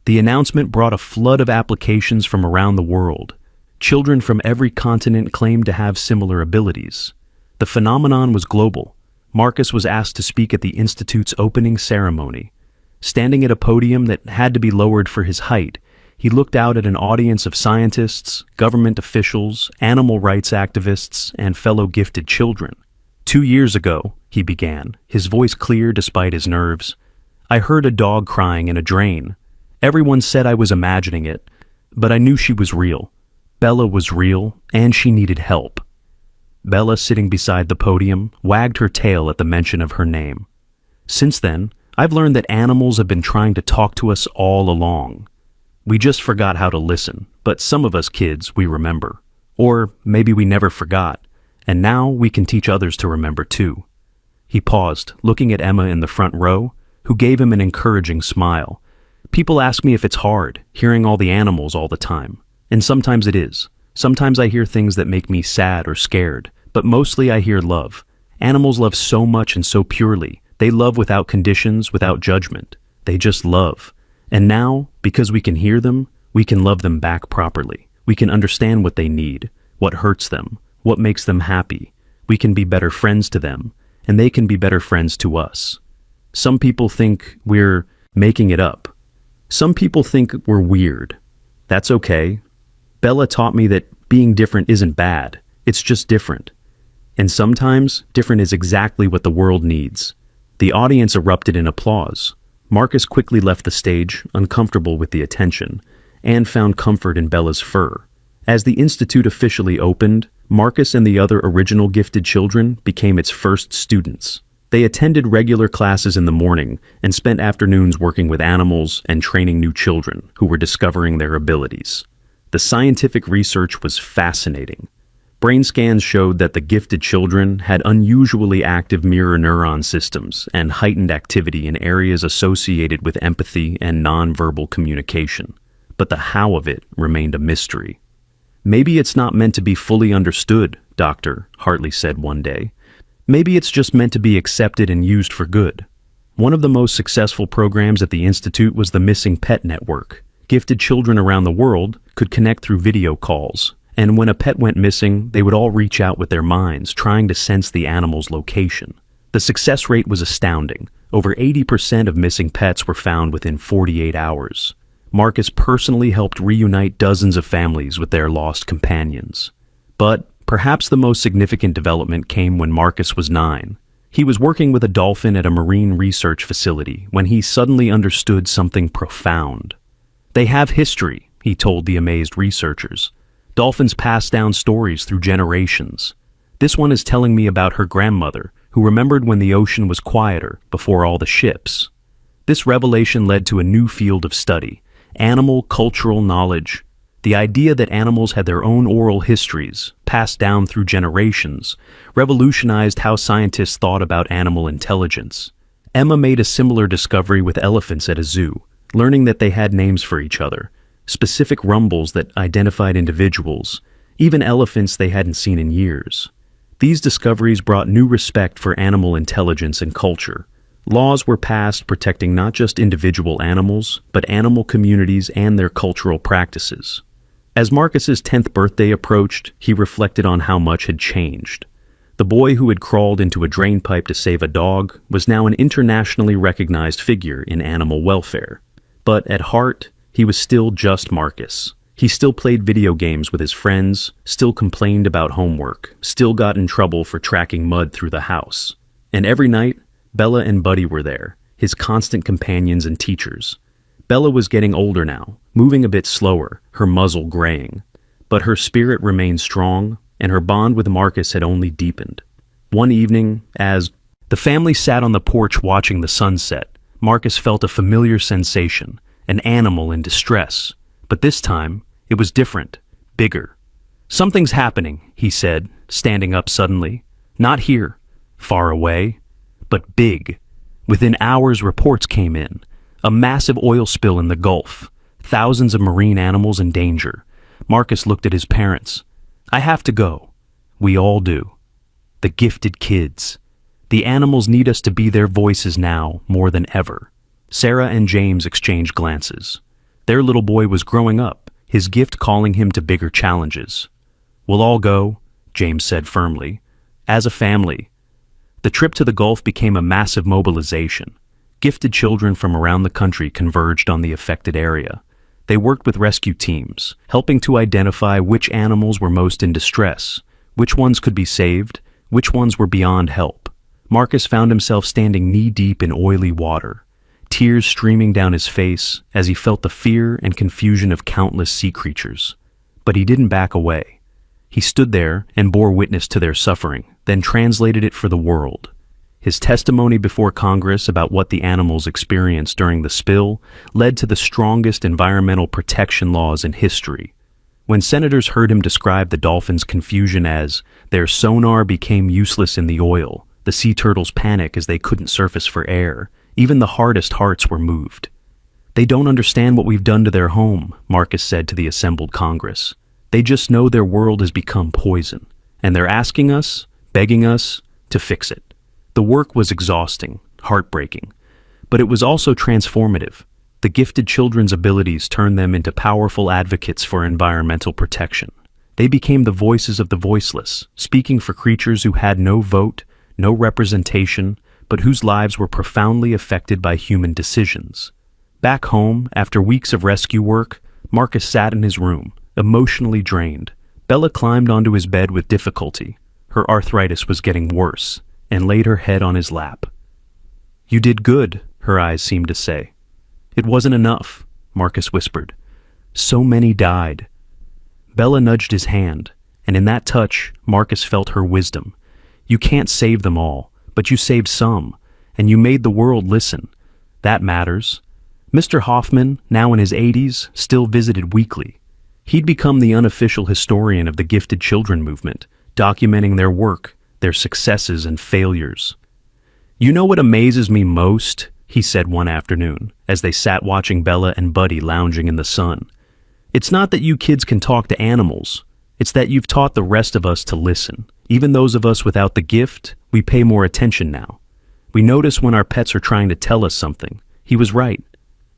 The announcement brought a flood of applications from around the world. Children from every continent claimed to have similar abilities. The phenomenon was global. Marcus was asked to speak at the Institute's opening ceremony. Standing at a podium that had to be lowered for his height, he looked out at an audience of scientists, government officials, animal rights activists, and fellow gifted children. 2 years ago, he began, his voice clear despite his nerves, "I heard a dog crying in a drain. Everyone said I was imagining it, but I knew she was real. Bella was real, and she needed help." Bella, sitting beside the podium, wagged her tail at the mention of her name. "Since then, I've learned that animals have been trying to talk to us all along. We just forgot how to listen, but some of us kids, we remember. Or maybe we never forgot, and now we can teach others to remember too." He paused, looking at Emma in the front row, who gave him an encouraging smile. "People ask me if it's hard, hearing all the animals all the time. And sometimes it is. Sometimes I hear things that make me sad or scared, but mostly I hear love. Animals love so much and so purely. They love without conditions, without judgment. They just love. And now, because we can hear them, we can love them back properly. We can understand what they need, what hurts them, what makes them happy. We can be better friends to them, and they can be better friends to us. Some people think we're making it up. Some people think we're weird. That's okay. Bella taught me that being different isn't bad. It's just different. And sometimes, different is exactly what the world needs. The audience erupted in applause. Marcus quickly left the stage, uncomfortable with the attention, and found comfort in Bella's fur. As the institute officially opened, Marcus and the other original gifted children became its first students. They attended regular classes in the morning and spent afternoons working with animals and training new children who were discovering their abilities. The scientific research was fascinating. Brain scans showed that the gifted children had unusually active mirror neuron systems and heightened activity in areas associated with empathy and nonverbal communication. But the how of it remained a mystery. "Maybe it's not meant to be fully understood," Dr. Hartley said one day. "Maybe it's just meant to be accepted and used for good." One of the most successful programs at the Institute was the Missing Pet Network. Gifted children around the world could connect through video calls, and when a pet went missing, they would all reach out with their minds, trying to sense the animal's location. The success rate was astounding. Over 80% of missing pets were found within 48 hours. Marcus personally helped reunite dozens of families with their lost companions. But perhaps the most significant development came when Marcus was 9. He was working with a dolphin at a marine research facility when he suddenly understood something profound. "They have history," he told the amazed researchers. "Dolphins pass down stories through generations. This one is telling me about her grandmother, who remembered when the ocean was quieter before all the ships." This revelation led to a new field of study: animal cultural knowledge. The idea that animals had their own oral histories, passed down through generations, revolutionized how scientists thought about animal intelligence. Emma made a similar discovery with elephants at a zoo, learning that they had names for each other, specific rumbles that identified individuals, even elephants they hadn't seen in years. These discoveries brought new respect for animal intelligence and culture. Laws were passed protecting not just individual animals, but animal communities and their cultural practices. As Marcus's 10th birthday approached, he reflected on how much had changed. The boy who had crawled into a drain pipe to save a dog was now an internationally recognized figure in animal welfare. But at heart, he was still just Marcus. He still played video games with his friends, still complained about homework, still got in trouble for tracking mud through the house. And every night, Bella and Buddy were there, his constant companions and teachers. Bella was getting older now, moving a bit slower, her muzzle graying. But her spirit remained strong, and her bond with Marcus had only deepened. One evening, as the family sat on the porch watching the sunset, Marcus felt a familiar sensation, an animal in distress. But this time, it was different, bigger. "Something's happening," he said, standing up suddenly. "Not here, far away, but big." Within hours, reports came in. A massive oil spill in the Gulf. Thousands of marine animals in danger. Marcus looked at his parents. "I have to go." "We all do." The gifted kids. The animals need us to be their voices now more than ever. Sarah and James exchanged glances. Their little boy was growing up, his gift calling him to bigger challenges. "We'll all go," James said firmly. "As a family." The trip to the Gulf became a massive mobilization. Gifted children from around the country converged on the affected area. They worked with rescue teams, helping to identify which animals were most in distress, which ones could be saved, which ones were beyond help. Marcus found himself standing knee-deep in oily water, tears streaming down his face as he felt the fear and confusion of countless sea creatures. But he didn't back away. He stood there and bore witness to their suffering, then translated it for the world. His testimony before Congress about what the animals experienced during the spill led to the strongest environmental protection laws in history. When senators heard him describe the dolphins' confusion as their sonar became useless in the oil, the sea turtles' panic as they couldn't surface for air, even the hardest hearts were moved. "They don't understand what we've done to their home," Marcus said to the assembled Congress. "They just know their world has become poison, and they're asking us, begging us, to fix it." The work was exhausting, heartbreaking, but it was also transformative. The gifted children's abilities turned them into powerful advocates for environmental protection. They became the voices of the voiceless, speaking for creatures who had no vote, no representation, but whose lives were profoundly affected by human decisions. Back home, after weeks of rescue work, Marcus sat in his room, emotionally drained. Bella climbed onto his bed with difficulty. Her arthritis was getting worse, and laid her head on his lap. "You did good," her eyes seemed to say. "It wasn't enough," Marcus whispered. "So many died." Bella nudged his hand, and in that touch, Marcus felt her wisdom. "You can't save them all, but you saved some, and you made the world listen. That matters." Mr. Hoffman, now in his 80s, still visited weekly. He'd become the unofficial historian of the gifted children movement, documenting their work, their successes and failures. "You know what amazes me most?" he said one afternoon, as they sat watching Bella and Buddy lounging in the sun. "It's not that you kids can talk to animals. It's that you've taught the rest of us to listen. Even those of us without the gift, we pay more attention now. We notice when our pets are trying to tell us something." He was right.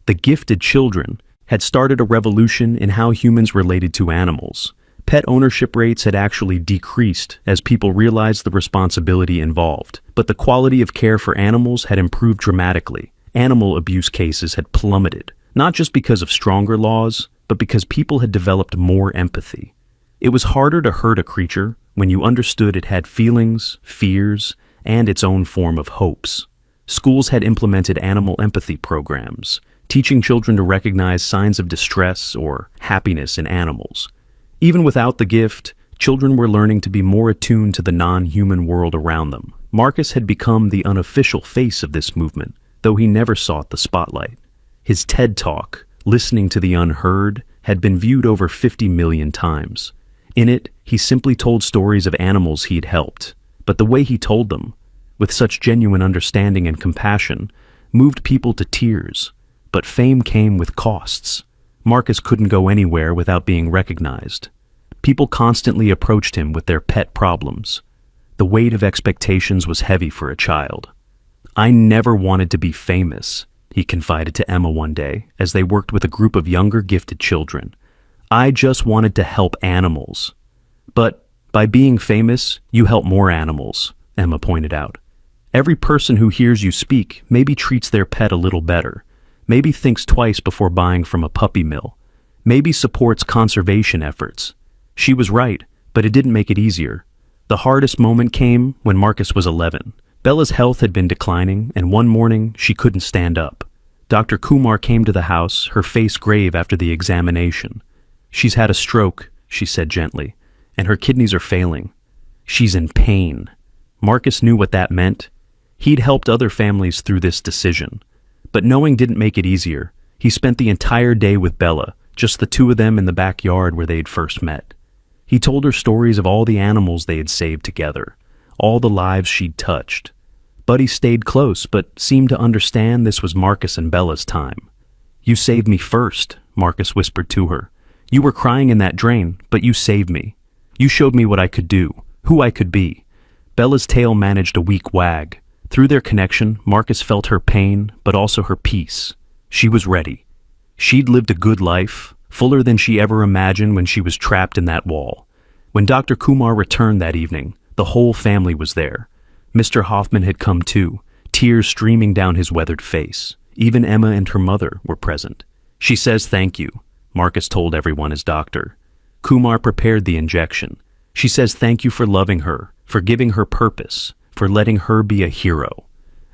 The gifted children had started a revolution in how humans related to animals. Pet ownership rates had actually decreased as people realized the responsibility involved, but the quality of care for animals had improved dramatically. Animal abuse cases had plummeted, not just because of stronger laws, but because people had developed more empathy. It was harder to hurt a creature when you understood it had feelings, fears, and its own form of hopes. Schools had implemented animal empathy programs, teaching children to recognize signs of distress or happiness in animals. Even without the gift, children were learning to be more attuned to the non-human world around them. Marcus had become the unofficial face of this movement, though he never sought the spotlight. His TED Talk, Listening to the Unheard, had been viewed over 50 million times. In it, he simply told stories of animals he'd helped, but the way he told them, with such genuine understanding and compassion, moved people to tears. But fame came with costs. Marcus couldn't go anywhere without being recognized. People constantly approached him with their pet problems. The weight of expectations was heavy for a child. "I never wanted to be famous," he confided to Emma one day as they worked with a group of younger gifted children. "I just wanted to help animals." "But by being famous, you help more animals," Emma pointed out. "Every person who hears you speak maybe treats their pet a little better, maybe thinks twice before buying from a puppy mill, maybe supports conservation efforts." She was right, but it didn't make it easier. The hardest moment came when Marcus was 11. Bella's health had been declining, and one morning she couldn't stand up. Dr. Kumar came to the house, her face grave after the examination. "She's had a stroke," she said gently, "and her kidneys are failing. She's in pain." Marcus knew what that meant. He'd helped other families through this decision. But knowing didn't make it easier. He spent the entire day with Bella, just the two of them in the backyard where they'd first met. He told her stories of all the animals they had saved together, all the lives she'd touched. Buddy stayed close, but seemed to understand this was Marcus and Bella's time. "You saved me first," Marcus whispered to her. "You were crying in that drain, but you saved me. You showed me what I could do, who I could be." Bella's tail managed a weak wag. Through their connection, Marcus felt her pain, but also her peace. She was ready. She'd lived a good life, fuller than she ever imagined when she was trapped in that wall. When Dr. Kumar returned that evening, the whole family was there. Mr. Hoffman had come too, tears streaming down his weathered face. Even Emma and her mother were present. "She says thank you," Marcus told everyone as doctor. Kumar prepared the injection. "She says thank you for loving her, for giving her purpose, for letting her be a hero."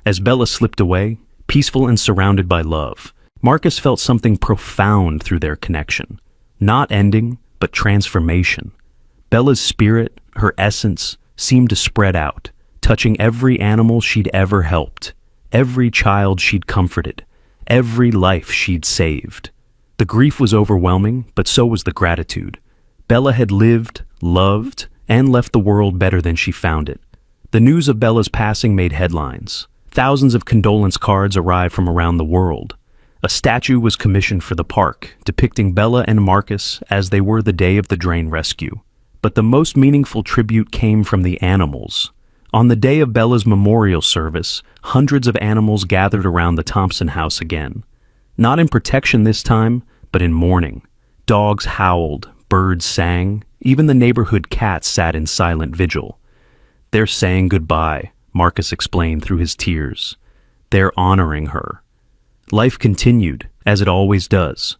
As Bella slipped away, peaceful and surrounded by love, Marcus felt something profound through their connection. Not ending, but transformation. Bella's spirit, her essence, seemed to spread out, touching every animal she'd ever helped, every child she'd comforted, every life she'd saved. The grief was overwhelming, but so was the gratitude. Bella had lived, loved, and left the world better than she found it. The news of Bella's passing made headlines. Thousands of condolence cards arrived from around the world. A statue was commissioned for the park, depicting Bella and Marcus as they were the day of the drain rescue. But the most meaningful tribute came from the animals. On the day of Bella's memorial service, hundreds of animals gathered around the Thompson house again. Not in protection this time, but in mourning. Dogs howled, birds sang, even the neighborhood cats sat in silent vigil. "They're saying goodbye," Marcus explained through his tears. "They're honoring her." Life continued, as it always does.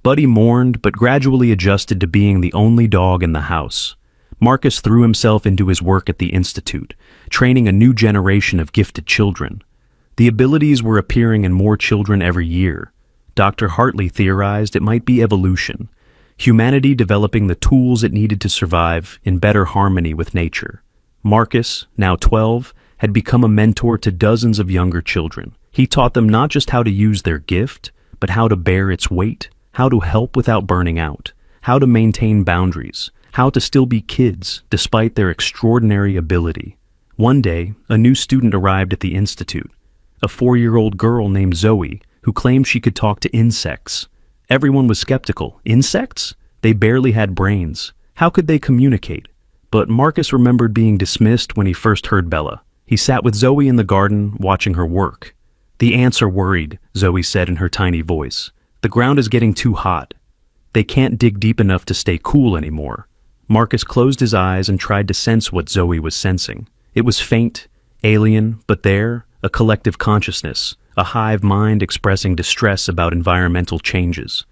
Buddy mourned, but gradually adjusted to being the only dog in the house. Marcus threw himself into his work at the Institute, training a new generation of gifted children. The abilities were appearing in more children every year. Dr. Hartley theorized it might be evolution, humanity developing the tools it needed to survive in better harmony with nature. Marcus, now 12, had become a mentor to dozens of younger children. He taught them not just how to use their gift, but how to bear its weight, how to help without burning out, how to maintain boundaries, how to still be kids despite their extraordinary ability. One day, a new student arrived at the Institute, a 4-year-old girl named Zoe, who claimed she could talk to insects. Everyone was skeptical. Insects? They barely had brains. How could they communicate? But Marcus remembered being dismissed when he first heard Bella. He sat with Zoe in the garden, watching her work. "The ants are worried," Zoe said in her tiny voice. "The ground is getting too hot. They can't dig deep enough to stay cool anymore." Marcus closed his eyes and tried to sense what Zoe was sensing. It was faint, alien, but there, a collective consciousness, a hive mind expressing distress about environmental changes.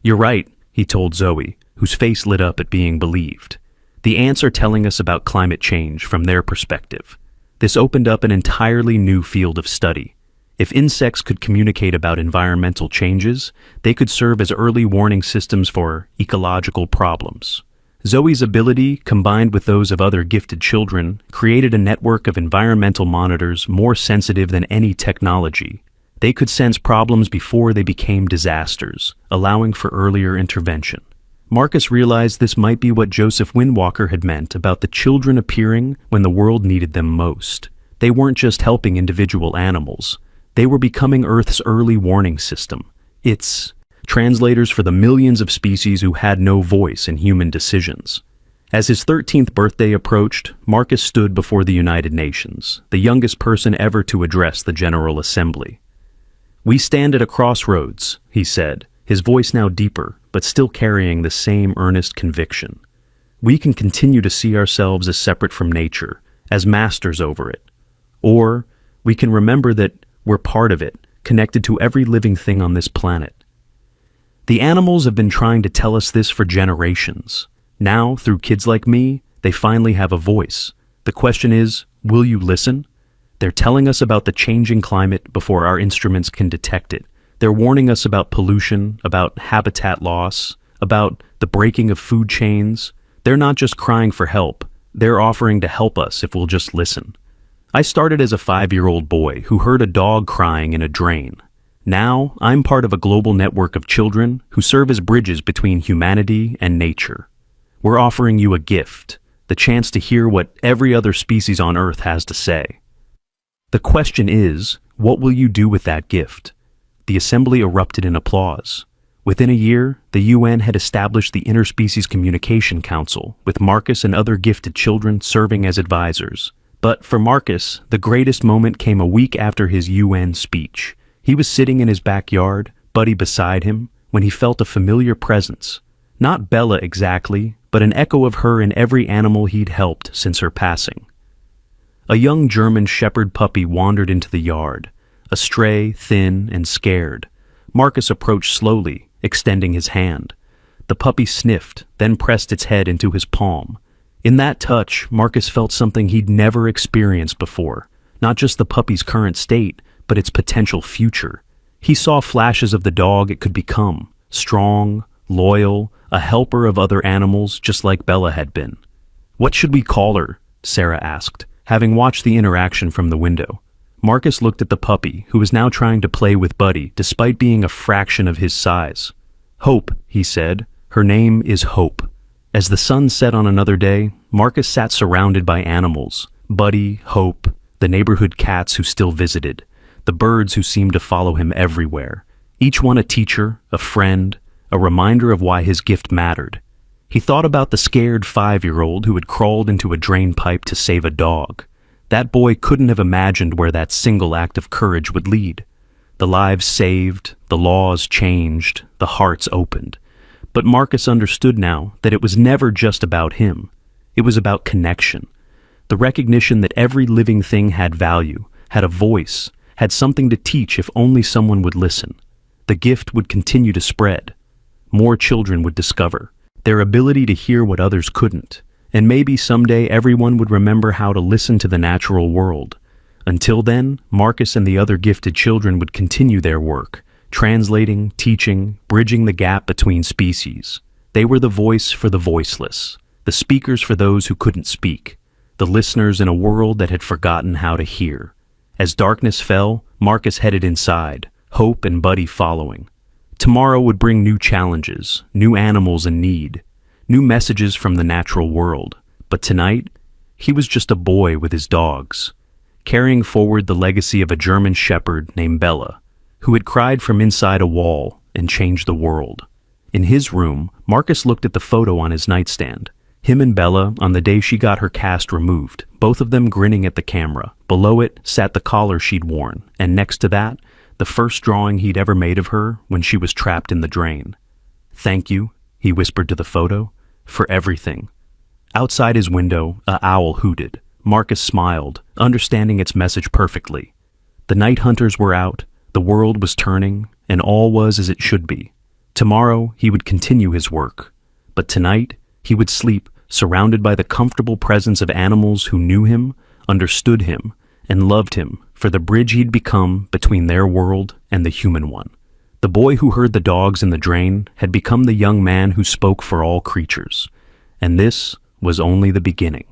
"You're right," he told Zoe, whose face lit up at being believed. "The ants are telling us about climate change from their perspective." This opened up an entirely new field of study. If insects could communicate about environmental changes, they could serve as early warning systems for ecological problems. Zoe's ability, combined with those of other gifted children, created a network of environmental monitors more sensitive than any technology. They could sense problems before they became disasters, allowing for earlier intervention. Marcus realized this might be what Joseph Windwalker had meant about the children appearing when the world needed them most. They weren't just helping individual animals. They were becoming Earth's early warning system. It's translators for the millions of species who had no voice in human decisions. As his 13th birthday approached, Marcus stood before the United Nations, the youngest person ever to address the General Assembly. "We stand at a crossroads," he said, his voice now deeper, but still carrying the same earnest conviction. "We can continue to see ourselves as separate from nature, as masters over it. Or we can remember that we're part of it, connected to every living thing on this planet. The animals have been trying to tell us this for generations. Now, through kids like me, they finally have a voice. The question is, will you listen? They're telling us about the changing climate before our instruments can detect it. They're warning us about pollution, about habitat loss, about the breaking of food chains. They're not just crying for help. They're offering to help us if we'll just listen. I started as a 5-year-old boy who heard a dog crying in a drain. Now, I'm part of a global network of children who serve as bridges between humanity and nature. We're offering you a gift, the chance to hear what every other species on Earth has to say. The question is, what will you do with that gift? The assembly erupted in applause. Within a year, the UN had established the Interspecies Communication Council, with Marcus and other gifted children serving as advisors. But for Marcus, the greatest moment came a week after his UN speech. He was sitting in his backyard, Buddy beside him, when he felt a familiar presence. Not Bella exactly, but an echo of her in every animal he'd helped since her passing. A young German shepherd puppy wandered into the yard, a stray, thin, and scared. Marcus approached slowly, extending his hand. The puppy sniffed, then pressed its head into his palm. In that touch, Marcus felt something he'd never experienced before, not just the puppy's current state, but its potential future. He saw flashes of the dog it could become, strong, loyal, a helper of other animals just like Bella had been. "What should we call her?" Sarah asked, having watched the interaction from the window. Marcus looked at the puppy, who was now trying to play with Buddy despite being a fraction of his size. "Hope," he said. "Her name is Hope." As the sun set on another day, Marcus sat surrounded by animals, Buddy, Hope, the neighborhood cats who still visited, the birds who seemed to follow him everywhere, each one a teacher, a friend, a reminder of why his gift mattered. He thought about the scared 5-year-old who had crawled into a drain pipe to save a dog. That boy couldn't have imagined where that single act of courage would lead. The lives saved, the laws changed, the hearts opened. But Marcus understood now that it was never just about him. It was about connection, the recognition that every living thing had value, had a voice, had something to teach if only someone would listen. The gift would continue to spread. More children would discover their ability to hear what others couldn't, And maybe someday everyone would remember how to listen to the natural world. Until then, Marcus and the other gifted children would continue their work, translating, teaching, bridging the gap between species. They were the voice for the voiceless, the speakers for those who couldn't speak, the listeners in a world that had forgotten how to hear. As darkness fell, Marcus headed inside, Hope and Buddy following. Tomorrow would bring new challenges, new animals in need, new messages from the natural world. But tonight, he was just a boy with his dogs, carrying forward the legacy of a German shepherd named Bella, who had cried from inside a wall and changed the world. In his room, Marcus looked at the photo on his nightstand. Him and Bella on the day she got her cast removed, both of them grinning at the camera. Below it sat the collar she'd worn, and next to that, the first drawing he'd ever made of her when she was trapped in the drain. "Thank you," he whispered to the photo, "for everything." Outside his window, an owl hooted. Marcus smiled, understanding its message perfectly. The night hunters were out, the world was turning, and all was as it should be. Tomorrow, he would continue his work. But tonight, he would sleep, surrounded by the comfortable presence of animals who knew him, understood him, and loved him for the bridge he'd become between their world and the human one. The boy who heard the dogs in the drain had become the young man who spoke for all creatures. And this was only the beginning.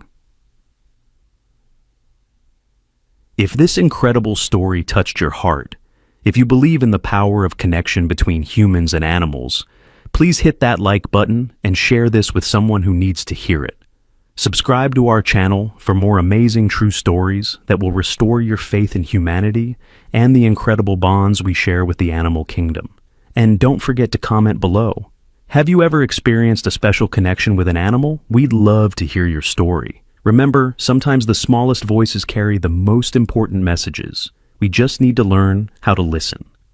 If this incredible story touched your heart, if you believe in the power of connection between humans and animals, please hit that like button and share this with someone who needs to hear it. Subscribe to our channel for more amazing true stories that will restore your faith in humanity and the incredible bonds we share with the animal kingdom. And don't forget to comment below. Have you ever experienced a special connection with an animal? We'd love to hear your story. Remember, sometimes the smallest voices carry the most important messages. We just need to learn how to listen.